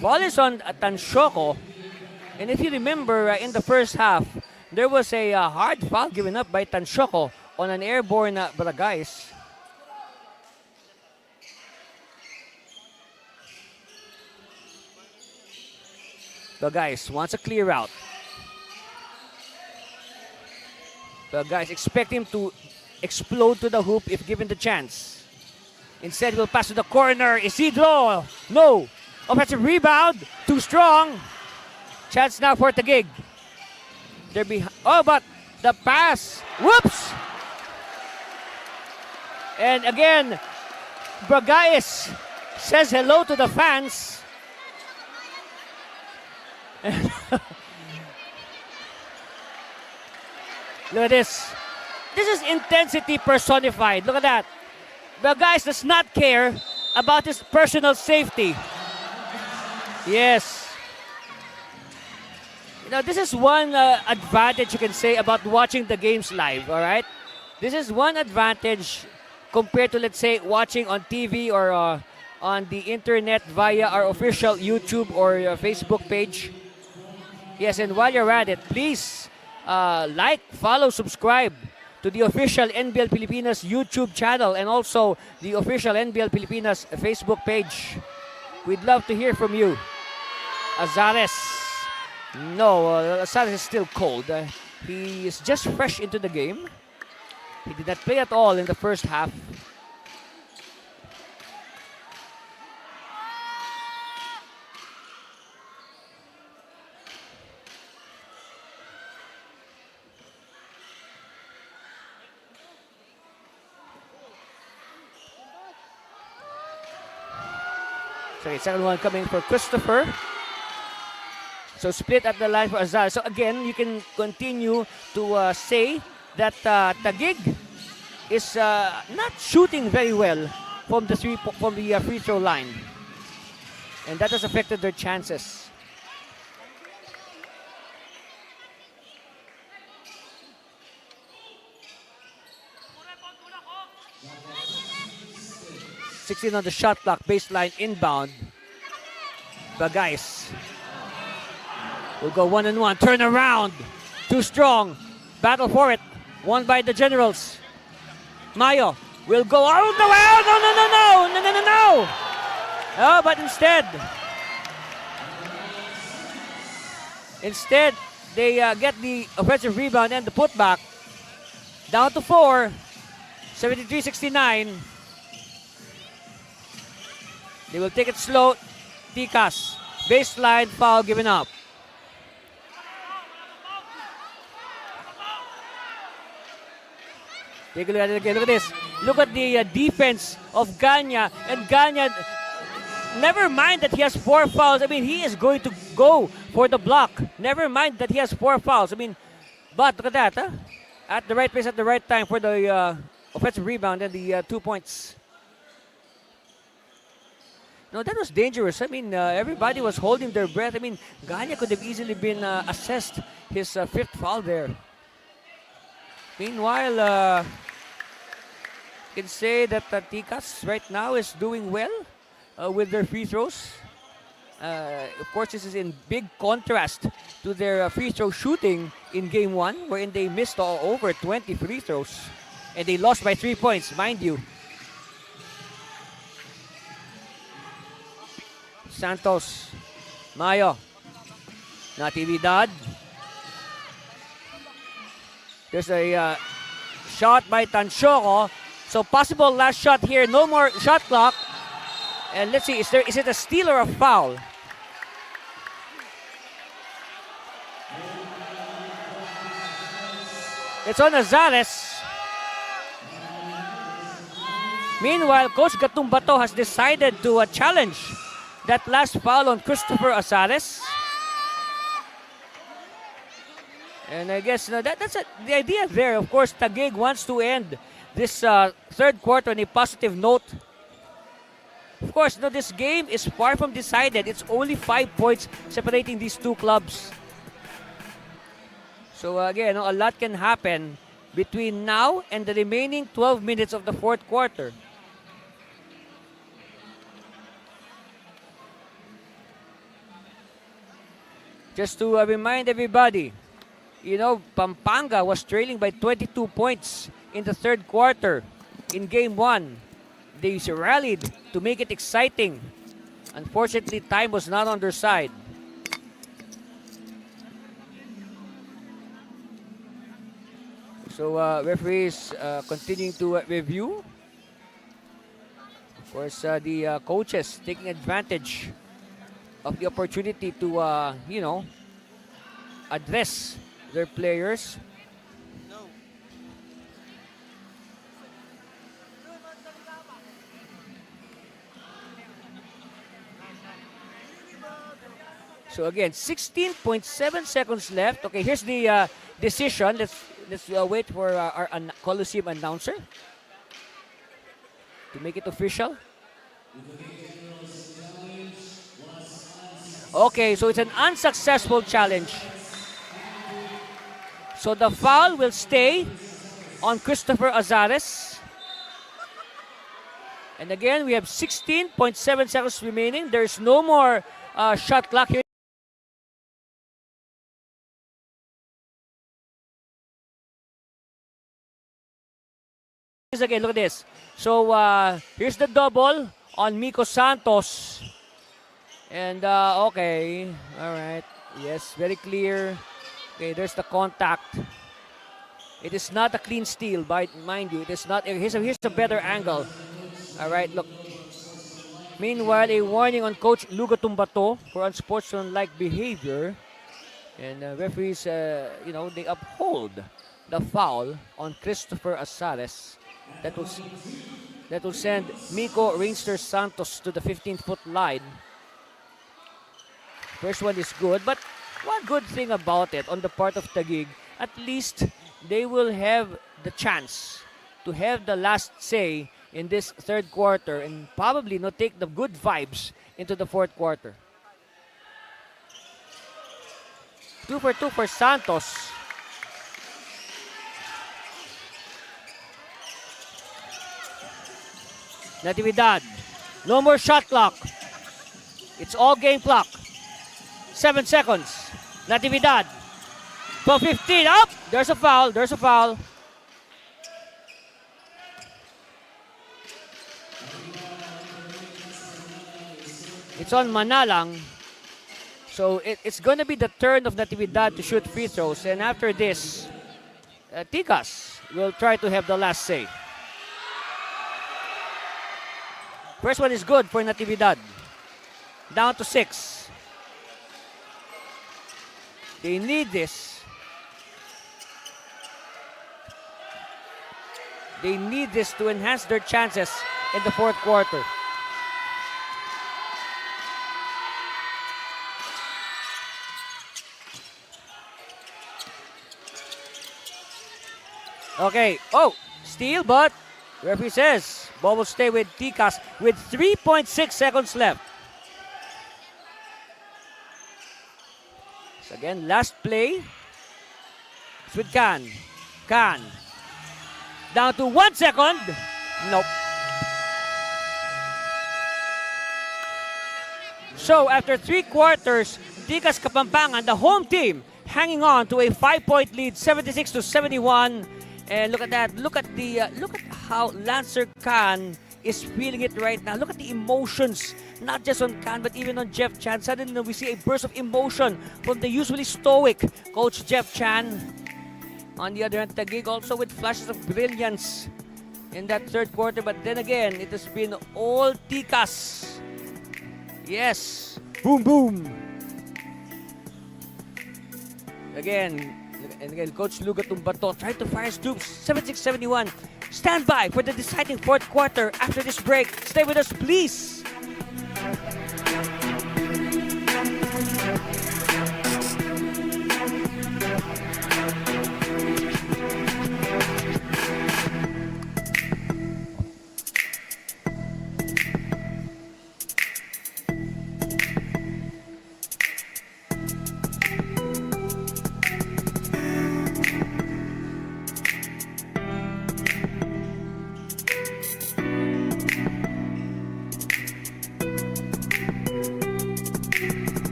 Ball is on Tansyoko. And if you remember, in the first half, there was a hard foul given up by Tansyoko on an airborne Bragais. Bragais wants a clear out. Bragais expect him to explode to the hoop if given the chance. Instead, he'll pass to the corner. Isidro, no. Offensive rebound, too strong. Chance now for Taguig. But the pass, whoops! And again, Bragais says hello to the fans. Look at this. This is intensity personified. Look at that. Bragais does not care about his personal safety. Yes. This is one advantage you can say about watching the games live, all right? This is one advantage compared to, let's say, watching on TV or on the internet via our official YouTube or Facebook page. Yes, and while you're at it, please like, follow, subscribe to the official NBL Pilipinas YouTube channel and also the official NBL Pilipinas Facebook page. We'd love to hear from you. Azares. No, Azares is still cold. He is just fresh into the game. He did not play at all in the first half. Okay, second one coming for Christopher. So split at the line for Azar. So again, you can continue to say that Taguig is not shooting very well from the free throw line, and that has affected their chances. (16) on the shot clock, baseline inbound. Bragais will go 1-on-1, turn around, too strong, battle for it, won by the Generals. Mayo will go all the way out, no. Oh, but instead they get the offensive rebound and the putback, down to 4, 73-69. They will take it slow. Tikas, baseline foul given up. Take a look at it again. Look at this. Look at the defense of Ganya. And Ganya, never mind that he has 4 fouls. I mean, he is going to go for the block. Never mind that he has 4 fouls. I mean, but look at that. Huh? At the right place at the right time for the offensive rebound and the 2 points. No, that was dangerous. I mean, everybody was holding their breath. I mean, Ganya could have easily been assessed his 5th foul there. Meanwhile, you can say that Tikas right now is doing well with their free throws. Of course, this is in big contrast to their free throw shooting in Game 1, wherein they missed over 20 free throws. And they lost by 3 points, mind you. Santos, Mayo, Natividad. There's a shot by Tansyoko. So possible last shot here. No more shot clock. And let's see, is it a steal or a foul? It's on Azares. Meanwhile, Coach Gatumbato has decided to challenge that last foul on Christopher Azares. And I guess that's the idea there. Of course, Taguig wants to end this third quarter on a positive note. Of course, this game is far from decided. It's only 5 points separating these two clubs. So again, a lot can happen between now and the remaining 12 minutes of the fourth quarter. Just to remind everybody, Pampanga was trailing by 22 points in the third quarter in Game 1. They rallied to make it exciting. Unfortunately, time was not on their side. So, referees continuing to review. Of course, the coaches taking advantage of the opportunity to, address their players. So again, 16.7 seconds left. Okay, here's the decision. Let's wait for our Coliseum announcer to make it official. Okay, so it's an unsuccessful challenge. So the foul will stay on Christopher Azares. And again, we have 16.7 seconds remaining. There's no more shot clock here. Again, look at this. So here's the double on Miko Santos. And okay, all right. Yes, very clear. Okay, there's the contact. It is not a clean steal, mind you. It is not. Here's a better angle. All right, look. Meanwhile, a warning on Coach Lugo Tumbato for unsportsmanlike behavior. And referees, they uphold the foul on Christopher Azares. That will send Miko Rainster Santos to the 15-foot line. First one is good, but one good thing about it on the part of Taguig, at least they will have the chance to have the last say in this third quarter and probably take the good vibes into the fourth quarter. 2 for 2 for Santos. Natividad. No more shot clock. It's all game clock. 7 seconds. Natividad. 12-15. Up! There's a foul. There's a foul. It's on Manalang. So it's going to be the turn of Natividad to shoot free throws. And after this, Tikas will try to have the last say. First one is good for Natividad. Down to 6. They need this. They need this to enhance their chances in the fourth quarter. Okay. Oh, steal, but referee says ball will stay with Tikas with 3.6 seconds left. So again, last play. It's with Khan. Khan. Down to 1 second. Nope. So after 3 quarters, Tikas Kapampangan, the home team, hanging on to a 5-point lead, 76-71. And look at that. Look at how Lancer Khan is feeling it right now. Look at the emotions, not just on Khan, but even on Jeff Chan. Suddenly, we see a burst of emotion from the usually stoic Coach Jeff Chan. On the other hand, Taguig also with flashes of brilliance in that third quarter. But then again, it has been all Tikas. Yes. Boom, boom. Again, And again, Coach Luga Tumbato trying to fire his troops. 76-71. Stand by for the deciding fourth quarter after this break. Stay with us, please.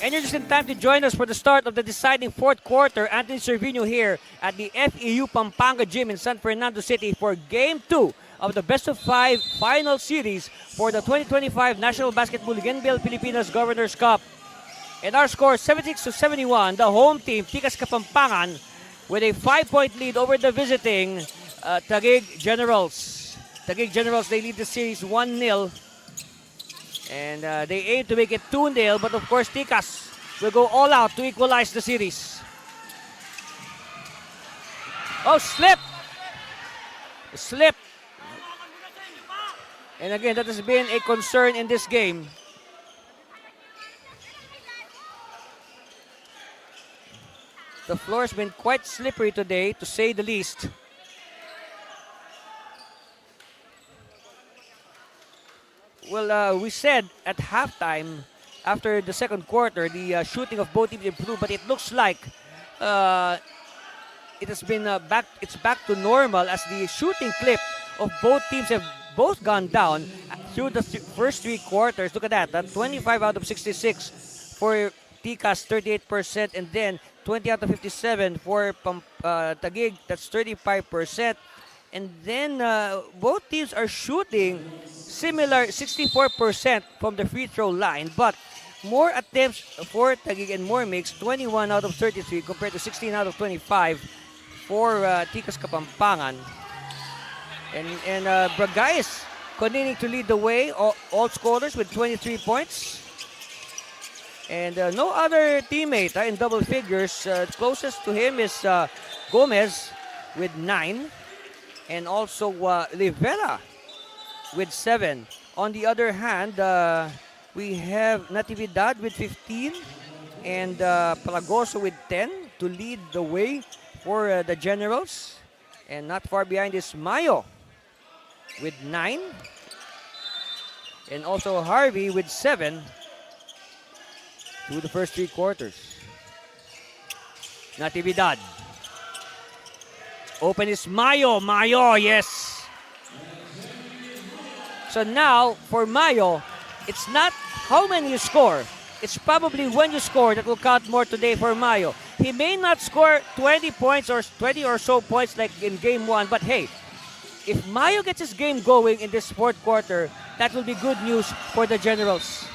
And you're just in time to join us for the start of the deciding fourth quarter. Anthony Cervino here at the FEU Pampanga Gym in San Fernando City for Game 2 of the Best of 5 final series for the 2025 National Basketball League NBL Pilipinas Governors Cup. And our score 76-71. The home team, Tikas Kapampangan, with a 5-point lead over the visiting Taguig Generals. Taguig Generals, they lead the series 1-0. And they aim to make it 2-0, but of course Tikas will go all out to equalize the series. Oh, slip! Slip! And again, that has been a concern in this game. The floor has been quite slippery today, to say the least. Well, we said at halftime, after the second quarter, the shooting of both teams improved, but it looks like it has been back to normal as the shooting clip of both teams have both gone down through the first three quarters. Look at that, 25 out of 66 for Tikas, 38%, and then 20 out of 57 for Taguig, that's 35%. And then both teams are shooting similar 64% from the free throw line, but more attempts for Taguig and more makes, 21 out of 33 compared to 16 out of 25 for Tikas Kapampangan. And Bragais continuing to lead the way, all scorers with 23 points. And no other teammate in double figures. Closest to him is Gomez with 9. And also Rivera with 7. On the other hand, we have Natividad with 15 and Palagoso with 10 to lead the way for the Generals. And not far behind is Mayo with 9. And also Harvey with 7 through the first three quarters. Natividad. Open is Mayo. Mayo, yes. So now, for Mayo, it's not how many you score. It's probably when you score that will count more today for Mayo. He may not score 20 points or 20 or so points like in Game 1, but hey, if Mayo gets his game going in this fourth quarter, that will be good news for the Generals.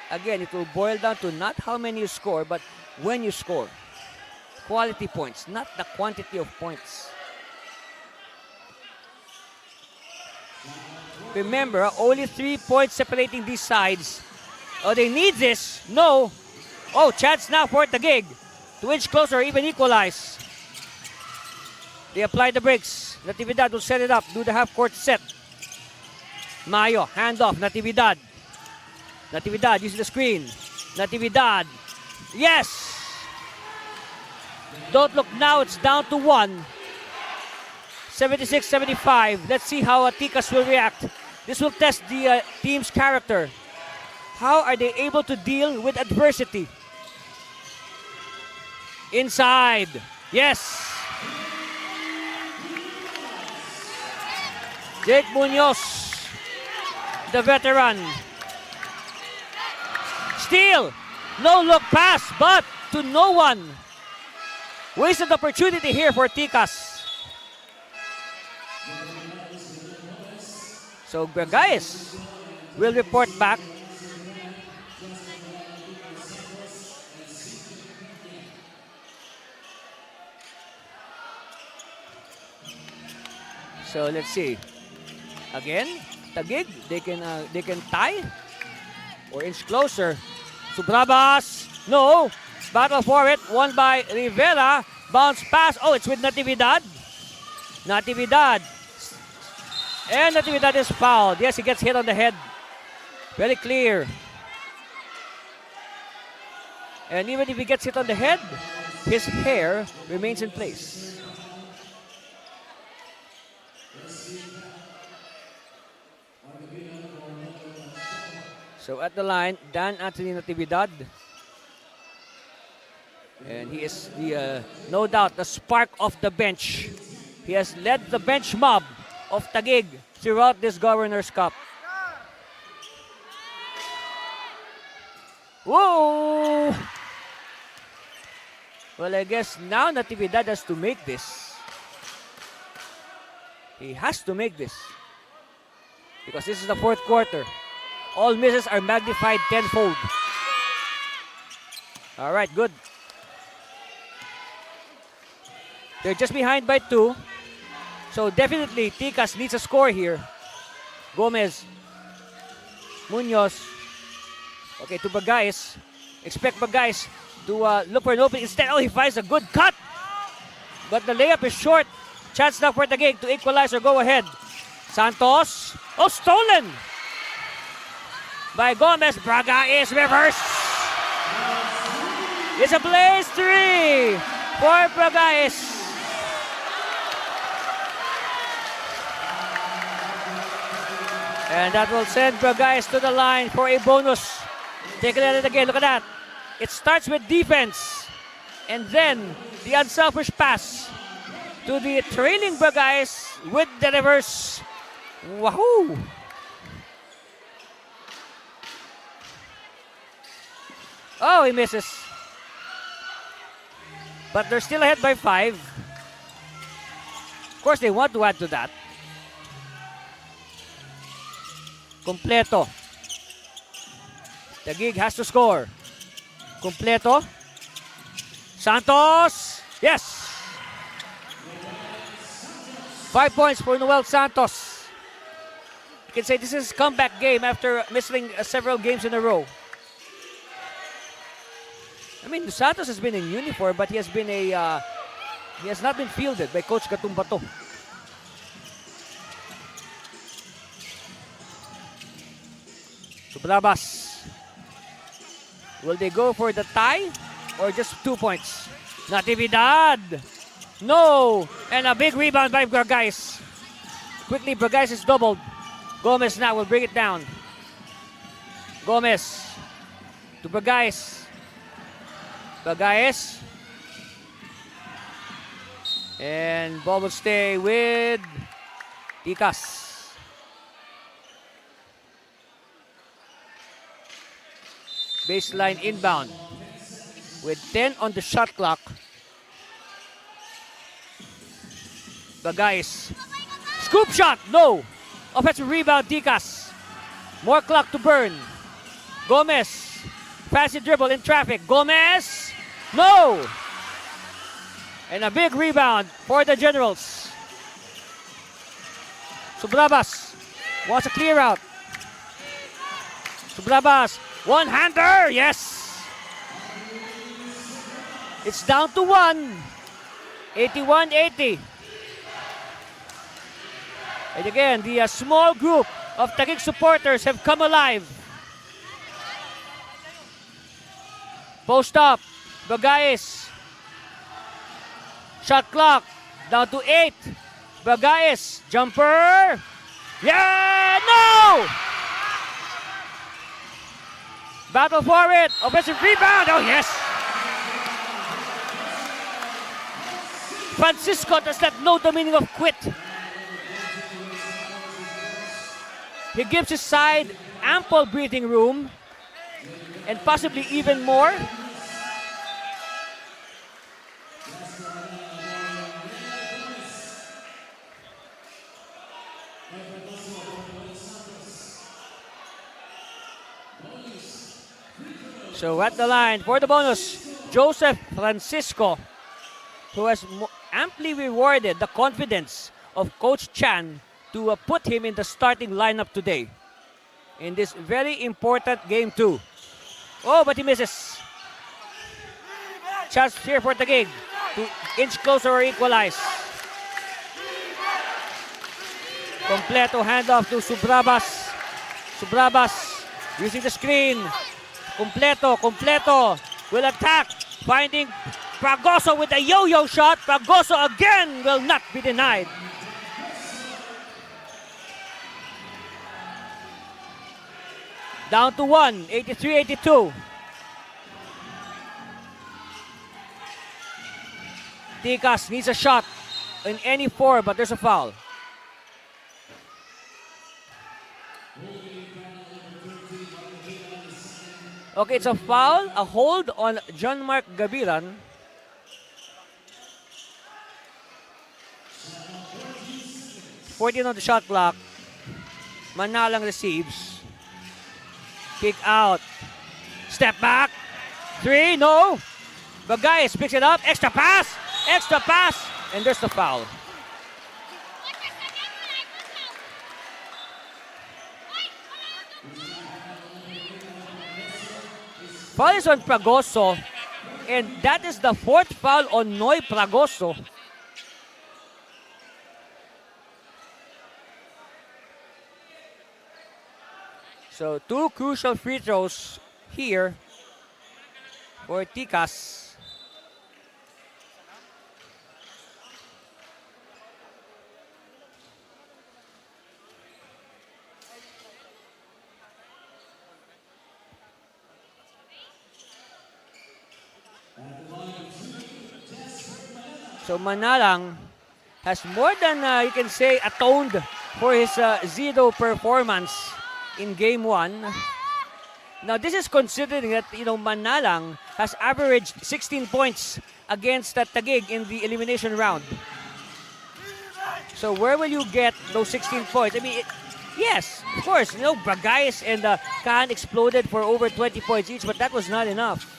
Again, it will boil down to not how many you score, but when you score. Quality points, not the quantity of points. Remember, only 3 points separating these sides. Oh, they need this. No. Oh, chance now for Taguig to inch closer or even equalize. They apply the brakes. Natividad will set it up, do the half-court set. Mayo, handoff, Natividad. Natividad uses the screen. Natividad. Yes! Don't look now, it's down to 1. 76-75. Let's see how Tikas will react. This will test the team's character. How are they able to deal with adversity? Inside. Yes. Jake Munoz, the veteran. Steal. No look pass, but to no one. Wasted opportunity here for Tikas. So Bragais will report back. So let's see. Again, Taguig, they can tie or inch closer. Subrabas, no. Battle for it, won by Rivera. Bounce pass. Oh, it's with Natividad. Natividad. And Natividad is fouled. Yes, he gets hit on the head. Very clear. And even if he gets hit on the head, his hair remains in place. So at the line, Dan Anthony Natividad. And he is no doubt the spark of the bench. He has led the bench mob of Taguig throughout this Governors Cup. Whoa! Well, I guess now Natividad has to make this. He has to make this. Because this is the fourth quarter. All misses are magnified tenfold. All right, good. They're just behind by 2. So definitely Tikas needs a score here. Gomez. Munoz. Okay, to Bagais. Expect Bagais to look for an opening. Instead, he finds a good cut. But the layup is short. Chance now for Taguig to equalize or go ahead. Santos. Oh, stolen by Gomez. Bagais reverse. It's a blaze 3 for Bagais. And that will send Bagais to the line for a bonus. Take a look at it again. Look at that. It starts with defense. And then the unselfish pass to the trailing Bagais with the reverse. Wahoo! Oh, he misses. But they're still ahead by 5. Of course, they want to add to that. Completo. Taguig has to score. Completo. Santos. Yes. 5 points for Noel Santos. You can say this is comeback game after missing several games in a row. I mean, Santos has been in uniform, but he has not been fielded by Coach Gatumbato. Sublabas. Will they go for the tie or just 2 points? Natividad. No. And a big rebound by Bagais. Quickly, Bagais is doubled. Gomez now will bring it down. Gomez to Bagais. Bagais. And ball will stay with Tikas. Baseline inbound with 10 on the shot clock. Bagais. Scoop shot. No. Offensive rebound, Tikas. More clock to burn. Gomez. Fancy dribble in traffic. Gomez. No. And a big rebound for the Generals. Sublabas wants a clear out. Sublabas. One-hander, yes! It's down to 1. 81-80. And again, the small group of Taguig supporters have come alive. Post up. Bagais. Shot clock down to 8. Bagais. Jumper. Yeah! No! Battle for it. Offensive rebound. Oh, yes. Francisco does not know the meaning of quit. He gives his side ample breathing room and possibly even more. So at the line for the bonus, Joseph Francisco, who has amply rewarded the confidence of Coach Chan to put him in the starting lineup today in this very important game 2. Oh, but he misses. Chance here for Taguig to inch closer or equalize. Completo handoff to Subrabas. Subrabas using the screen. Completo will attack, finding Fragoso with a yo-yo shot. Fragoso again will not be denied. Down to 1, 83-82. Tikas needs a shot in any 4, but there's a foul. Okay, it's a foul, a hold on John Mark Gabilan. .14 on the shot clock. Manalang receives. Kick out. Step back. 3, no. Bagayes picks it up. Extra pass. And there's the foul. Foul is on Fragoso, and that is the 4th foul on Noy Fragoso. So 2 crucial free throws here for Tikas. So Manalang has more than, you can say, atoned for his zero performance in game 1. Now this is considering that, Manalang has averaged 16 points against Taguig in the elimination round. So where will you get those 16 points? I mean, yes, of course, Bagayes and Khan exploded for over 20 points each, but that was not enough.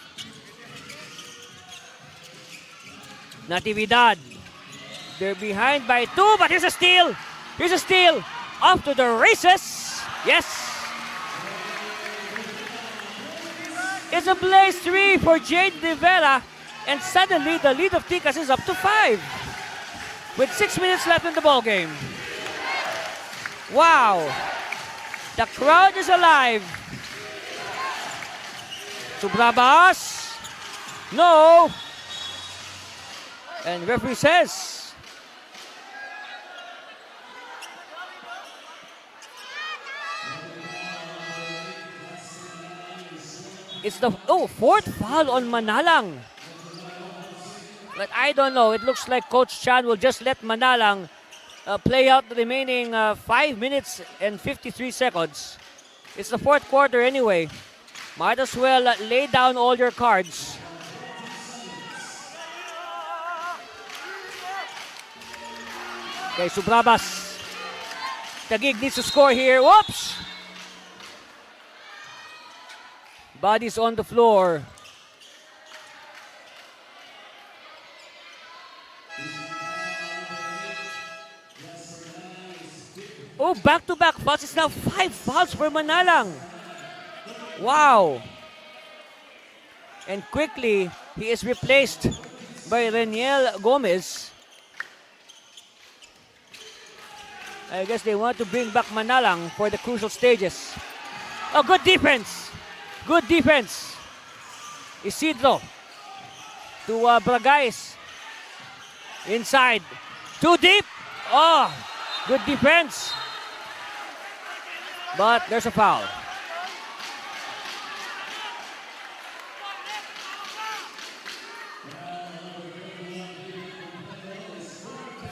Natividad. They're behind by 2, but here's a steal. Off to the races. Yes. It's a blaze 3 for Jade Rivera. And suddenly the lead of Tikas is up to 5. With 6 minutes left in the ball game. Wow. The crowd is alive. Subrabas. No. And referee says, it's the 4th foul on Manalang. But I don't know. It looks like Coach Chan will just let Manalang play out the remaining 5 minutes and 53 seconds. It's the 4th quarter anyway. Might as well lay down all your cards. Okay, Subrabas. Taguig needs to score here. Whoops! Bodies on the floor. Oh, back-to-back fouls. It's now 5 fouls for Manalang. Wow. And quickly, he is replaced by Reniel Gomez. I guess they want to bring back Manalang for the crucial stages. Oh, good defense. Good defense. Isidro to Bragais. Inside. Too deep. Oh, good defense. But there's a foul.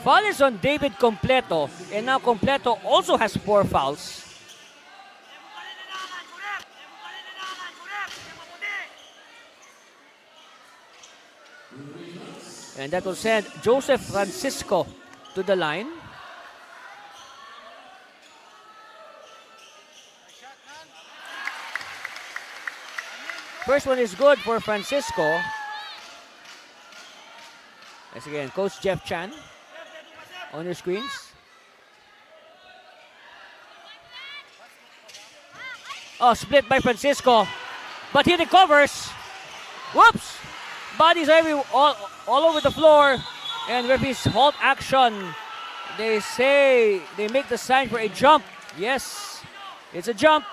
Foul is on David Completo, and now Completo also has 4 fouls. And that will send Joseph Francisco to the line. First one is good for Francisco. As again, Coach Jeff Chan on your screens. Oh, split by Francisco. But he recovers. Whoops! Bodies all over the floor. And referees halt action. They say they make the sign for a jump. Yes, it's a jump.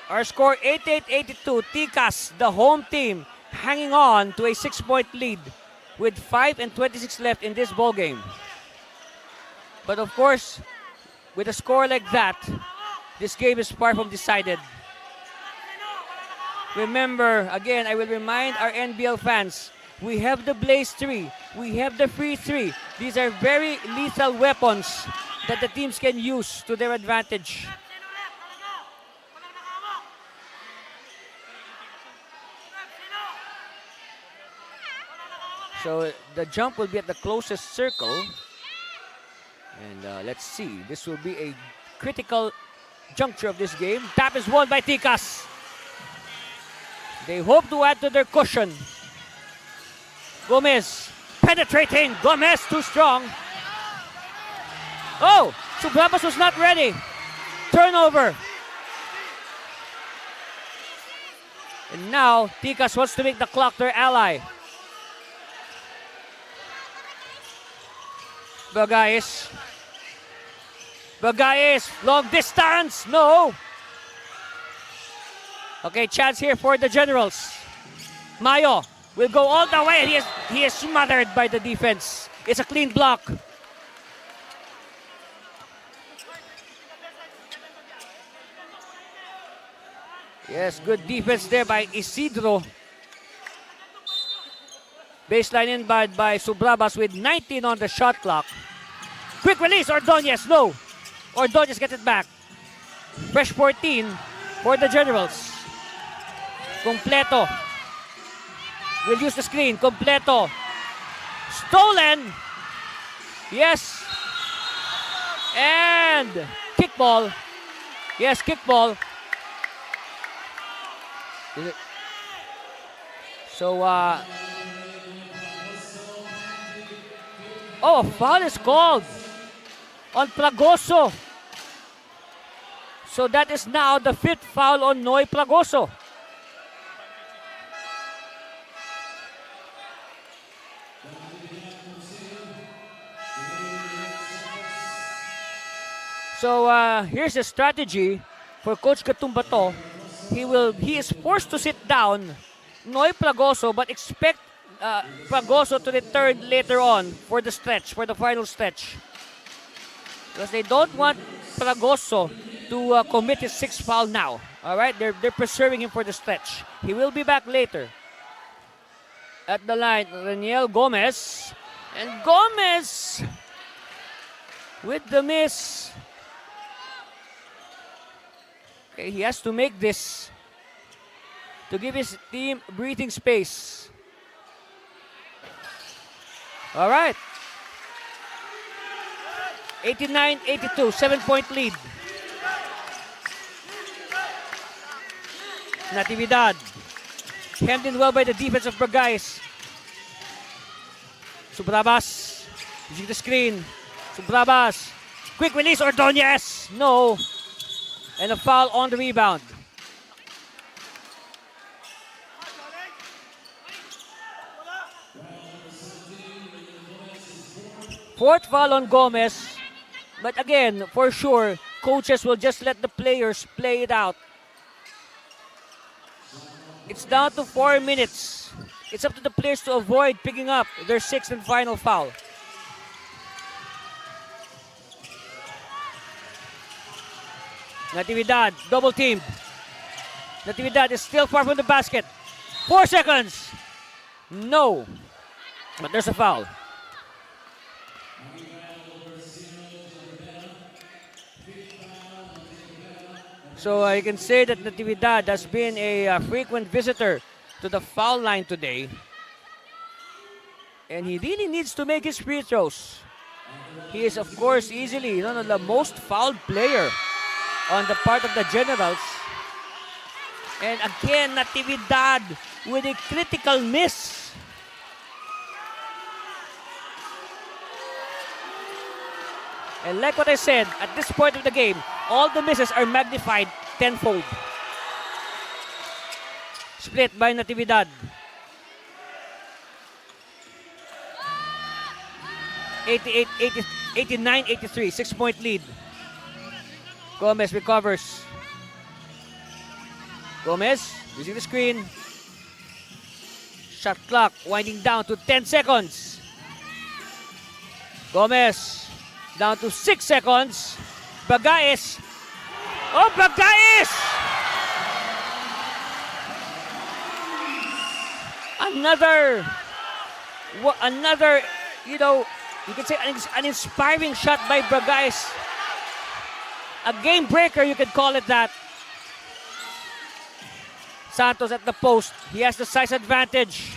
Our score 88-82. Tikas, the home team, hanging on to a 6-point lead with 5:26 left in this ball game. But of course, with a score like that, this game is far from decided. Remember, again, I will remind our NBL fans, we have the Blaze 3, we have the Free 3. These are very lethal weapons that the teams can use to their advantage. So the jump will be at the closest circle. And let's see, this will be a critical juncture of this game. Tap is won by Tikas. They hope to add to their cushion. Gomez penetrating. Gomez too strong. Oh, Subrabas was not ready. Turnover. And now Tikas wants to make the clock their ally. Bagais. Bagais, long distance. No. Okay, chance here for the Generals. Mayo will go all the way. He is smothered by the defense. It's a clean block. Yes, good defense there by Isidro. Baseline inbound by Subrabas with 19 on the shot clock. Quick release, Ordonez, no. Ordonez gets it back. Fresh 14 for the Generals. Completo. Will use the screen. Completo. Stolen. Yes. And kickball. Yes, kickball. So, oh, foul is called on Plagoso. So that is now the 5th foul on Noy Plagoso. So here's a strategy for Coach Katumbato. He is forced to sit down Noy Plagoso, but expect Plagoso to return later on for the stretch, for the final stretch. Because they don't want Plagoso to commit his 6th foul now. All right, they're preserving him for the stretch. He will be back later. At the line, Reniel Gomez. And Gomez with the miss. Okay, he has to make this to give his team breathing space. All right. 89-82, 7-point lead. Natividad. Hemmed in well by the defense of Bagais. Subrabas. Using the screen. Subrabas. Quick release, Ordonez. No. And a foul on the rebound. Fourth foul on Gomez. But again, for sure, coaches will just let the players play it out. It's down to 4 minutes. It's up to the players to avoid picking up their 6th and final foul. Natividad, double teamed. Natividad is still far from the basket. 4 seconds. No. But there's a foul. So you can say that Natividad has been a frequent visitor to the foul line today. And he really needs to make his free throws. He is, of course, easily one of the most fouled player on the part of the Generals. And again, Natividad with a critical miss. And like what I said, at this point of the game, all the misses are magnified tenfold. Split by Natividad. 89-83, 6-point lead. Gomez recovers. Gomez using the screen. Shot clock winding down to 10 seconds. Gomez down to 6 seconds. Bagaes. Oh, Bagaes! Another, you know, you could say an inspiring shot by Bagaes. A game breaker, you could call it that. Santos at the post. He has the size advantage.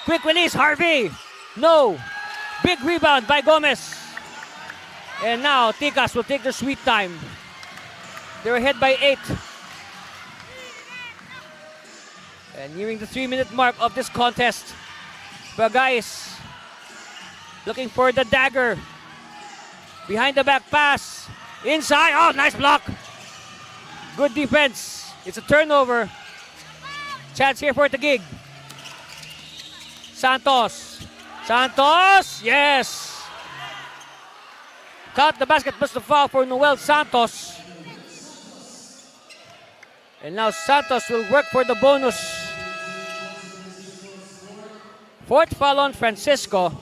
Quick release, Harvey. No. Big rebound by Gomez. And now Tikas will take the sweet time. They're ahead by 8. And nearing the 3-minute mark of this contest. Bagaes looking for the dagger. Behind the back pass. Inside. Oh, nice block. Good defense. It's a turnover. Chance here for Taguig. Santos. Santos. Yes. Count the basket plus the foul for Noel Santos. And now Santos will work for the bonus. Fourth foul on Francisco.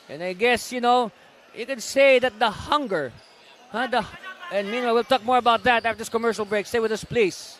And I guess, you know, you can say that the hunger. And meanwhile, we'll talk more about that after this commercial break. Stay with us, please.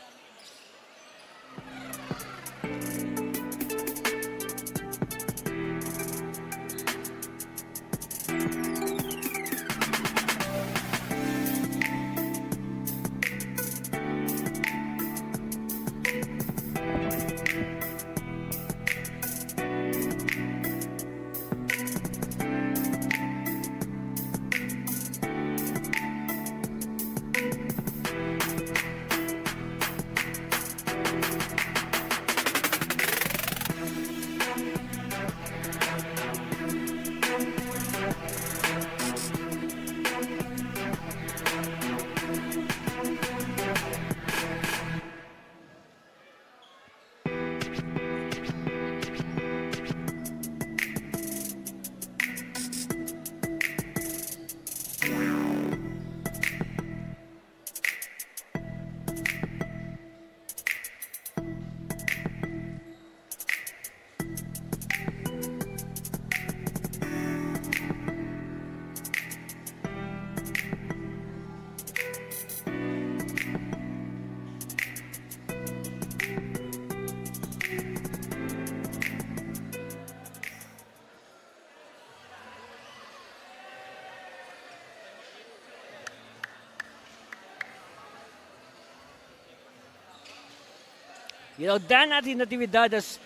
You know, Dan Natividad has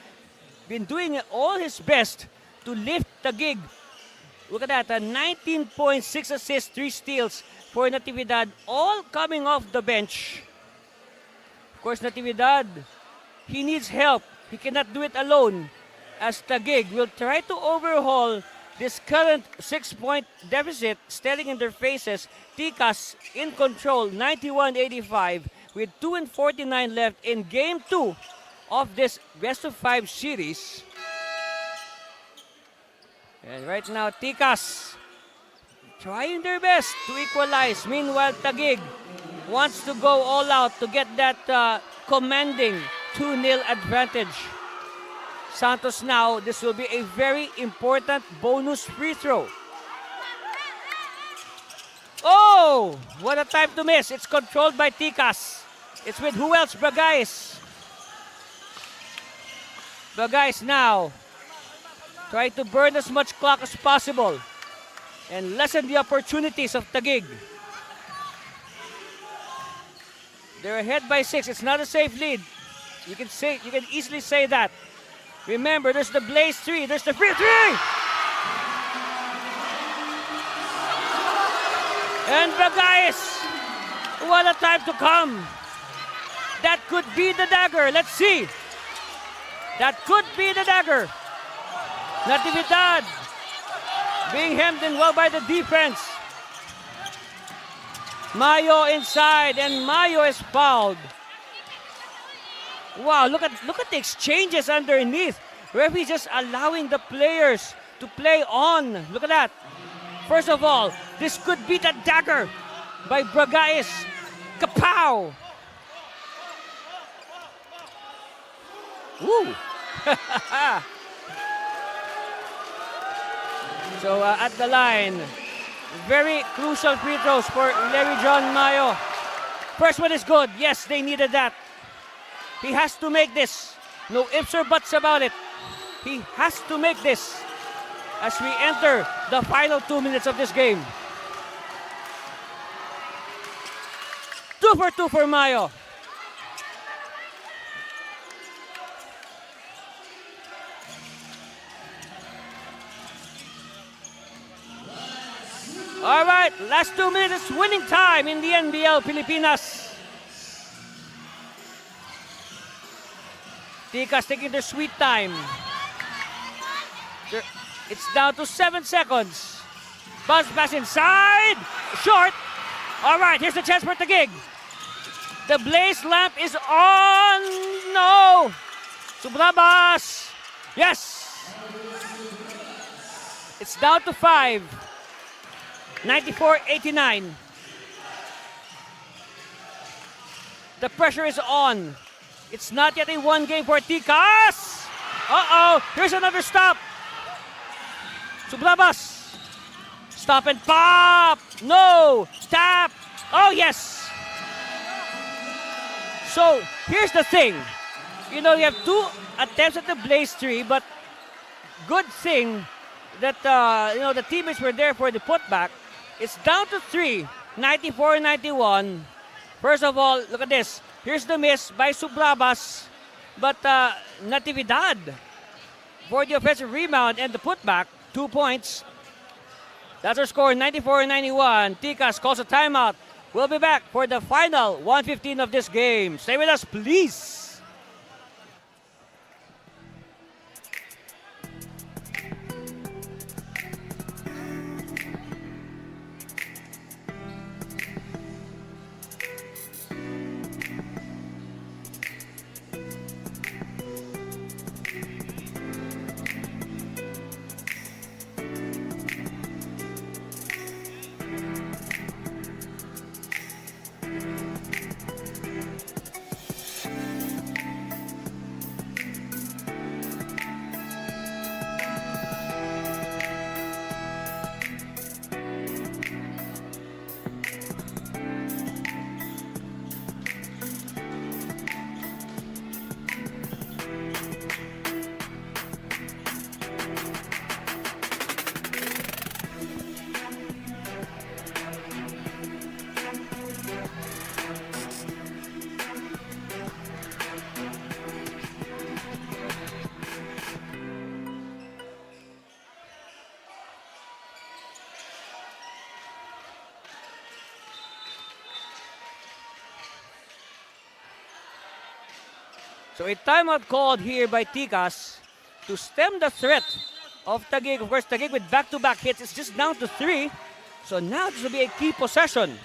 been doing all his best to lift Taguig. Look at that, 19 points, 6 assists, 3 steals for Natividad, all coming off the bench. Of course, Natividad, he needs help. He cannot do it alone, as Taguig will try to overhaul this current 6-point deficit, staring in their faces. Tikas in control, 91-85. With 2:49 left in Game 2 of this best-of-5 series. And right now, Tikas trying their best to equalize. Meanwhile, Taguig wants to go all out to get that commanding 2-0 advantage. Santos now, this will be a very important bonus free throw. Oh, what a time to miss. It's controlled by Tikas. It's with who else? Bagaes. Bagaes now try to burn as much clock as possible and lessen the opportunities of Taguig. They're ahead by 6. It's not a safe lead. You can easily say that. Remember, there's the Blaze 3. There's the free 3. And Bagaes, what a time to come. That could be the dagger. Let's see. That could be the dagger. Natividad being hemmed in well by the defense. Mayo inside, and Mayo is fouled. Wow, look at the exchanges underneath. Referee just allowing the players to play on. Look at that. First of all, this could be the dagger by Bragais. Kapow! Woo! So at the line, very crucial free throws for Larry John Mayo. First one is good. Yes, they needed that. He has to make this. No ifs or buts about it. He has to make this as we enter the final 2 minutes of this game. 2 for 2 for Mayo. All right, last 2 minutes, winning time in the NBL Pilipinas. Tikas taking their sweet time. It's down to 7 seconds. Bounce pass inside. Short. All right, here's the chance for Taguig. The blaze lamp is on. No. Subrabas. Yes. It's down to 5. 94-89. The pressure is on. It's not yet a one game for Tikas. Uh-oh. Here's another stop. Sublabas. Stop and pop. No. Tap. Oh, yes. So, here's the thing. You know, you have 2 attempts at the blaze tree, but good thing that, the teammates were there for the putback. It's down to 3. 94-91. First of all, look at this. Here's the miss by Sublabas. But Natividad for the offensive rebound and the putback. 2 points. That's our score, 94-91. Tikas calls a timeout. We'll be back for the final 1:15 of this game. Stay with us, please. So a timeout called here by Tikas to stem the threat of Taguig. Of course, Taguig with back-to-back hits. It's just down to 3. So now this will be a key possession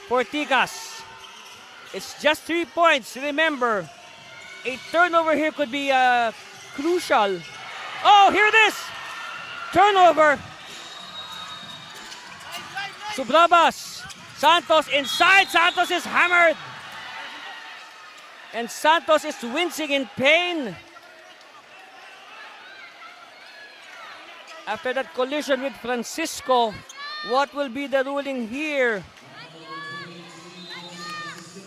for Tikas. It's just 3 points. Remember, a turnover here could be crucial. Oh, here it is! Turnover. Sublabas. Santos inside. Santos is hammered. And Santos is wincing in pain. After that collision with Francisco, what will be the ruling here?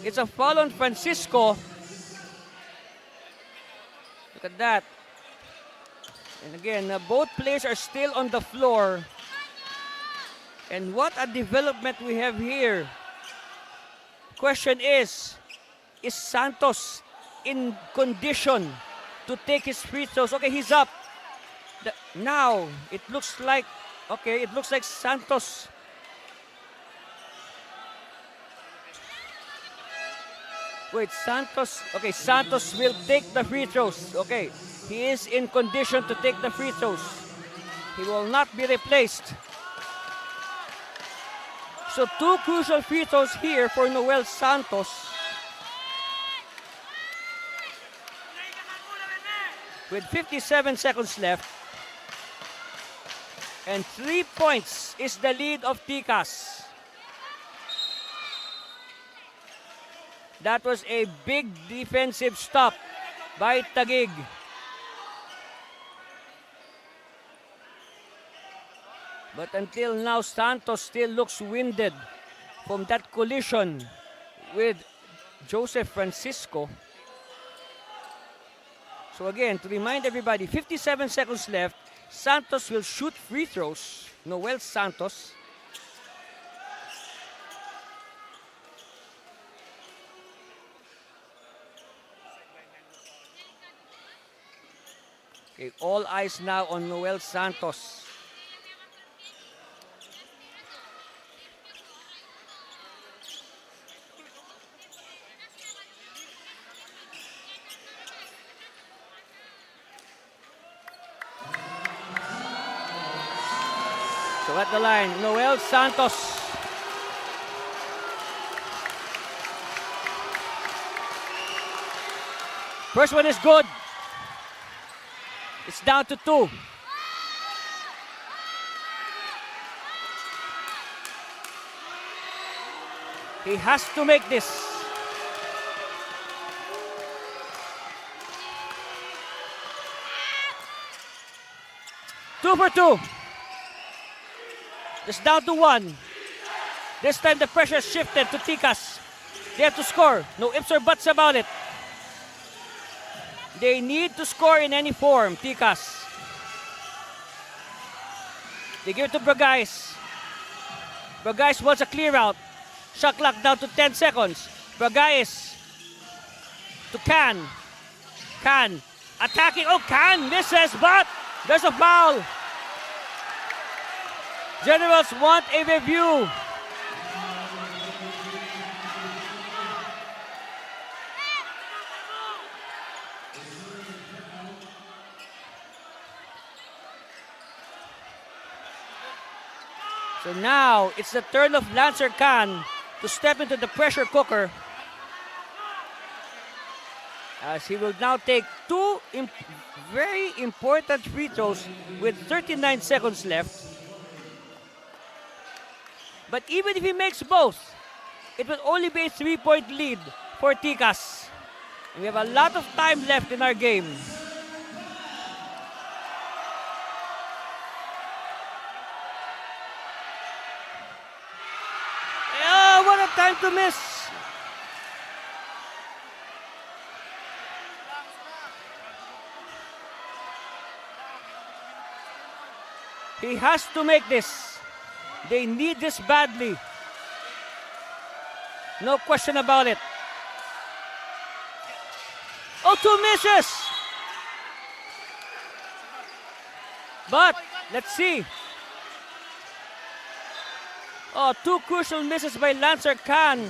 It's a foul on Francisco. Look at that. And again, both players are still on the floor. And what a development we have here. Question is Santos in condition to take his free throws? Okay, he's up. Now, it looks like Santos. Wait, Santos. Okay, Santos will take the free throws. Okay, he is in condition to take the free throws. He will not be replaced. So 2 crucial free throws here for Noel Santos. With 57 seconds left. And 3 points is the lead of Tikas. That was a big defensive stop by Taguig. But until now, Santos still looks winded from that collision with Joseph Francisco. So again, to remind everybody, 57 seconds left. Santos will shoot free throws. Noel Santos. Okay, all eyes now on Noel Santos. So at the line, Noel Santos. First one is good. It's down to 2. He has to make this. Two for 2. It's down to 1. This time the pressure shifted to Tikas. They have to score. No ifs or buts about it. They need to score in any form, Tikas. They give it to Bragais. Bragais wants a clear out. Shot clock down to 10 seconds. Bragais to Can. Can attacking. Oh, Can misses, but there's a foul. Generals want a review. So now it's the turn of Lancer Khan to step into the pressure cooker, as he will now take 2 very important free throws with 39 seconds left. But even if he makes both, it will only be a 3-point lead for Tikas. We have a lot of time left in our game. Oh, what a time to miss! He has to make this. They need this badly. No question about it. Oh, 2 misses! But, let's see. Oh, 2 crucial misses by Lancer Khan.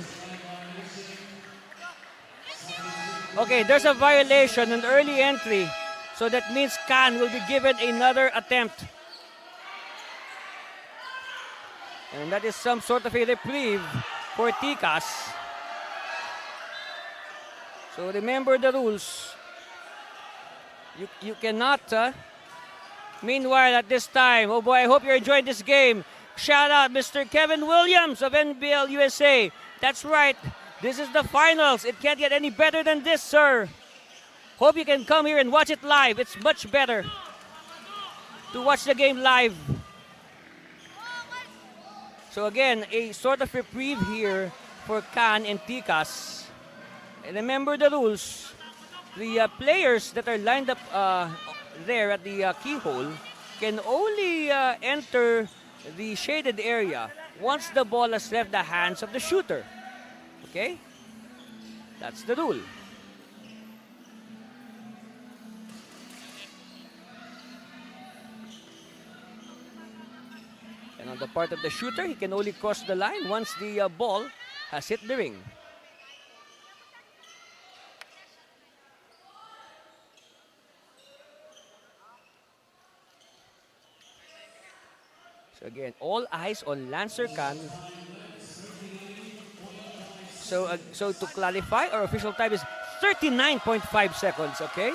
Okay, there's a violation, an early entry. So that means Khan will be given another attempt. And that is some sort of a reprieve for Tikas. So remember the rules. You cannot. Meanwhile, at this time, oh boy, I hope you're enjoying this game. Shout out Mr. Kevin Williams of NBL USA. That's right. This is the finals. It can't get any better than this, sir. Hope you can come here and watch it live. It's much better to watch the game live. So again, a sort of reprieve here for Khan and Tikas. And remember the rules. The players that are lined up there at the keyhole can only enter the shaded area once the ball has left the hands of the shooter. Okay? That's the rule. And on the part of the shooter, he can only cross the line once the ball has hit the ring. So again, all eyes on Lancer Can. So to clarify, our official time is 39.5 seconds, okay?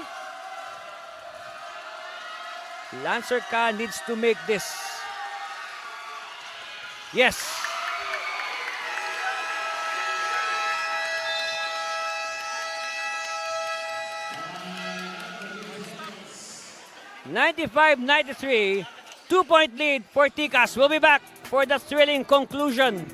Lancer Can needs to make this. Yes. (95-93), 2-point lead for Tikas. We'll be back for the thrilling conclusion.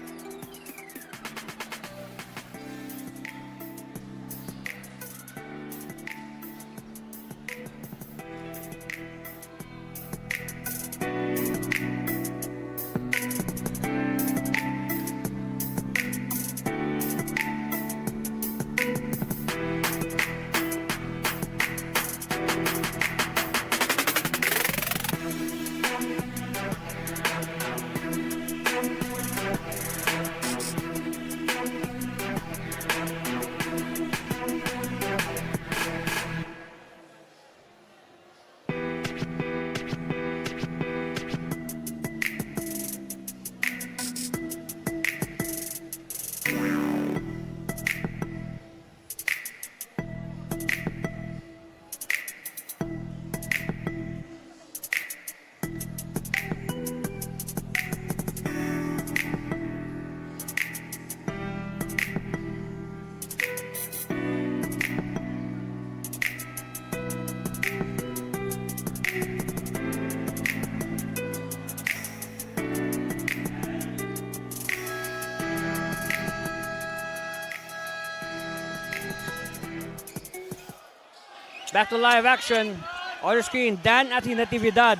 Back to live action. On the screen, Dan Ati Natividad.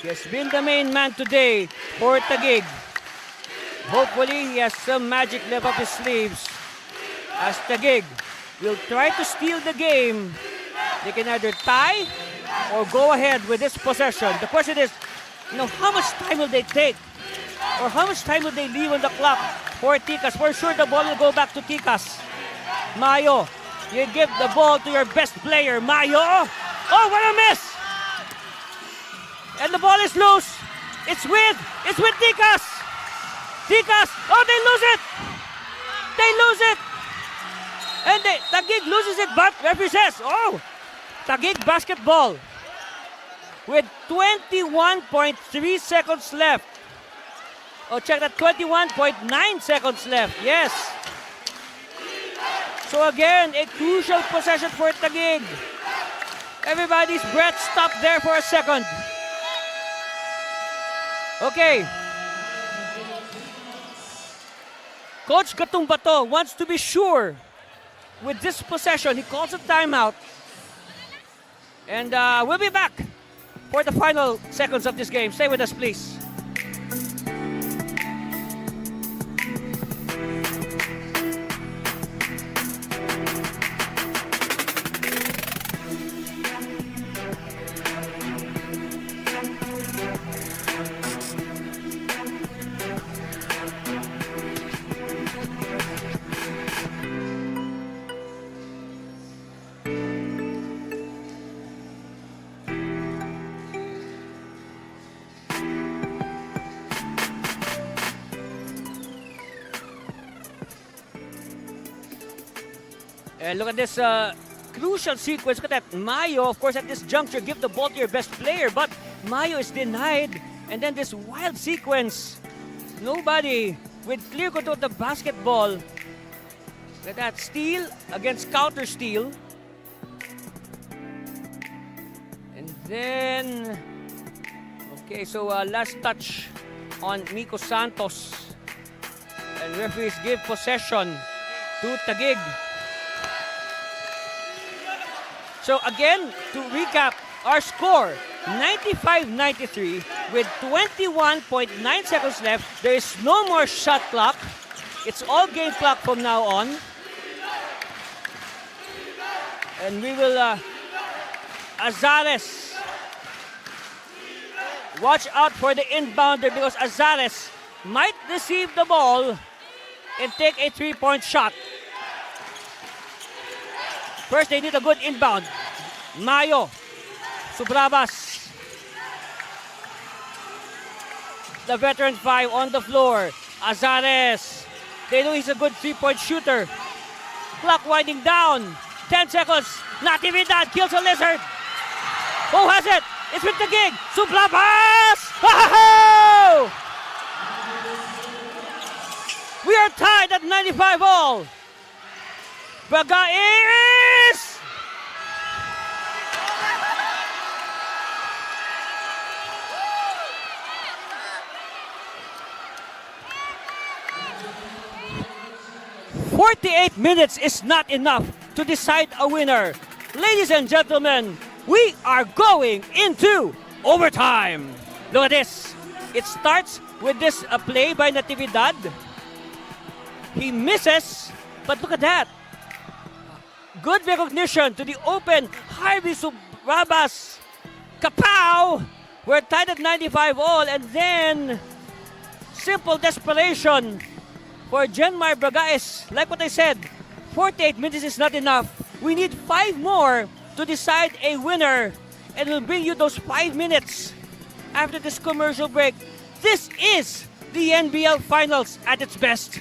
He has been the main man today for Taguig. Hopefully, he has some magic left up his sleeves as Taguig will try to steal the game. They can either tie or go ahead with this possession. The question is, how much time will they take? Or how much time will they leave on the clock for Tikas? For sure, the ball will go back to Tikas. Mayo. You give the ball to your best player, Mayo. Oh, what a miss! And the ball is loose. It's with Tikas. Tikas. Oh, they lose it. They lose it. And Taguig loses it, but referee says, oh, Taguig basketball. With 21.3 seconds left. Oh, check that, 21.9 seconds left. Yes. So again, a crucial possession for Taguig. Everybody's breath stopped there for a second. Okay. Coach Katumbato wants to be sure with this possession. He calls a timeout. And we'll be back for the final seconds of this game. Stay with us, please. And look at this crucial sequence. Look at that. Mayo, of course, at this juncture, give the ball to your best player. But Mayo is denied. And then this wild sequence. Nobody with clear control of the basketball. Look at that. Steal against counter steal. And then... Okay, so last touch on Miko Santos. And referees give possession to Taguig. So again, to recap, our score, 95-93 with 21.9 seconds left. There is no more shot clock. It's all game clock from now on. And we will, Azares. Watch out for the inbounder because Azares might receive the ball and take a three-point shot. First, they need a good inbound. Mayo. Subrabas. the veteran 5 on the floor. Azares. They know he's a good 3-point shooter. Clock winding down. 10 seconds. Natividad kills a lizard. Who has it? It's with Taguig. Sublabas! Oh! We are tied at 95 all. Bagais! "48 minutes is not enough to decide a winner. Ladies and gentlemen, we are going into overtime." Look at this. It starts with this play by Natividad. He misses, but look at that. Good recognition to the open Harvey Subrabas. Kapow! We're tied at 95 all, and then simple desperation for Genmar Bragais. Like what I said, 48 minutes is not enough. We need 5 more to decide a winner, and we'll bring you those 5 minutes after this commercial break. This is the NBL Finals at its best.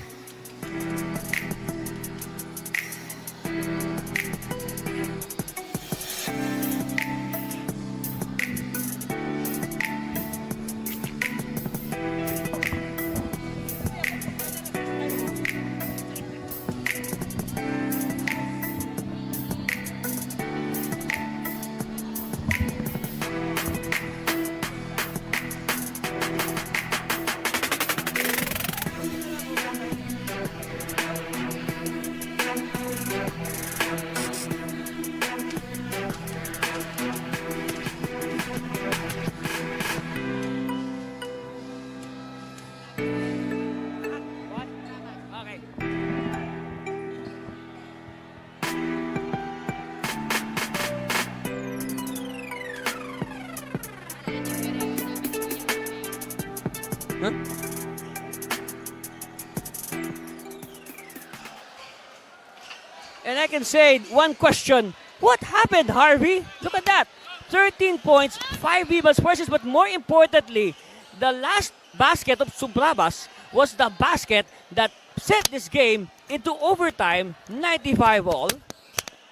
And I can say one question. What happened, Harvey? Look at that. 13 points, 5 rebounds, versus, but more importantly, the last basket of Subrabas was the basket that set this game into overtime, 95 all.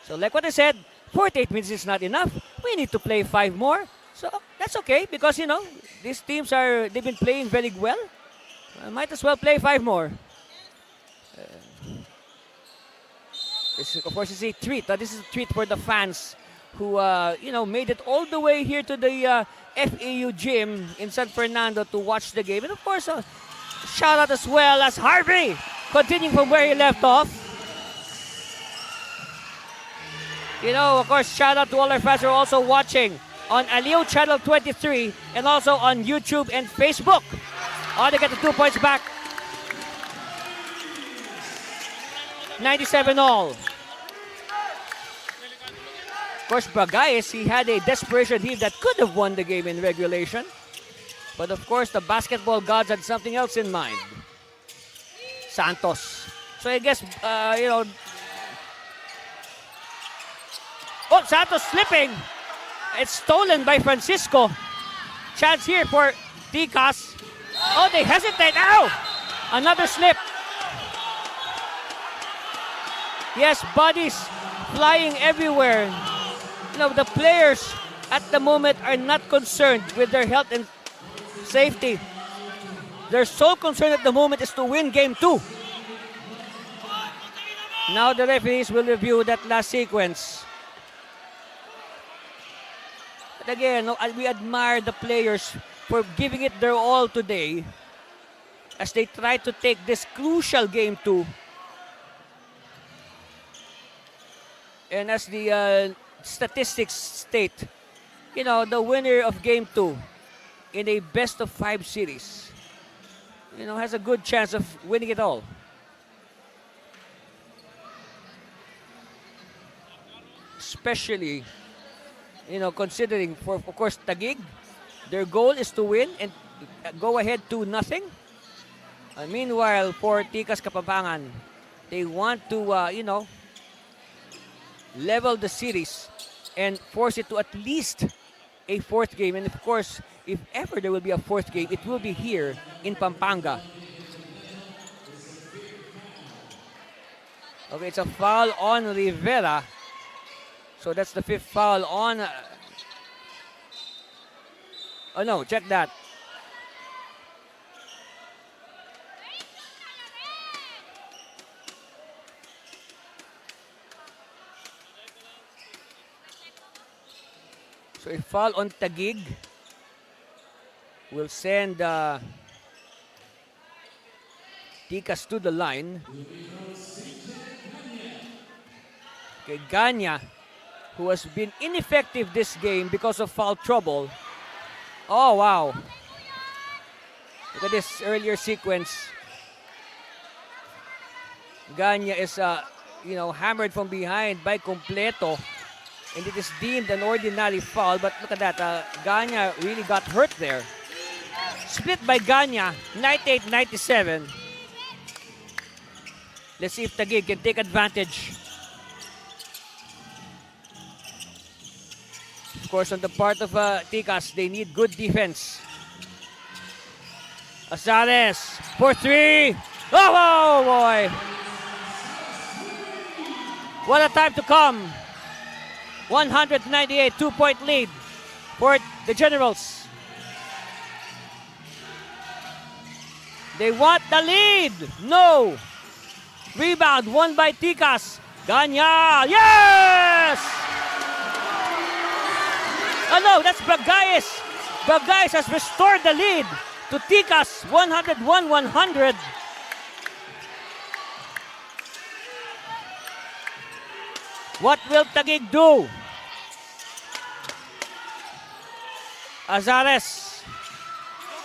So like what I said, 48 minutes is not enough. We need to play 5 more. So that's okay because, you know, these teams they've been playing very well. Might as well play 5 more. This, of course, is a treat. This is a treat for the fans who, made it all the way here to the FAU gym in San Fernando to watch the game. And of course, shout out as well as Harvey, continuing from where he left off. You know, of course, shout out to all our fans who are also watching on Aliw Channel 23 and also on YouTube and Facebook. Oh, they get the 2 points back. 97 all. Of course, Bragais, he had a desperation heave that could have won the game in regulation. But of course, the basketball gods had something else in mind. Santos. So I guess, Oh, Santos slipping. It's stolen by Francisco. Chance here for Tikas. Oh, they hesitate. Ow! Another slip. Yes, bodies flying everywhere. You know, the players at the moment are not concerned with their health and safety. Their sole concern at the moment is to win game 2. Now the referees will review that last sequence. But again, we admire the players for giving it their all today as they try to take this crucial game 2. And as the statistics state, you know, the winner of game 2 in a best of 5 series, you know, has a good chance of winning it all. Especially, you know, considering for, of course, Taguig, their goal is to win and go ahead 2-0. Meanwhile, for Tikas Kapampangan, they want to, level the series and force it to at least a fourth game. And of course, if ever there will be a fourth game, it will be here in Pampanga. Okay, it's a foul on Rivera. So that's the fifth foul on... oh no, check that. So a foul on Taguig will send Tikas to the line. Okay, Ganya, who has been ineffective this game because of foul trouble. Oh, wow. Look at this earlier sequence. Ganya is, hammered from behind by Completo. And it is deemed an ordinary foul. But look at that. Ganya really got hurt there. Split by Ganya, 98-97. Let's see if Taguig can take advantage. Of course, on the part of Tikas, they need good defense. Azares for three. Oh, boy. What a time to come. 198, 2-point lead for the Generals. They want the lead. No. Rebound won by Tikas. Ganya. Yes! Oh no, that's Bagayes. Bagayes has restored the lead to Tikas, 101-100. What will Taguig do? Azares,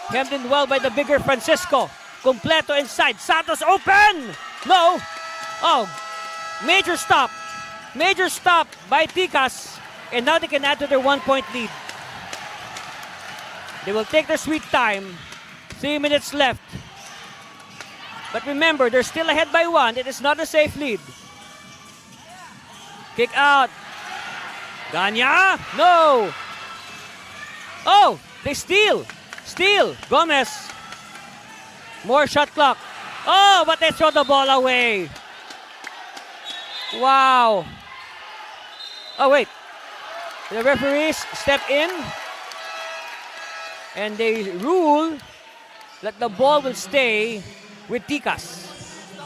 hemmed in well by the bigger Francisco. Completo inside. Santos open! No! Oh, major stop. Major stop by Tikas. And now they can add to their 1-point lead. They will take their sweet time. 3 minutes left. But remember, they're still ahead by 1. It is not a safe lead. Kick out. Ganya? No. Oh, they steal. Steal. Gomez. More shot clock. Oh, but they throw the ball away. Wow. Oh, wait. The referees step in and they rule that the ball will stay with Tikas.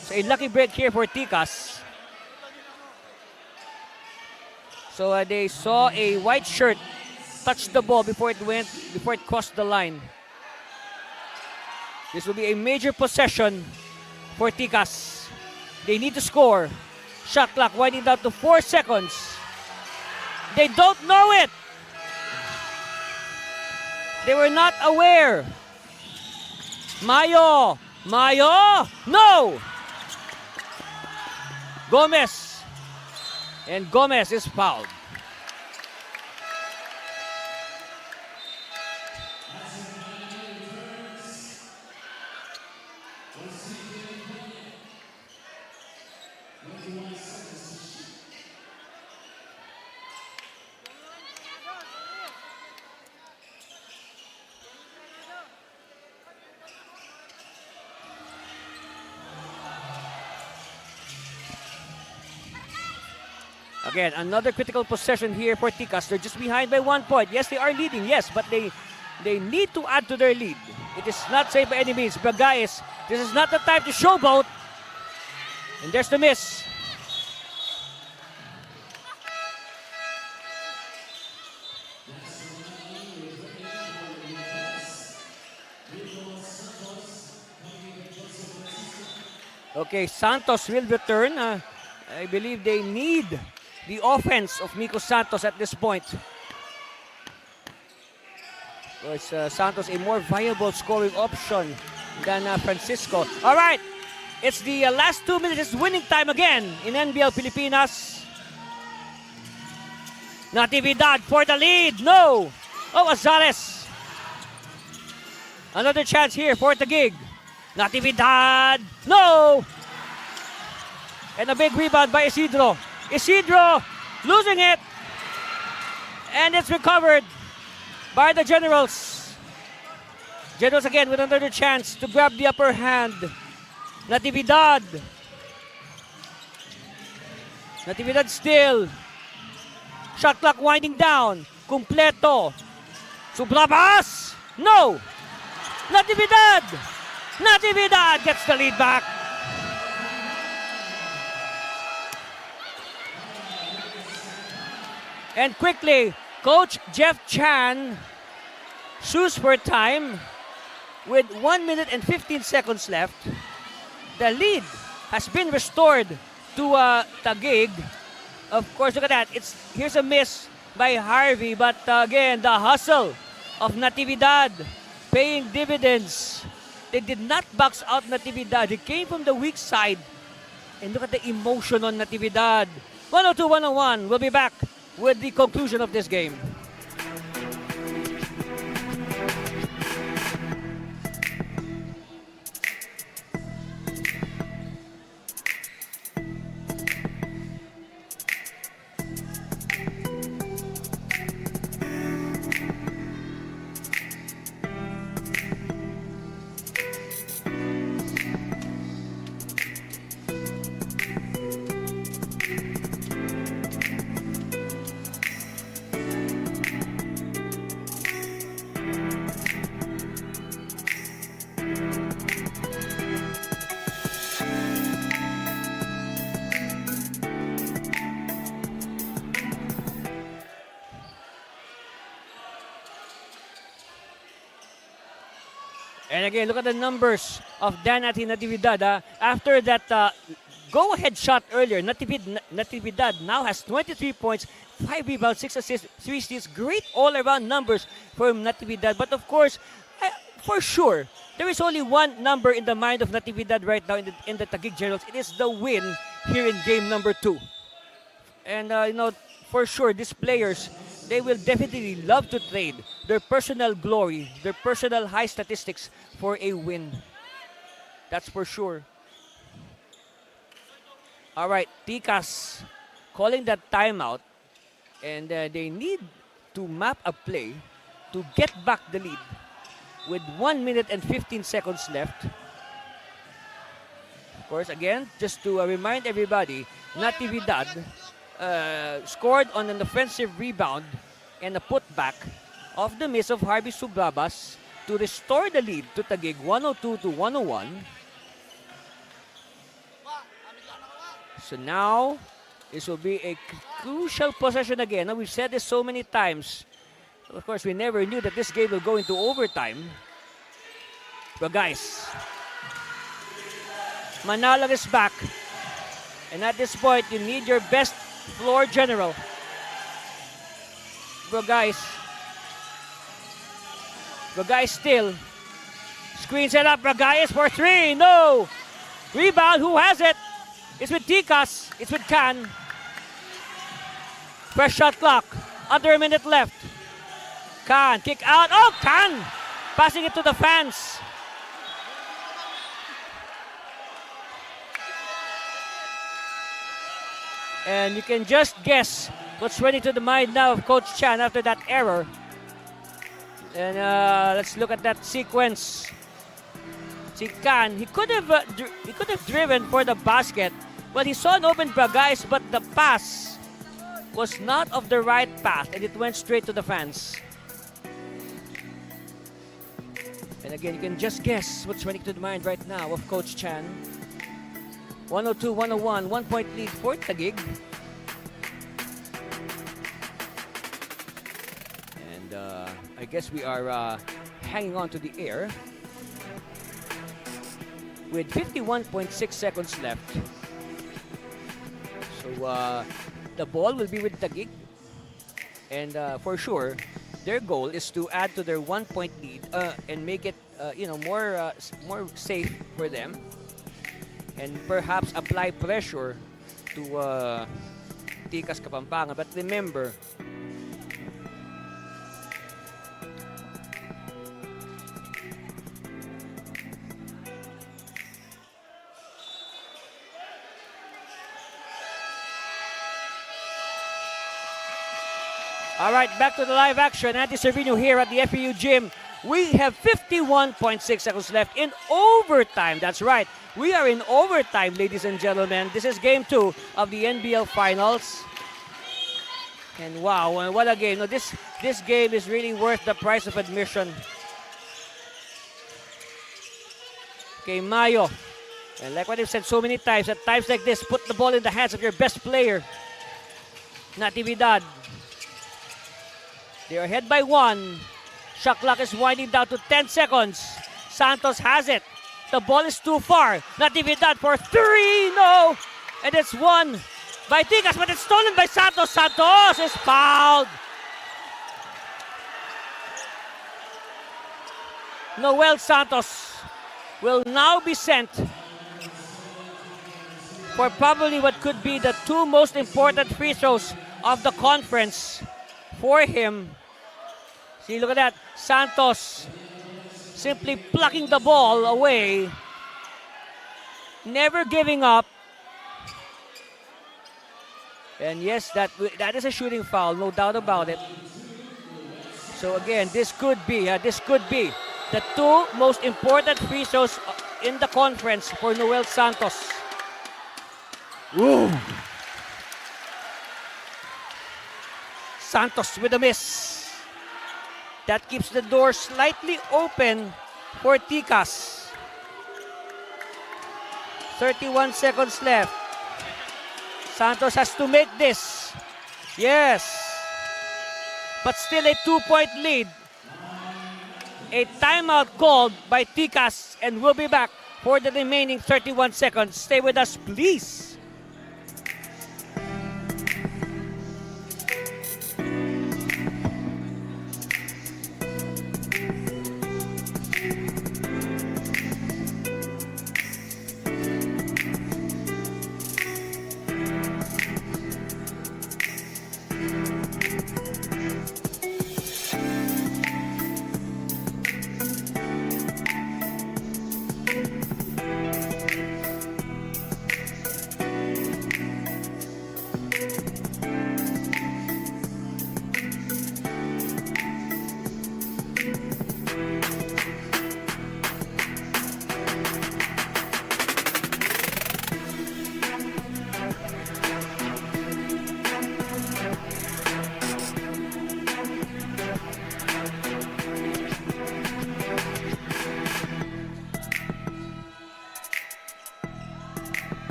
So a lucky break here for Tikas. So they saw a white shirt touch the ball before it crossed the line. This will be a major possession for Tikas. They need to score. Shot clock winding down to 4 seconds. They don't know it. They were not aware. Mayo. Mayo. No. Gomez. And Gomez is fouled. Again, another critical possession here for Tikas. They're just behind by 1 point. Yes, they are leading. Yes, but they need to add to their lead. It is not safe by any means. Bagayes, this is not the time to showboat. And there's the miss. Okay, Santos will return. I believe they need the offense of Miko Santos at this point. Was Santos a more viable scoring option than Francisco? All right, it's the last 2 minutes. It's winning time again in NBL Pilipinas. Natividad for the lead. No. Oh, Azares. Another chance here for Taguig. Natividad. No. And a big rebound by Isidro. Isidro losing it. And it's recovered by the Generals. Generals again with another chance to grab the upper hand. Natividad. Natividad still. Shot clock winding down. Kumpleto. Sublabas! No! Natividad! Natividad gets the lead back. And quickly, Coach Jeff Chan shoots for time with 1 minute and 15 seconds left. The lead has been restored to Taguig. Of course, look at that. Here's a miss by Harvey, but again, the hustle of Natividad paying dividends. They did not box out Natividad. They came from the weak side. And look at the emotion on Natividad. 102-101. We'll be back with the conclusion of this game. And again, look at the numbers of Danati Natividad. After that go-ahead shot earlier, Natividad now has 23 points, 5 rebounds, 6 assists, 3 steals. Great all-around numbers for Natividad. But of course, for sure, there is only one number in the mind of Natividad right now in the Taguig Generals. It is the win here in game number 2. And, for sure, these players, they will definitely love to trade their personal glory, their personal high statistics for a win. That's for sure. All right, Tikas calling that timeout. And they need to map a play to get back the lead with 1 minute and 15 seconds left. Of course, again, just to remind everybody, Natividad scored on an offensive rebound and a putback of the miss of Harvey Sublabas to restore the lead to Taguig 102-101. So now, this will be a crucial possession again. Now, we've said this so many times. Of course, we never knew that this game will go into overtime. But guys, Manalang is back. And at this point, you need your best floor general. Brogais still screens it up. Brogais for 3. No! Rebound. Who has it? It's with Tikas. It's with Can. Fresh shot clock. Under a minute left. Can. Kick out. Oh, Can! Passing it to the fans. And you can just guess what's running to the mind now of Coach Chan after that error. And let's look at that sequence. Si Can, he could have driven for the basket, but he saw an open Bragais, but the pass was not of the right path, and it went straight to the fans. And again, you can just guess what's running to the mind right now of Coach Chan. 102-101, 1 point lead for Taguig. And I guess we are hanging on to the air with 51.6 seconds left. So the ball will be with Taguig. And for sure, their goal is to add to their 1 point lead and make it more safe for them. And perhaps apply pressure to Tikas Kapampangan. But remember, All right, back to the live action. Andy Cervino here at the FEU gym. We have 51.6 seconds left in overtime. That's right. We are in overtime, ladies and gentlemen. This is game 2 of the NBL Finals. And wow, what a game. No, this game is really worth the price of admission. Okay, Mayo. And like what I've said so many times, at times like this, put the ball in the hands of your best player. Natividad. They are ahead by 1. Shot clock is winding down to 10 seconds. Santos has it. The ball is too far. Natividad for 3. No! And it's won by Tikas, but it's stolen by Santos. Santos is fouled. Noel Santos will now be sent for probably what could be the 2 most important free throws of the conference for him. See, look at that. Santos simply plucking the ball away. Never giving up. And yes, that is a shooting foul, no doubt about it. So again, this could be the 2 most important free throws in the conference for Noel Santos. Ooh. Santos with a miss. That keeps the door slightly open for Tikas. 31 seconds left. Santos has to make this. Yes. But still a 2-point lead. A timeout called by Tikas, and we'll be back for the remaining 31 seconds. Stay with us, please.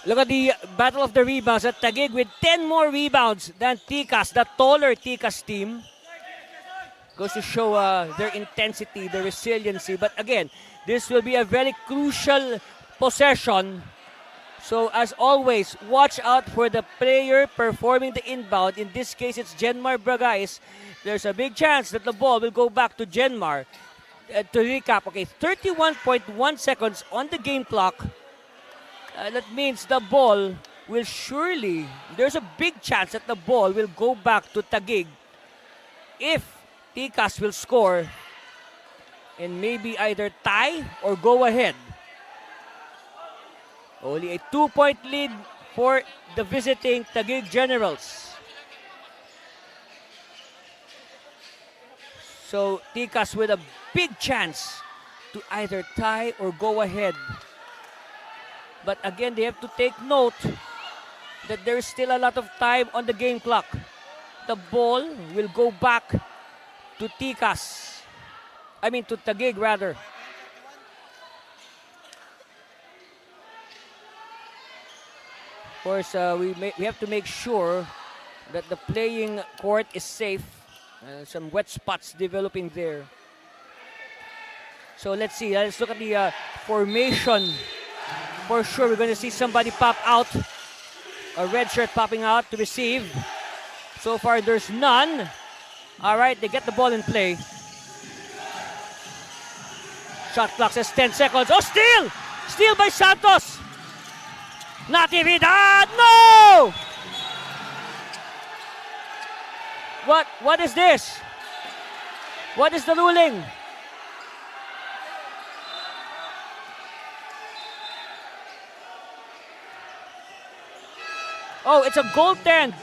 Look at the battle of the rebounds at Taguig with 10 more rebounds than Tikas, the taller Tikas team. Goes to show their intensity, their resiliency. But again, this will be a very crucial possession. So as always, watch out for the player performing the inbound. In this case, it's Genmar Bragais. There's a big chance that the ball will go back to Genmar. To recap, okay, 31.1 seconds on the game clock. That means the ball will surely, there's a big chance that the ball will go back to Taguig if Tikas will score and maybe either tie or go ahead. Only a 2-point lead for the visiting Taguig Generals. So Tikas with a big chance to either tie or go ahead. But again, they have to take note that there is still a lot of time on the game clock. The ball will go back to Tikas. I mean to Taguig rather. Of course, we have to make sure that the playing court is safe. Some wet spots developing there. So let's see. Let's look at the formation. For sure, we're going to see somebody pop out. A red shirt popping out to receive. So far, there's none. All right, they get the ball in play. Shot clock says 10 seconds. Oh, steal! Steal by Santos. Natividad! No! What is this? What is the ruling? Oh, it's a goaltend.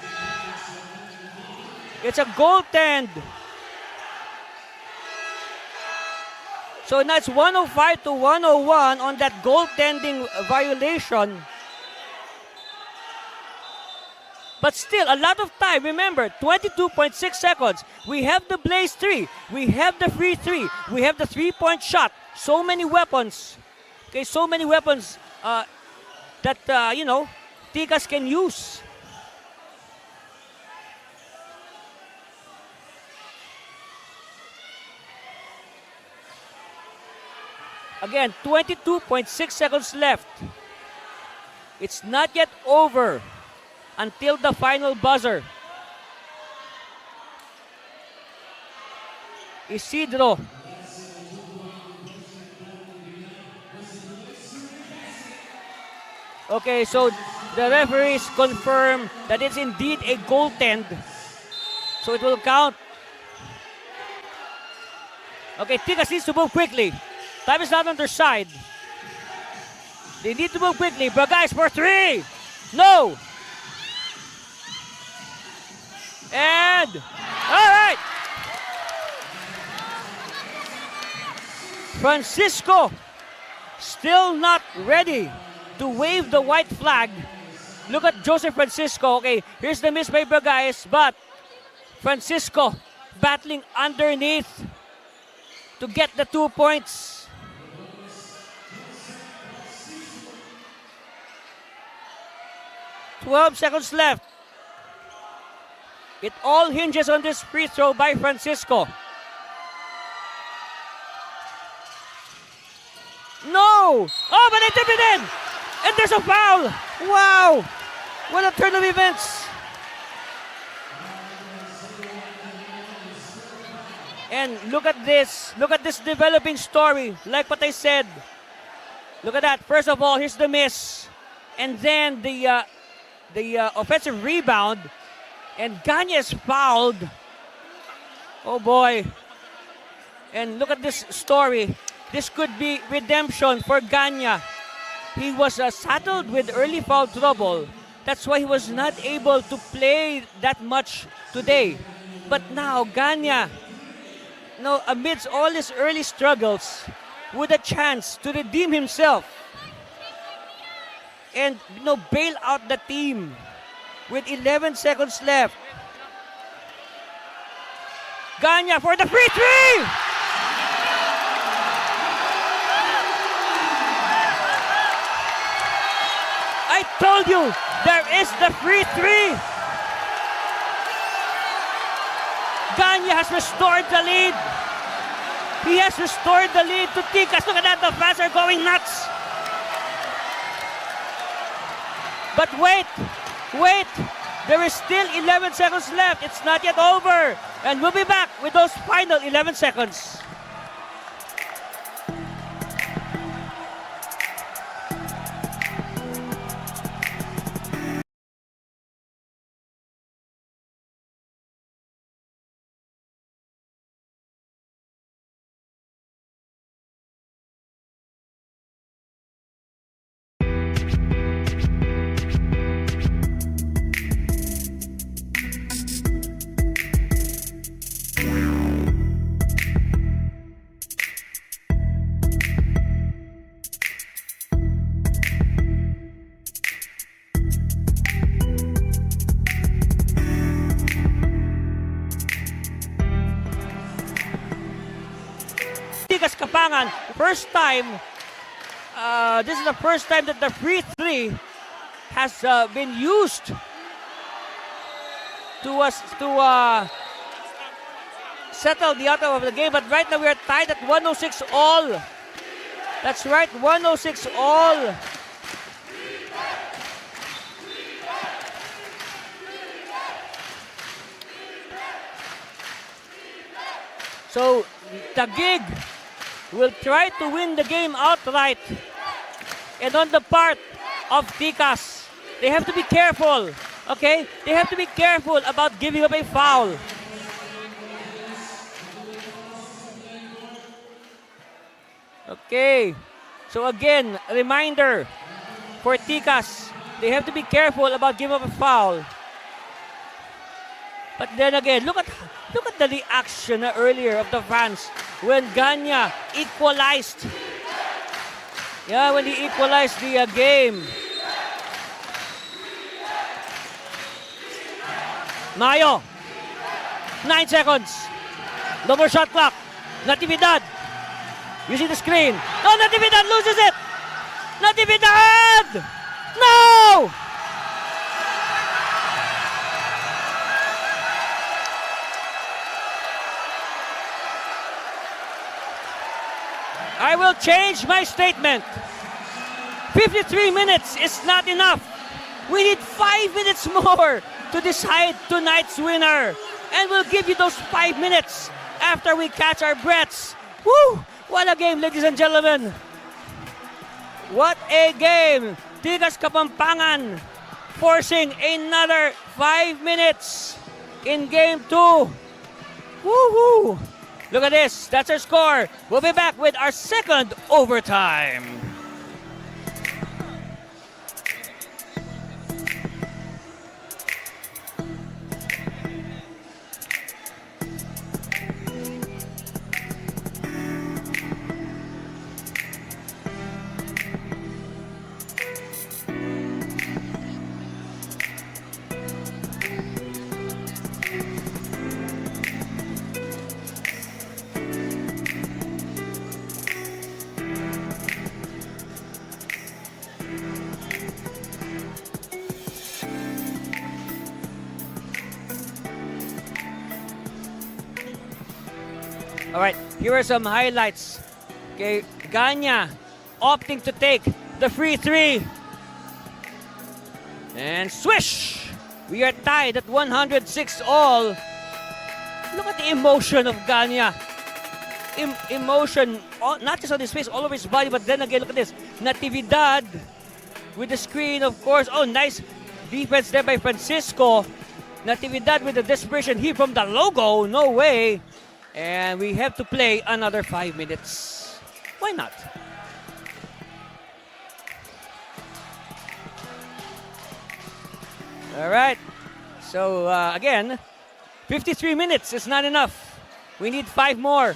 It's a goaltend. So now it's 105 to 101 on that goaltending violation. But still, a lot of time. Remember, 22.6 seconds. We have the blaze 3. We have the free 3. We have the 3-point shot. So many weapons. Okay, so many weapons that, Tikas can use. Again, 22.6 seconds left. It's not yet over until the final buzzer. Isidro. Okay, so the referees confirm that it's indeed a goaltend. So it will count. Okay, Tikas needs to move quickly. Time is not on their side. They need to move quickly. But guys, for 3. No. And, all right. Francisco still not ready to wave the white flag. Look at Joseph Francisco. Okay, here's the miss by Bragais, but Francisco battling underneath to get the 2 points. "12 seconds left. It all hinges on this free throw by Francisco. No! Oh, but they tip it in! And there's a foul! Wow! What a turn of events! And look at this. Look at this developing story. Like what I said. Look at that. First of all, here's the miss. And then the offensive rebound. And Ganya is fouled. Oh boy. And look at this story. This could be redemption for Ganya. He was saddled with early foul trouble. That's why he was not able to play that much today. But now Ganya, amidst all his early struggles, with a chance to redeem himself and bail out the team with 11 seconds left. Ganya for the free 3! I told you, there is the free 3. Ganya has restored the lead. He has restored the lead to Tikas. Look at that, the fans are going nuts. But wait, there is still 11 seconds left. It's not yet over. And we'll be back with those final 11 seconds. Tikas Kapampangan, first time, this is the first time that the free 3 has been used to settle the outcome of the game. But right now we are tied at 106 all. That's right, 106 all. So Taguig will try to win the game outright. And on the part of Tikas, they have to be careful. Okay? They have to be careful about giving up a foul. Okay. So again, a reminder for Tikas, they have to be careful about giving up a foul. But then again, look at the reaction earlier of the fans when Ganya equalized. Yeah, when he equalized the game. Mayo, 9 seconds. No more shot clock. Natividad. You see the screen. Oh, Natividad loses it. Natividad! No! I will change my statement. 53 minutes is not enough. We need 5 minutes more to decide tonight's winner. And we'll give you those 5 minutes after we catch our breaths. Woo! What a game, ladies and gentlemen. What a game. Tikas Kapampangan forcing another 5 minutes in game 2. Woohoo! Look at this. That's our score. We'll be back with our second overtime. All right, here are some highlights. Okay, Ganya opting to take the free three. And swish! We are tied at 106 all. Look at the emotion of Ganya. Emotion, not just on his face, all over his body, but then again, look at this. Natividad with the screen, of course. Oh, nice defense there by Francisco. Natividad with the desperation here from the logo. No way. And we have to play another 5 minutes. Why not? All right. So, again, 53 minutes is not enough. We need 5 more.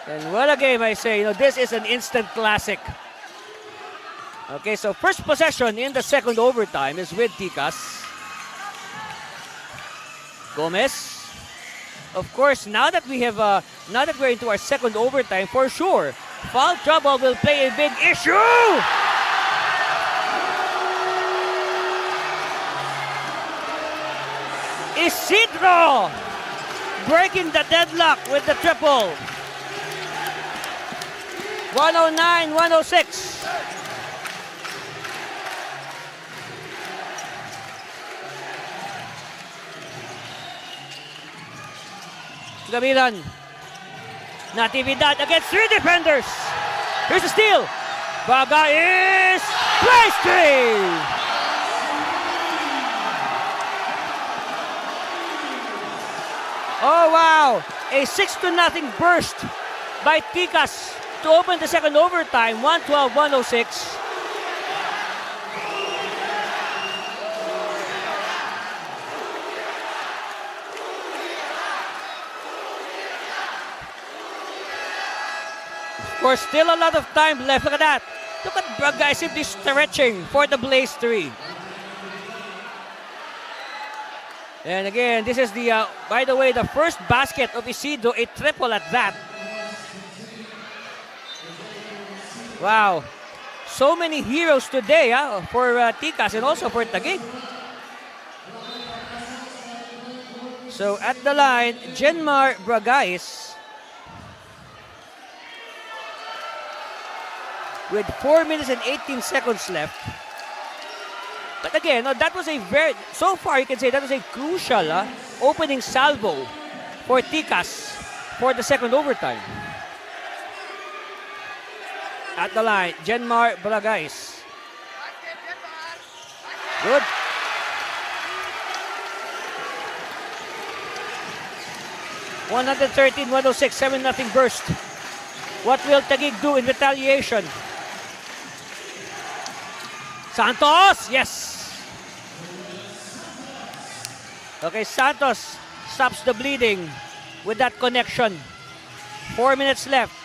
And what a game, I say. You know, this is an instant classic. Okay, so first possession in the second overtime is with Tikas. Gomez. Of course, now that we have, now that we're into our second overtime, for sure, foul trouble will play a big issue. Isidro breaking the deadlock with the triple. 109-106. Gabilan. Natividad against 3 defenders. Here's the steal. Baga is place 3. Oh wow, a 6-0 burst by Tikas to open the second overtime, 112-106. Of course, still a lot of time left. Look at that. Look at Braga simply stretching for the Blaze 3. And again, this is the, by the way, the first basket of Isidro, a triple at that. Wow. So many heroes today for Tikas and also for Taguig. So at the line, Genmar Bragais with 4 minutes and 18 seconds left. But again, that was a very, so far you can say that was a crucial opening salvo for Tikas for the second overtime. at the line. Jenmar Balagais. Good. (113-106), 7-0 burst. What will Taguig do in retaliation? Santos, yes. Okay, Santos stops the bleeding with that connection. 4 minutes left.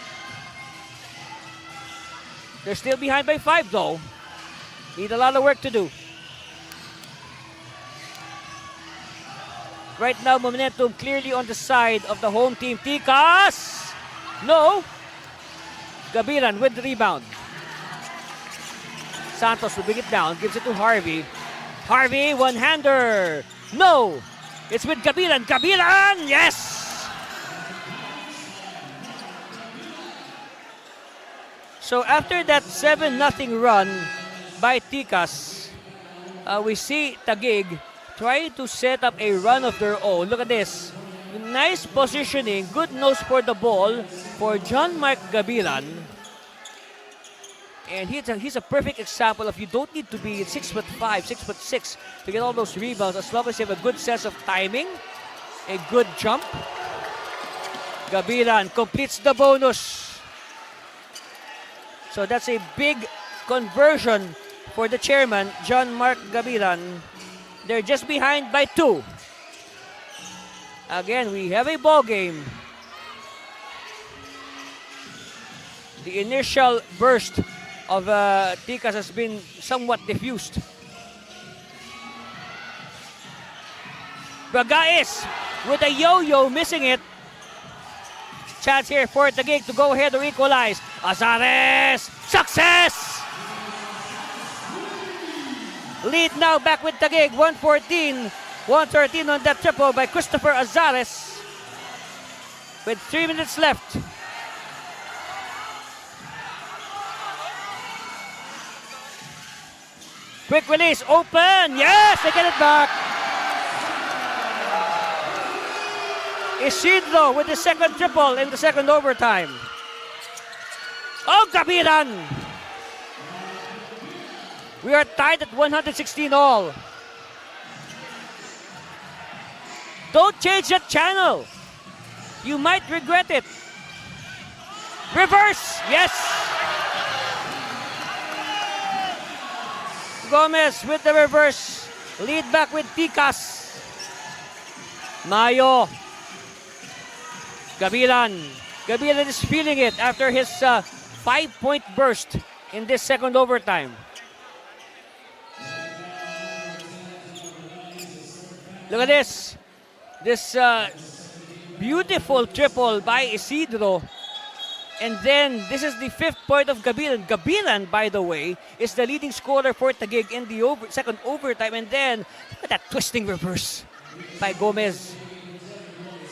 They're still behind by 5 though. Need a lot of work to do. Right now, momentum clearly on the side of the home team. Tikas! No! Gabilan with the rebound. Santos will bring it down, gives it to Harvey. Harvey, one-hander. No! It's with Gabilan. Gabilan! Yes! So after that 7-0 run by Tikas, we see Taguig trying to set up a run of their own. Look at this. Nice positioning, good nose for the ball for John Mark Gabilan. And he's a perfect example of you don't need to be 6'5", 6'6" to get all those rebounds as long as you have a good sense of timing, a good jump. Gabilan completes the bonus. So that's a big conversion for the chairman, John Mark Gabilan. They're just behind by 2. Again, we have a ball game. The initial burst of Tikas has been somewhat diffused. Bragais with a yo-yo, missing it. Chance here for Taguig to go ahead or equalize. Azares! Success! Lead now back with Taguig, 114. 113 on that triple by Christopher Azares. With 3 minutes left. Quick release, open! Yes, they get it back. Isidro with the second triple in the second overtime. Oh, Gabilan! We are tied at 116 all. Don't change that channel. You might regret it. Reverse, yes! Gomez with the reverse. Lead back with Tikas. Mayo. Gabilan. Gabilan is feeling it after his 5-point burst in this second overtime. Look at this. This beautiful triple by Isidro. And then this is the 5th point of Gabilan. Gabilan, by the way, is the leading scorer for Taguig in the second overtime. And then look at that twisting reverse by Gomez.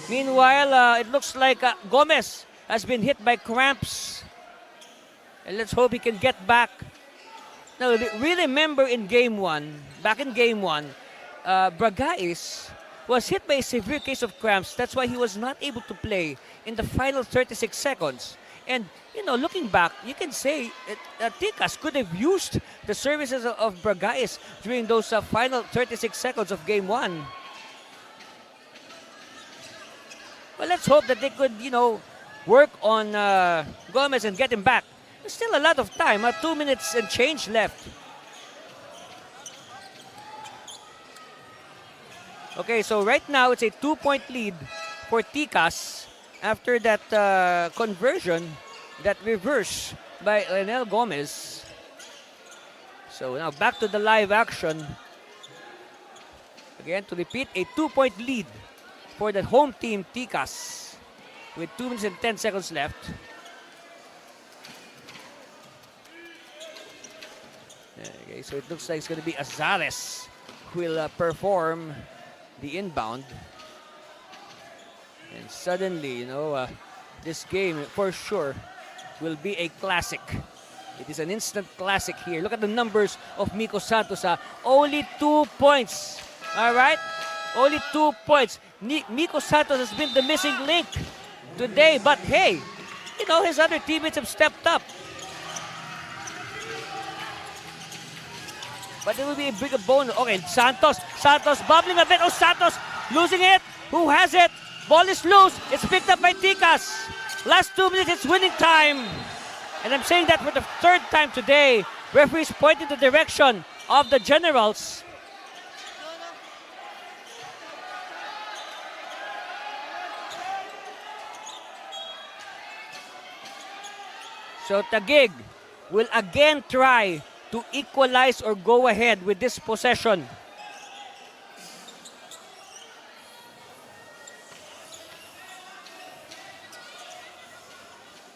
Meanwhile, it looks like Gomez has been hit by cramps. And let's hope he can get back. Now, really remember in game 1, back in game 1, Bragais was hit by a severe case of cramps. That's why he was not able to play in the final 36 seconds. And, you know, looking back, you can say Tikas could have used the services of Bragais during those final 36 seconds of game 1. Well, let's hope that they could, you know, work on Gomez and get him back. There's still a lot of time, 2 minutes and change left. Okay, so right now it's a 2-point lead for Tikas after that conversion, that reverse by Lionel Gomez. So now back to the live action. Again, to repeat, a 2-point lead for the home team, Tikas, with 2 minutes and 10 seconds left. Okay, so it looks like it's going to be Azares who will perform the inbound. And suddenly, you know, this game for sure will be a classic. It is an instant classic here. Look at the numbers of Miko Santos. Only 2 points. All right? Only 2 points. Miko Santos has been the missing link today. But hey, you know, his other teammates have stepped up. But it will be a bigger bonus. Okay, Santos bubbling a bit. Oh, Santos losing it. Who has it? Ball is loose. It's picked up by Tikas. Last 2 minutes, it's winning time. And I'm saying that for the third time today. Referees pointing the direction of the Generals. So Taguig will again try to equalize or go ahead with this possession.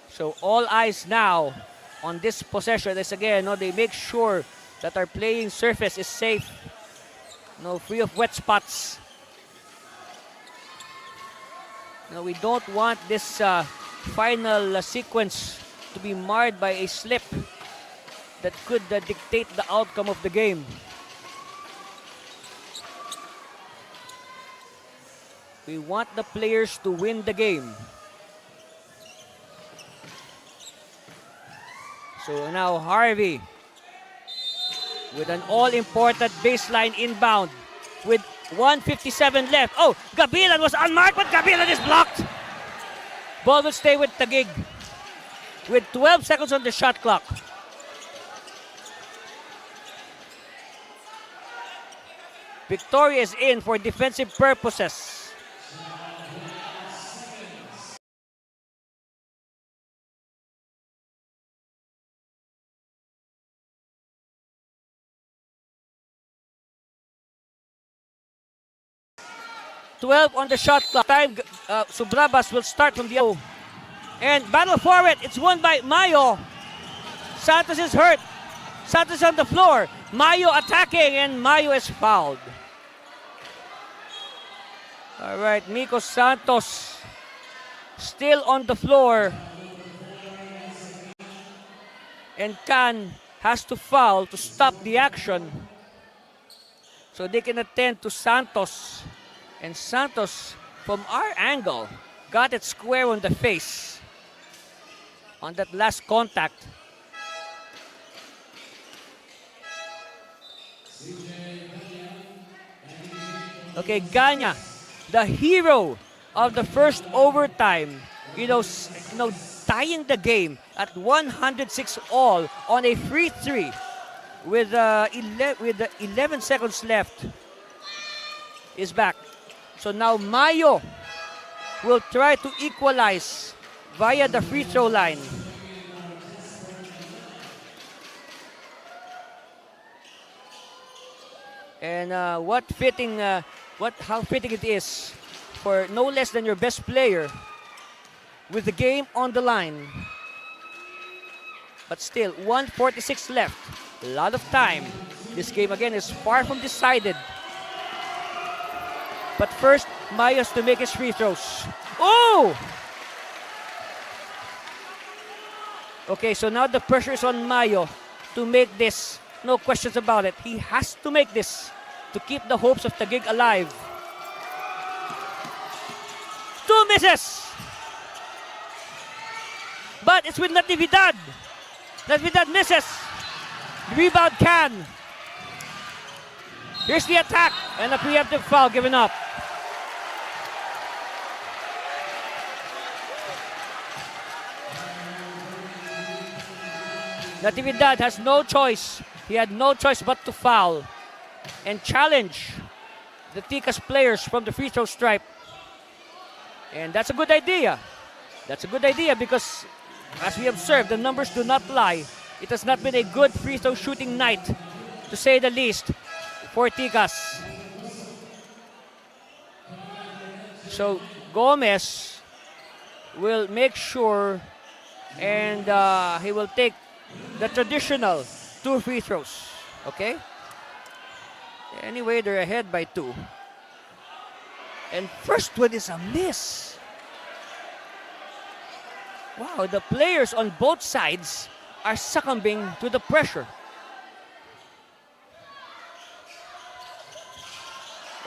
So all eyes now on this possession is again, they make sure that our playing surface is safe, free of wet spots. We don't want this final sequence to be marred by a slip that could dictate the outcome of the game. We want the players to win the game. So now Harvey with an all-important baseline inbound with 1:57 left. Oh, Gabilan was unmarked, but Gabilan is blocked. Ball will stay with Taguig with 12 seconds on the shot clock. Victoria is in for defensive purposes. .12 on the shot clock. Time, Subrabas will start from the and battle for it. It's won by Mayo. Santos is hurt. Santos on the floor. Mayo attacking, and Mayo is fouled. All right, Miko Santos still on the floor. And Can has to foul to stop the action. So they can attend to Santos. And Santos, from our angle, got it square on the face on that last contact. Okay, Ganya, the hero of the first overtime, tying the game at 106 all on a free three with 11 seconds left, is back. So now Mayo will try to equalize via the free throw line. And how fitting it is for no less than your best player with the game on the line. But still, 1:46 left. A lot of time. This game again is far from decided. But first, Mayo has to make his free throws. Oh! Okay, so now the pressure is on Mayo to make this. No questions about it. He has to make this to keep the hopes of Taguig alive. 2 misses! But it's with Natividad. Natividad misses. Rebound Can. Here's the attack. And a preemptive foul given up. Natividad has no choice. He had no choice but to foul and challenge the Tikas players from the free throw stripe. And that's a good idea. That's a good idea because, as we observed, the numbers do not lie. It has not been a good free throw shooting night, to say the least, for Tikas. So Gomez will make sure, and he will take the traditional 2 free throws. Okay? Anyway, they're ahead by 2. And first one is a miss. Wow, the players on both sides are succumbing to the pressure.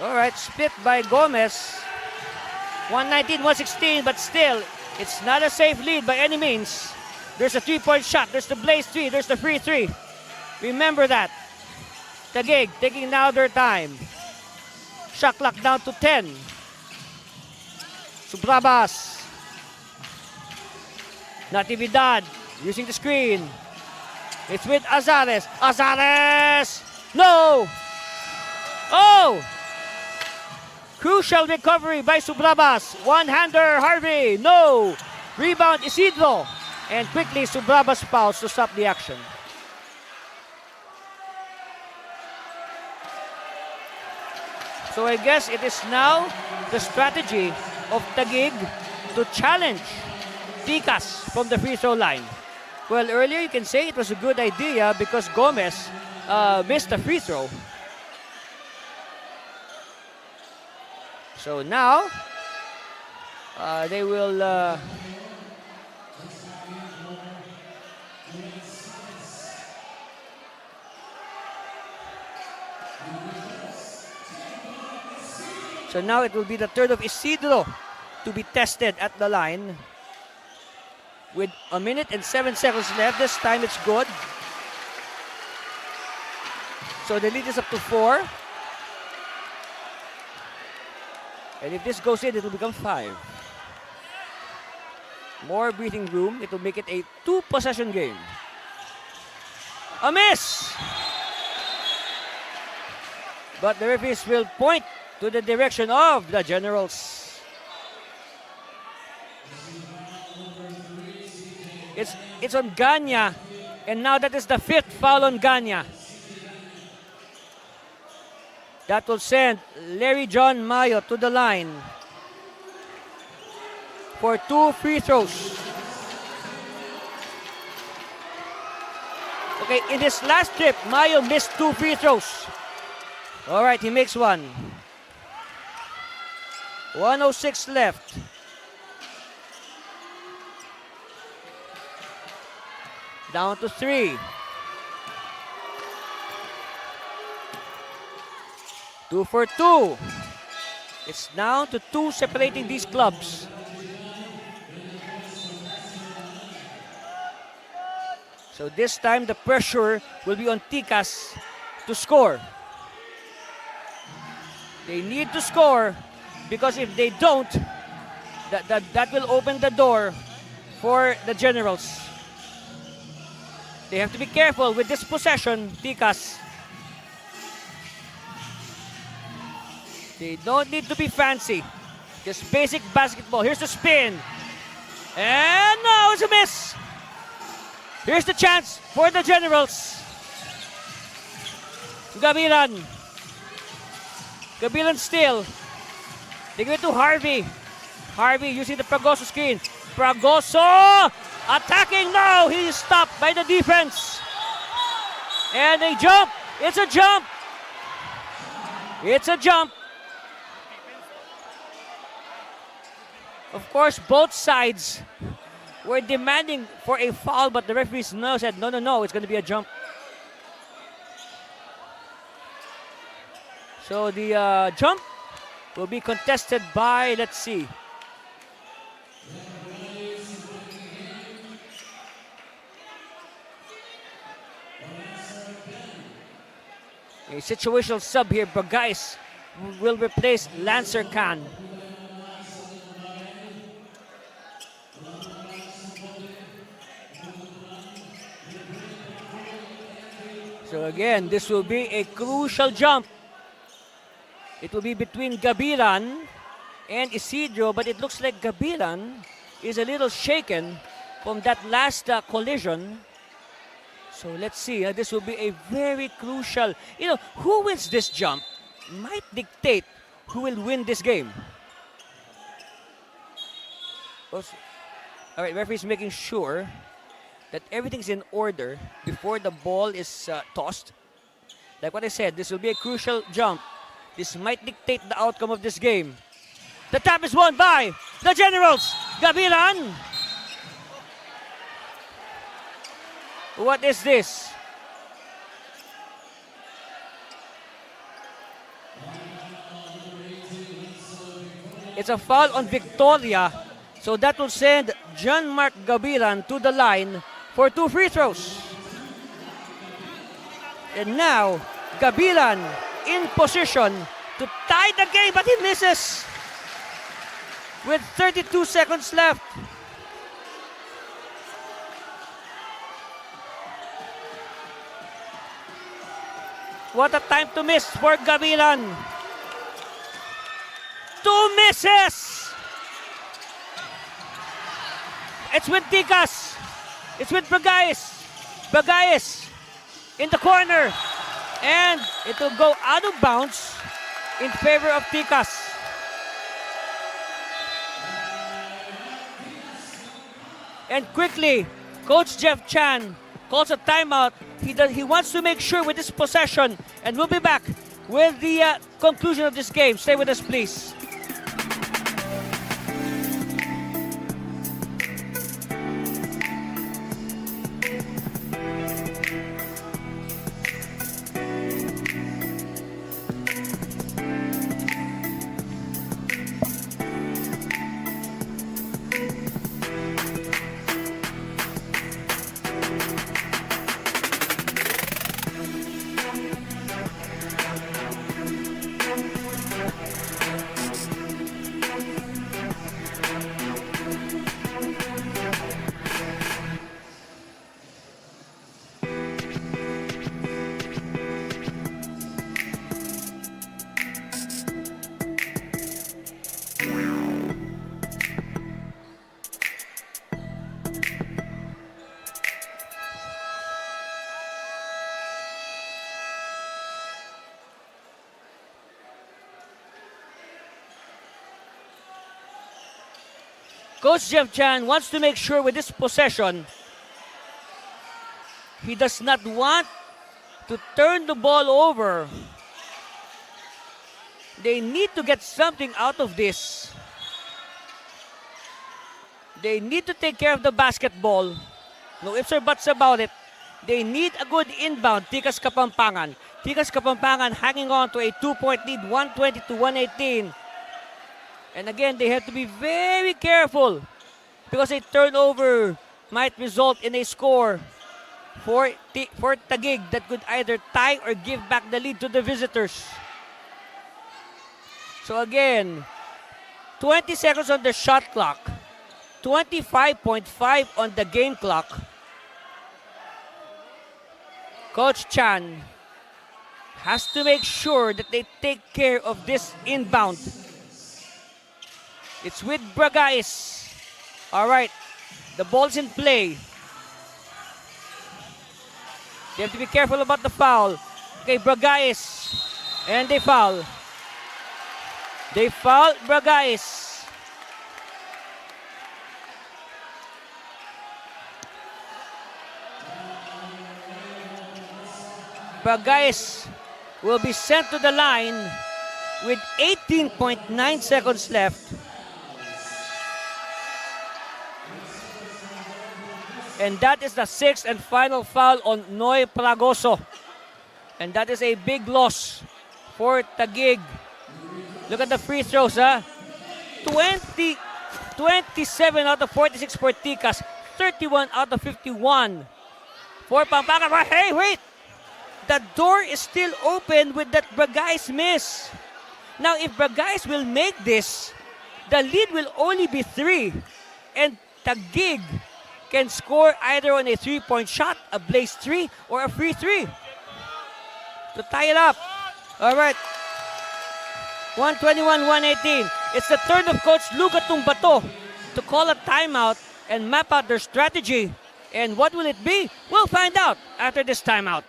All right, split by Gomez. 119-116, but still, it's not a safe lead by any means. There's a 3-point shot. There's the blaze 3. There's the free 3. Remember that. Taguig taking now their time. Shot clock down to 10. Subrabas. Natividad using the screen. It's with Azares. Azares! No! Oh! Crucial recovery by Subrabas. One-hander Harvey. No! Rebound Isidro. And quickly Subrabas fouls to stop the action. So I guess it is now the strategy of Taguig to challenge Tikas from the free throw line. Well, earlier you can say it was a good idea because Gomez missed a free throw. So now they will so now it will be the turn of Isidro to be tested at the line. With a minute and 7 seconds left, this time it's good. So the lead is up to 4. And if this goes in, it will become 5. More breathing room. It will make it a 2-possession game. A miss! But the referees will point to the direction of the Generals. It's on Ganya, and now that is the 5th foul on Ganya. That will send Larry John Mayo to the line for 2 free throws. Okay, in his last trip, Mayo missed 2 free throws. All right, he makes one. 1:06 left. Down to 3. 2 for 2. It's down to 2 separating these clubs. So this time the pressure will be on Tikas to score. They need to score because if they don't, that will open the door for the Generals. They have to be careful with this possession, Tikas. They don't need to be fancy. Just basic basketball. Here's the spin. And no, it's a miss. Here's the chance for the Generals. Gabilan. Gabilan still. They give it to Harvey. Harvey using the Pragoso screen. Pragoso! Attacking now. He is stopped by the defense. And a jump. It's a jump. It's a jump. Of course, both sides were demanding for a foul, but the referees now said, no, it's going to be a jump. So the jump will be contested by, let's see. A situational sub here. Bagais will replace Lancer Khan. So again, this will be a crucial jump. It will be between Gabilan and Isidro, but it looks like Gabilan is a little shaken from that last collision. So let's see, this will be a very crucial, who wins this jump might dictate who will win this game. Also, all right, referee is making sure that everything's in order before the ball is tossed. Like what I said, this will be a crucial jump. This might dictate the outcome of this game. The tap is won by the Generals. Gabilan. What is this? It's a foul on Victoria. So that will send John Mark Gabilan to the line for 2 free throws. And now, Gabilan in position to tie the game, but he misses with 32 seconds left. What a time to miss for Gabilan. 2 misses. It's with Tikas. It's with Pregame. Pregame in the corner. And it will go out of bounds in favor of Tikas. And quickly, Coach Jeff Chan calls a timeout. He wants to make sure with this possession. And we'll be back with the conclusion of this game. Stay with us, please. Coach Jeff Chan wants to make sure with this possession, he does not want to turn the ball over. They need to get something out of this. They need to take care of the basketball. No ifs or buts about it. They need a good inbound. Tikas Kapampangan. Tikas Kapampangan hanging on to a 2-point lead, 120 to 118. And again, they have to be very careful because a turnover might result in a score for Taguig that could either tie or give back the lead to the visitors. So again, 20 seconds on the shot clock, 25.5 on the game clock. Coach Chan has to make sure that they take care of this inbound. It's with Pregame. All right, the ball's in play. They have to be careful about the foul. Okay, Pregame. And they foul. They foul Pregame. Pregame will be sent to the line with 18.9 seconds left. And that is the 6th and final foul on Noy Pragoso. And that is a big loss for Taguig. Look at the free throws, 27 out of 46 for Tikas. 31 out of 51 for Pampanga. But hey, wait! The door is still open with that Pregame miss. Now, if Pregame will make this, the lead will only be 3. And Taguig can score either on a 3-point shot, a blaze 3, or a free 3 to tie it up. All right. 121-118. It's the turn of Coach Luca Tumbato to call a timeout and map out their strategy. And what will it be? We'll find out after this timeout.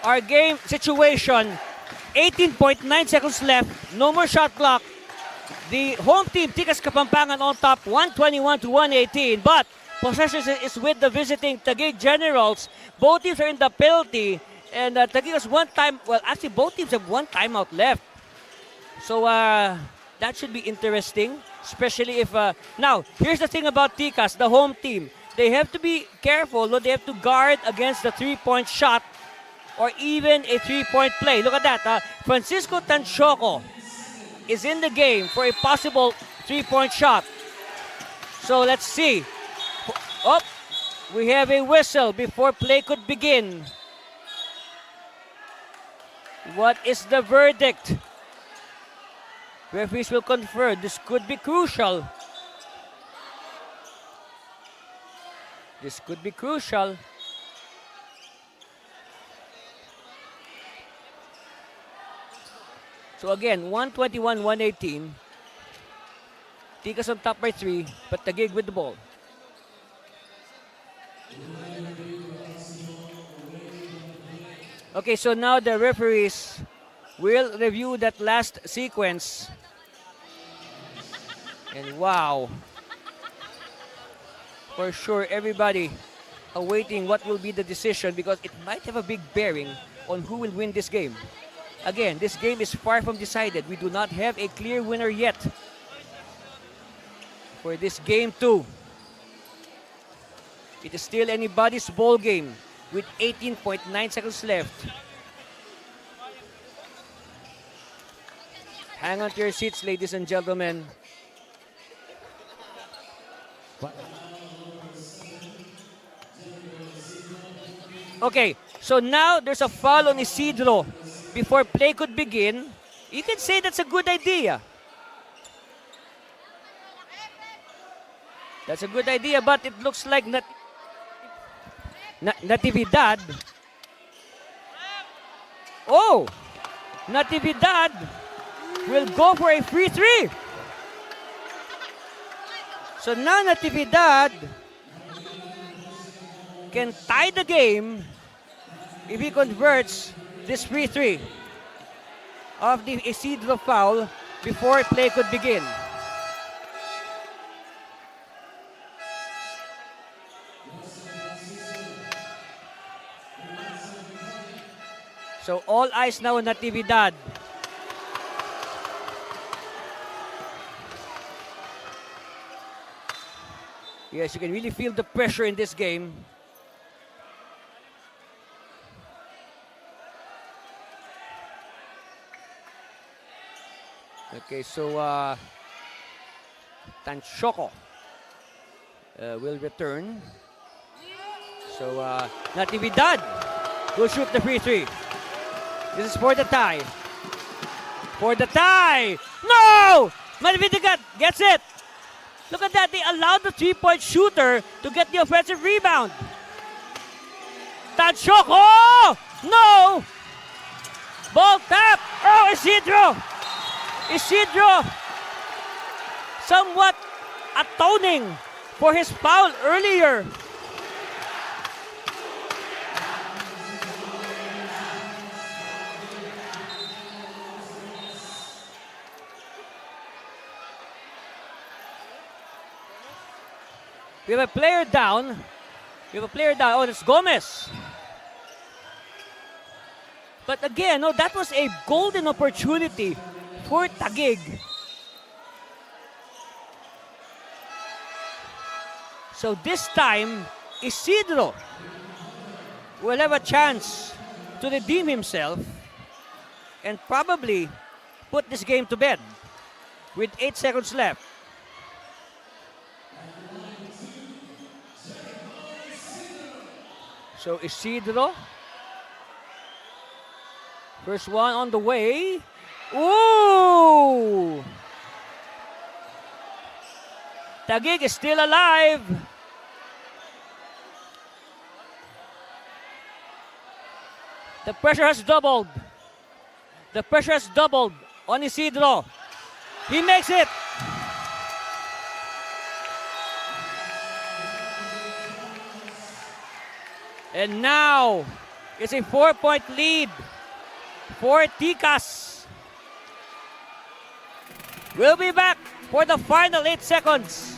our game situation, 18.9 seconds left, no more shot clock. The home team, Tikas Kapampangan on top, 121 to 118. But possession is with the visiting Taguig Generals. Both teams are in the penalty. And Taguig has one time, well, actually both teams have one timeout left. So that should be interesting, especially if, now, here's the thing about Tikas, the home team. They have to be careful, no? They have to guard against the three-point shot or even a three-point play. Look at that, Francisco Tanchoco is in the game for a possible three-point shot. So let's see. Oh, we have a whistle before play could begin. What is the verdict? Referees will confer. This could be crucial. This could be crucial. So again, 121-118. Tikas on top by 3, but Taguig with the ball. Okay, so now the referees will review that last sequence. And wow. For sure, everybody awaiting what will be the decision because it might have a big bearing on who will win this game. Again, this game is far from decided. We do not have a clear winner yet for this game 2. It is still anybody's ball game with 18.9 seconds left. Hang on to your seats, ladies and gentlemen. Okay, so now there's a foul on Isidro before play could begin. You can say that's a good idea. That's a good idea, but it looks like Natividad. Oh! Natividad will go for a free 3. So now Natividad can tie the game if he converts this free 3 of the Isidro foul before play could begin. So all eyes now on Natividad. Yes, you can really feel the pressure in this game. Okay, so Tanchoco will return. So Natividad will shoot the free 3. This is for the tie. For the tie! No! Natividad gets it! Look at that, they allowed the three-point shooter to get the offensive rebound. Tanchoco! No! Ball tap! Oh, Isidro! Isidro somewhat atoning for his foul earlier. We have a player down. Oh, it's Gomez. But again, no, that was a golden opportunity for Taguig. So this time, Isidro will have a chance to redeem himself and probably put this game to bed with 8 seconds left. So Isidro, first one on the way. Ooh! Taguig is still alive. The pressure has doubled. The pressure has doubled on Isidro. He makes it. And now, It's a 4-point lead for Tikas. We'll be back for the final 8 seconds.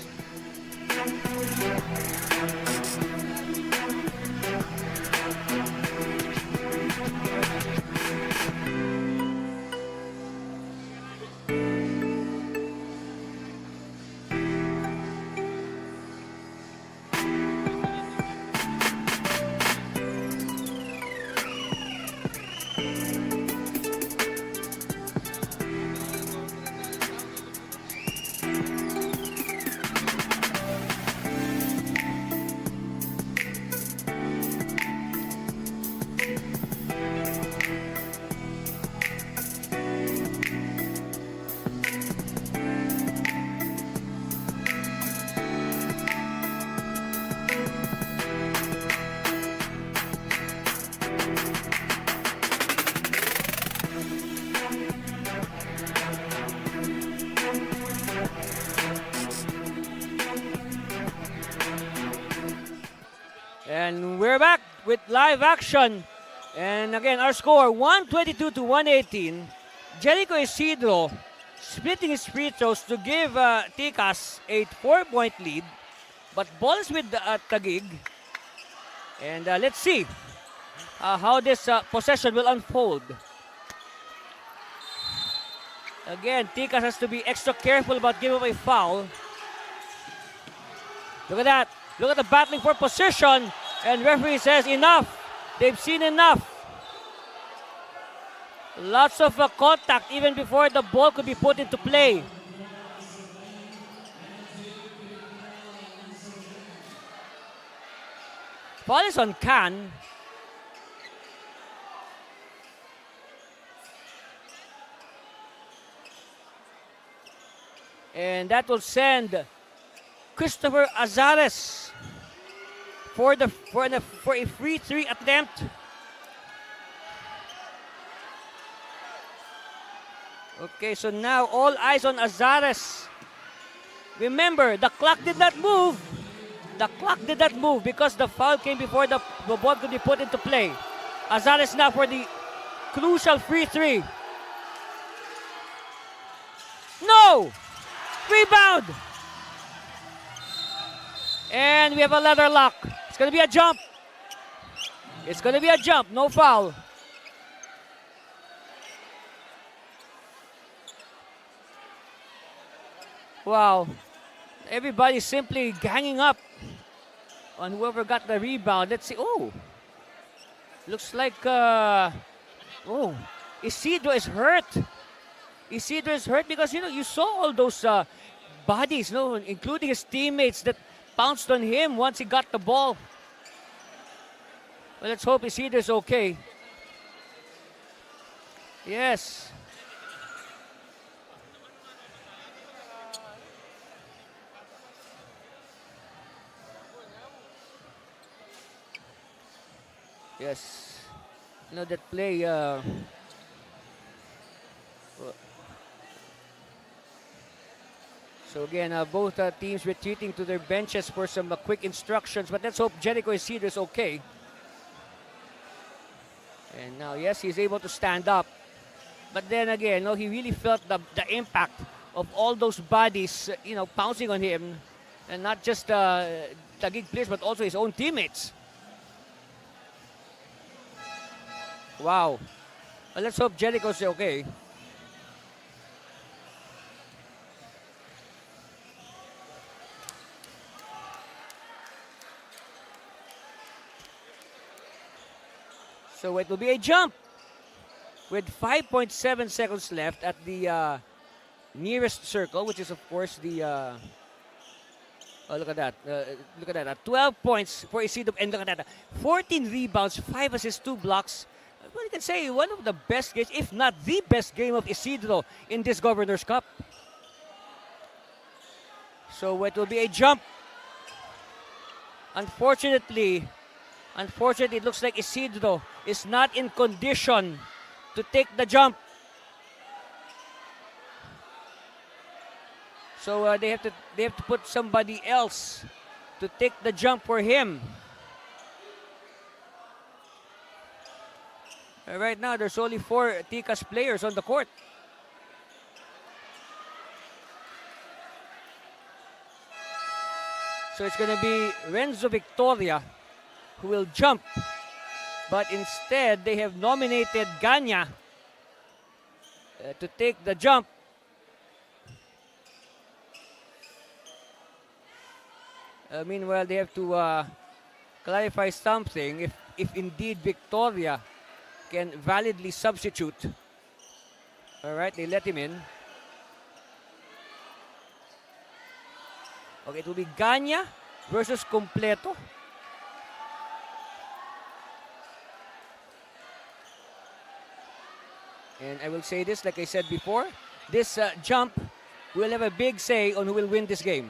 And we're back with live action. And again, our score 122 to 118. Jericho Isidro splitting his free throws to give Tikas a 4-point lead. But balls with Taguig. And let's see how this possession will unfold. Again, Tikas has to be extra careful about giving up a foul. Look at that. Look at the battling for position. And referee says enough. They've seen enough. Lots of contact even before the ball could be put into play. Foul is on Khan. And that will send Christopher Azares for a free 3 attempt. Okay, so now all eyes on Azares. Remember, the clock did not move. The clock did not move because the foul came before the ball could be put into play. Azares now for the crucial free 3. No! Rebound! And we have a leather lock. It's going to be a jump. It's going to be a jump. No foul. Wow. Everybody simply ganging up on whoever got the rebound. Let's see. Oh. Looks like, Isidro is hurt. Isidro is hurt because, you saw all those bodies, including his teammates that pounced on him once he got the ball. Well, let's hope Isidro's okay. Yes. Yes. That play, so again, both teams retreating to their benches for some quick instructions, but let's hope Jericho Isidro is okay. And now, yes, he's able to stand up. But then again, he really felt the impact of all those bodies, pouncing on him. And not just Taguig players, but also his own teammates. Wow. Well, let's hope Jericho's okay. So it will be a jump with 5.7 seconds left at the nearest circle, which is, of course, the... look at that. Look at that. 12 points for Isidro. And look at that. 14 rebounds, 5 assists, 2 blocks. Well, you can say one of the best games, if not the best game of Isidro in this Governors Cup. So it will be a jump. Unfortunately, it looks like Isidro is not in condition to take the jump. So they have to put somebody else to take the jump for him. Right now, there's only 4 Tikas players on the court. So it's going to be Renzo Victoria who will jump. But instead, they have nominated Ganya to take the jump. Meanwhile, they have to clarify something if indeed Victoria can validly substitute. All right, they let him in. Okay, it will be Ganya versus Completo. And I will say this, like I said before, this jump will have a big say on who will win this game.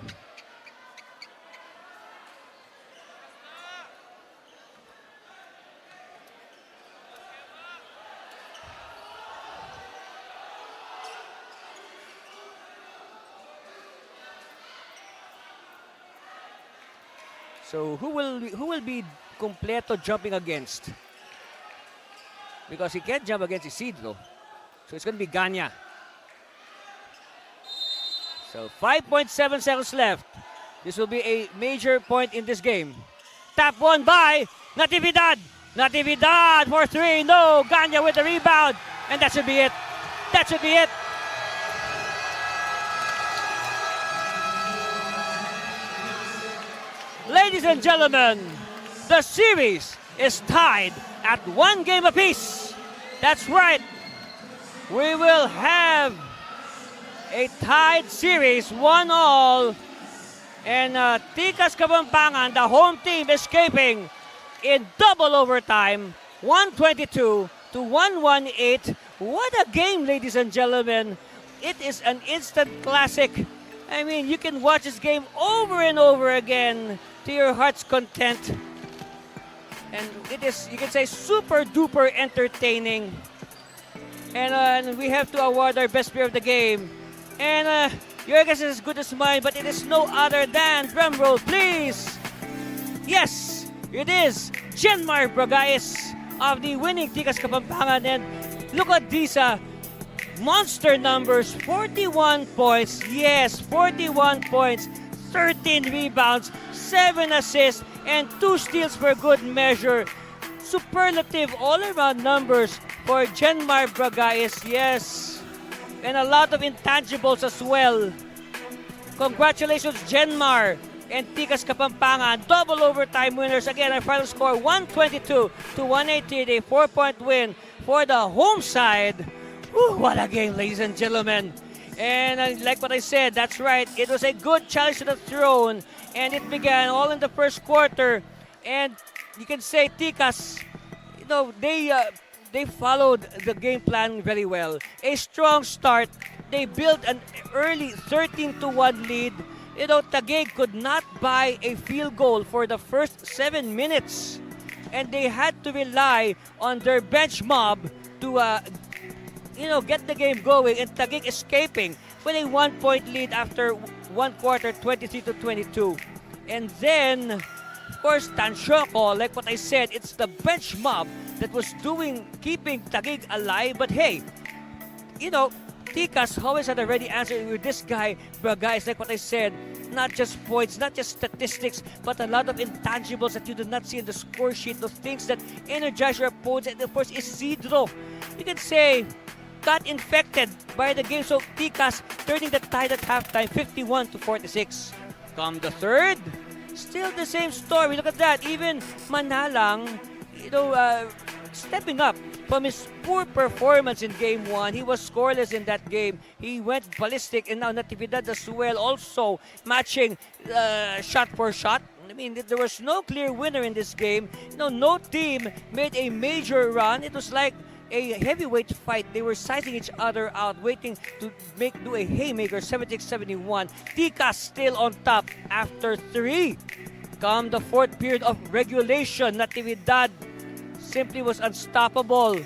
So who will be Completo jumping against? Because he can't jump against Isidro. So it's going to be Ganya. So 5.7 seconds left. This will be a major point in this game. Tap one by Natividad. Natividad for 3. No, Ganya with the rebound. And that should be it. That should be it. Ladies and gentlemen, the series is tied at 1 game apiece. That's right. We will have a tied series, 1-1. And Tikas Kapampangan, the home team, escaping in double overtime, 122 to 118. What a game, ladies and gentlemen. It is an instant classic. I mean, you can watch this game over and over again to your heart's content. And it is, you can say, super duper entertaining. And we have to award our best player of the game. And your guess is as good as mine, but it is no other than, drum roll please. Yes, it is Jenmar Bragais of the winning Tikas Kapampangan. And look at these monster numbers, 41 points. Yes, 41 points, 13 rebounds, 7 assists, and 2 steals for good measure. Superlative all-around numbers for Jenmar Bragais, yes. And a lot of intangibles as well. Congratulations, Jenmar and Tikas Kapampangan, double overtime winners. Again, our final score, 122 to 118, a 4-point win for the home side. Whew, what a game, ladies and gentlemen. And like what I said, that's right, it was a good challenge to the throne. And it began all in the first quarter. And you can say Tikas, you know, they followed the game plan very well. A strong start. They built an early 13-1 lead. You know, Taguig could not buy a field goal for the first 7 minutes. And they had to rely on their bench mob to, get the game going. And Taguig escaping with a 1-point lead after 1 quarter, 23-22. And then, of course, Tansyoko, like what I said, it's the bench mob that was keeping Taguig alive. But hey, you know, Tikas always had a ready answer with this guy, Bragais, like what I said, not just points, not just statistics, but a lot of intangibles that you do not see in the score sheet, the things that energize your opponents. And of course, Isidro, you can say, got infected by the game. So Tikas turning the tide at halftime, 51-46. Come the third, still the same story. Look at that. Even Manalang, stepping up from his poor performance in game 1. He was scoreless in that game. He went ballistic, and now Natividad as well, also matching shot for shot. I mean, there was no clear winner in this game. No team made a major run. It was like a heavyweight fight. They were sizing each other out, waiting to do a haymaker, 76-71. Tikas still on top after 3. Come the fourth period of regulation, Natividad simply was unstoppable.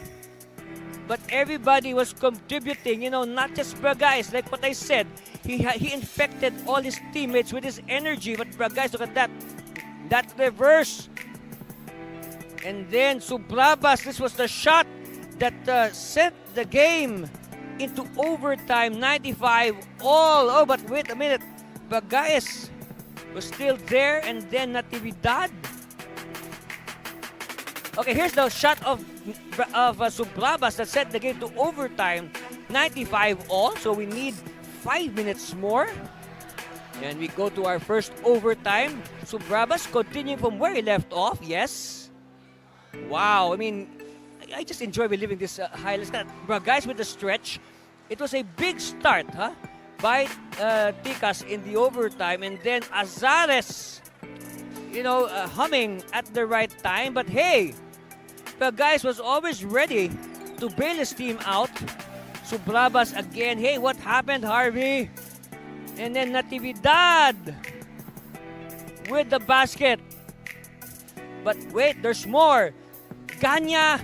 But everybody was contributing, not just Bragais. Like what I said, he infected all his teammates with his energy. But Bragais, look at that reverse. And then Subrabas, this was the shot that sent the game into overtime, 95 all. Oh, but wait a minute. Bagayes was still there, and then Natividad. Okay, here's the shot of Subrabas that sent the game to overtime, 95 all. So we need 5 minutes more. And we go to our first overtime. Subrabas continuing from where he left off. Yes. Wow. I mean, I just enjoy reliving this highlights. Guys, with the stretch, it was a big start, by Tikas in the overtime, and then Azares, humming at the right time. But hey, Guys was always ready to bail his team out. Subrabas again. Hey, what happened, Harvey? And then Natividad with the basket. But wait, there's more. Ganya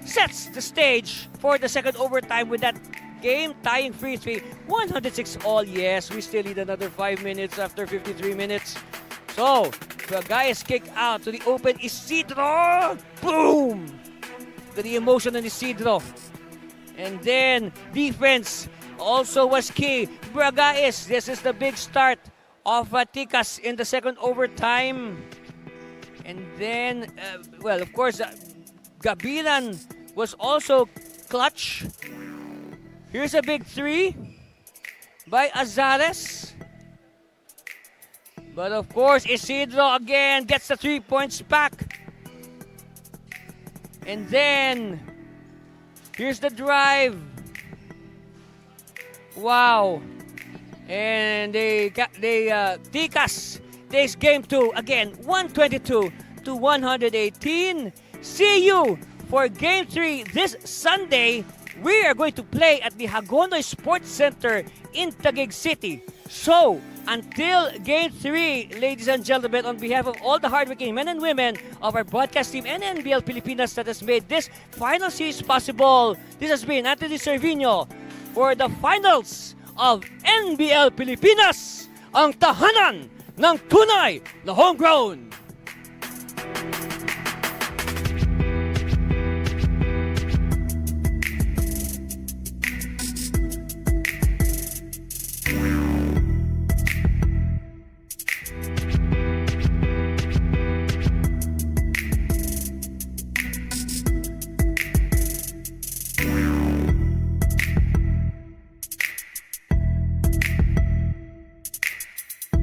sets the stage for the second overtime with that game-tying free three. 106 all. Yes, we still need another 5 minutes after 53 minutes. So, the guys kick out to the open Isidro. Boom! To the emotion on Isidro. And then, defense also was key. Bragais, this is the big start of Tikas in the second overtime. And then, of course, Gabilan was also clutch. Here's a big three by Azares. But of course, Isidro again gets the 3 points back. And then, here's the drive. Wow. And Tikas takes game 2 again, 122 to 118. See you for game 3 this Sunday. We are going to play at the Hagonoy Sports Center in Taguig City. So, until game 3, ladies and gentlemen, on behalf of all the hardworking men and women of our broadcast team and NBL Pilipinas that has made this final series possible, this has been Anthony Cervino for the finals of NBL Pilipinas, ang tahanan ng tunay na homegrown.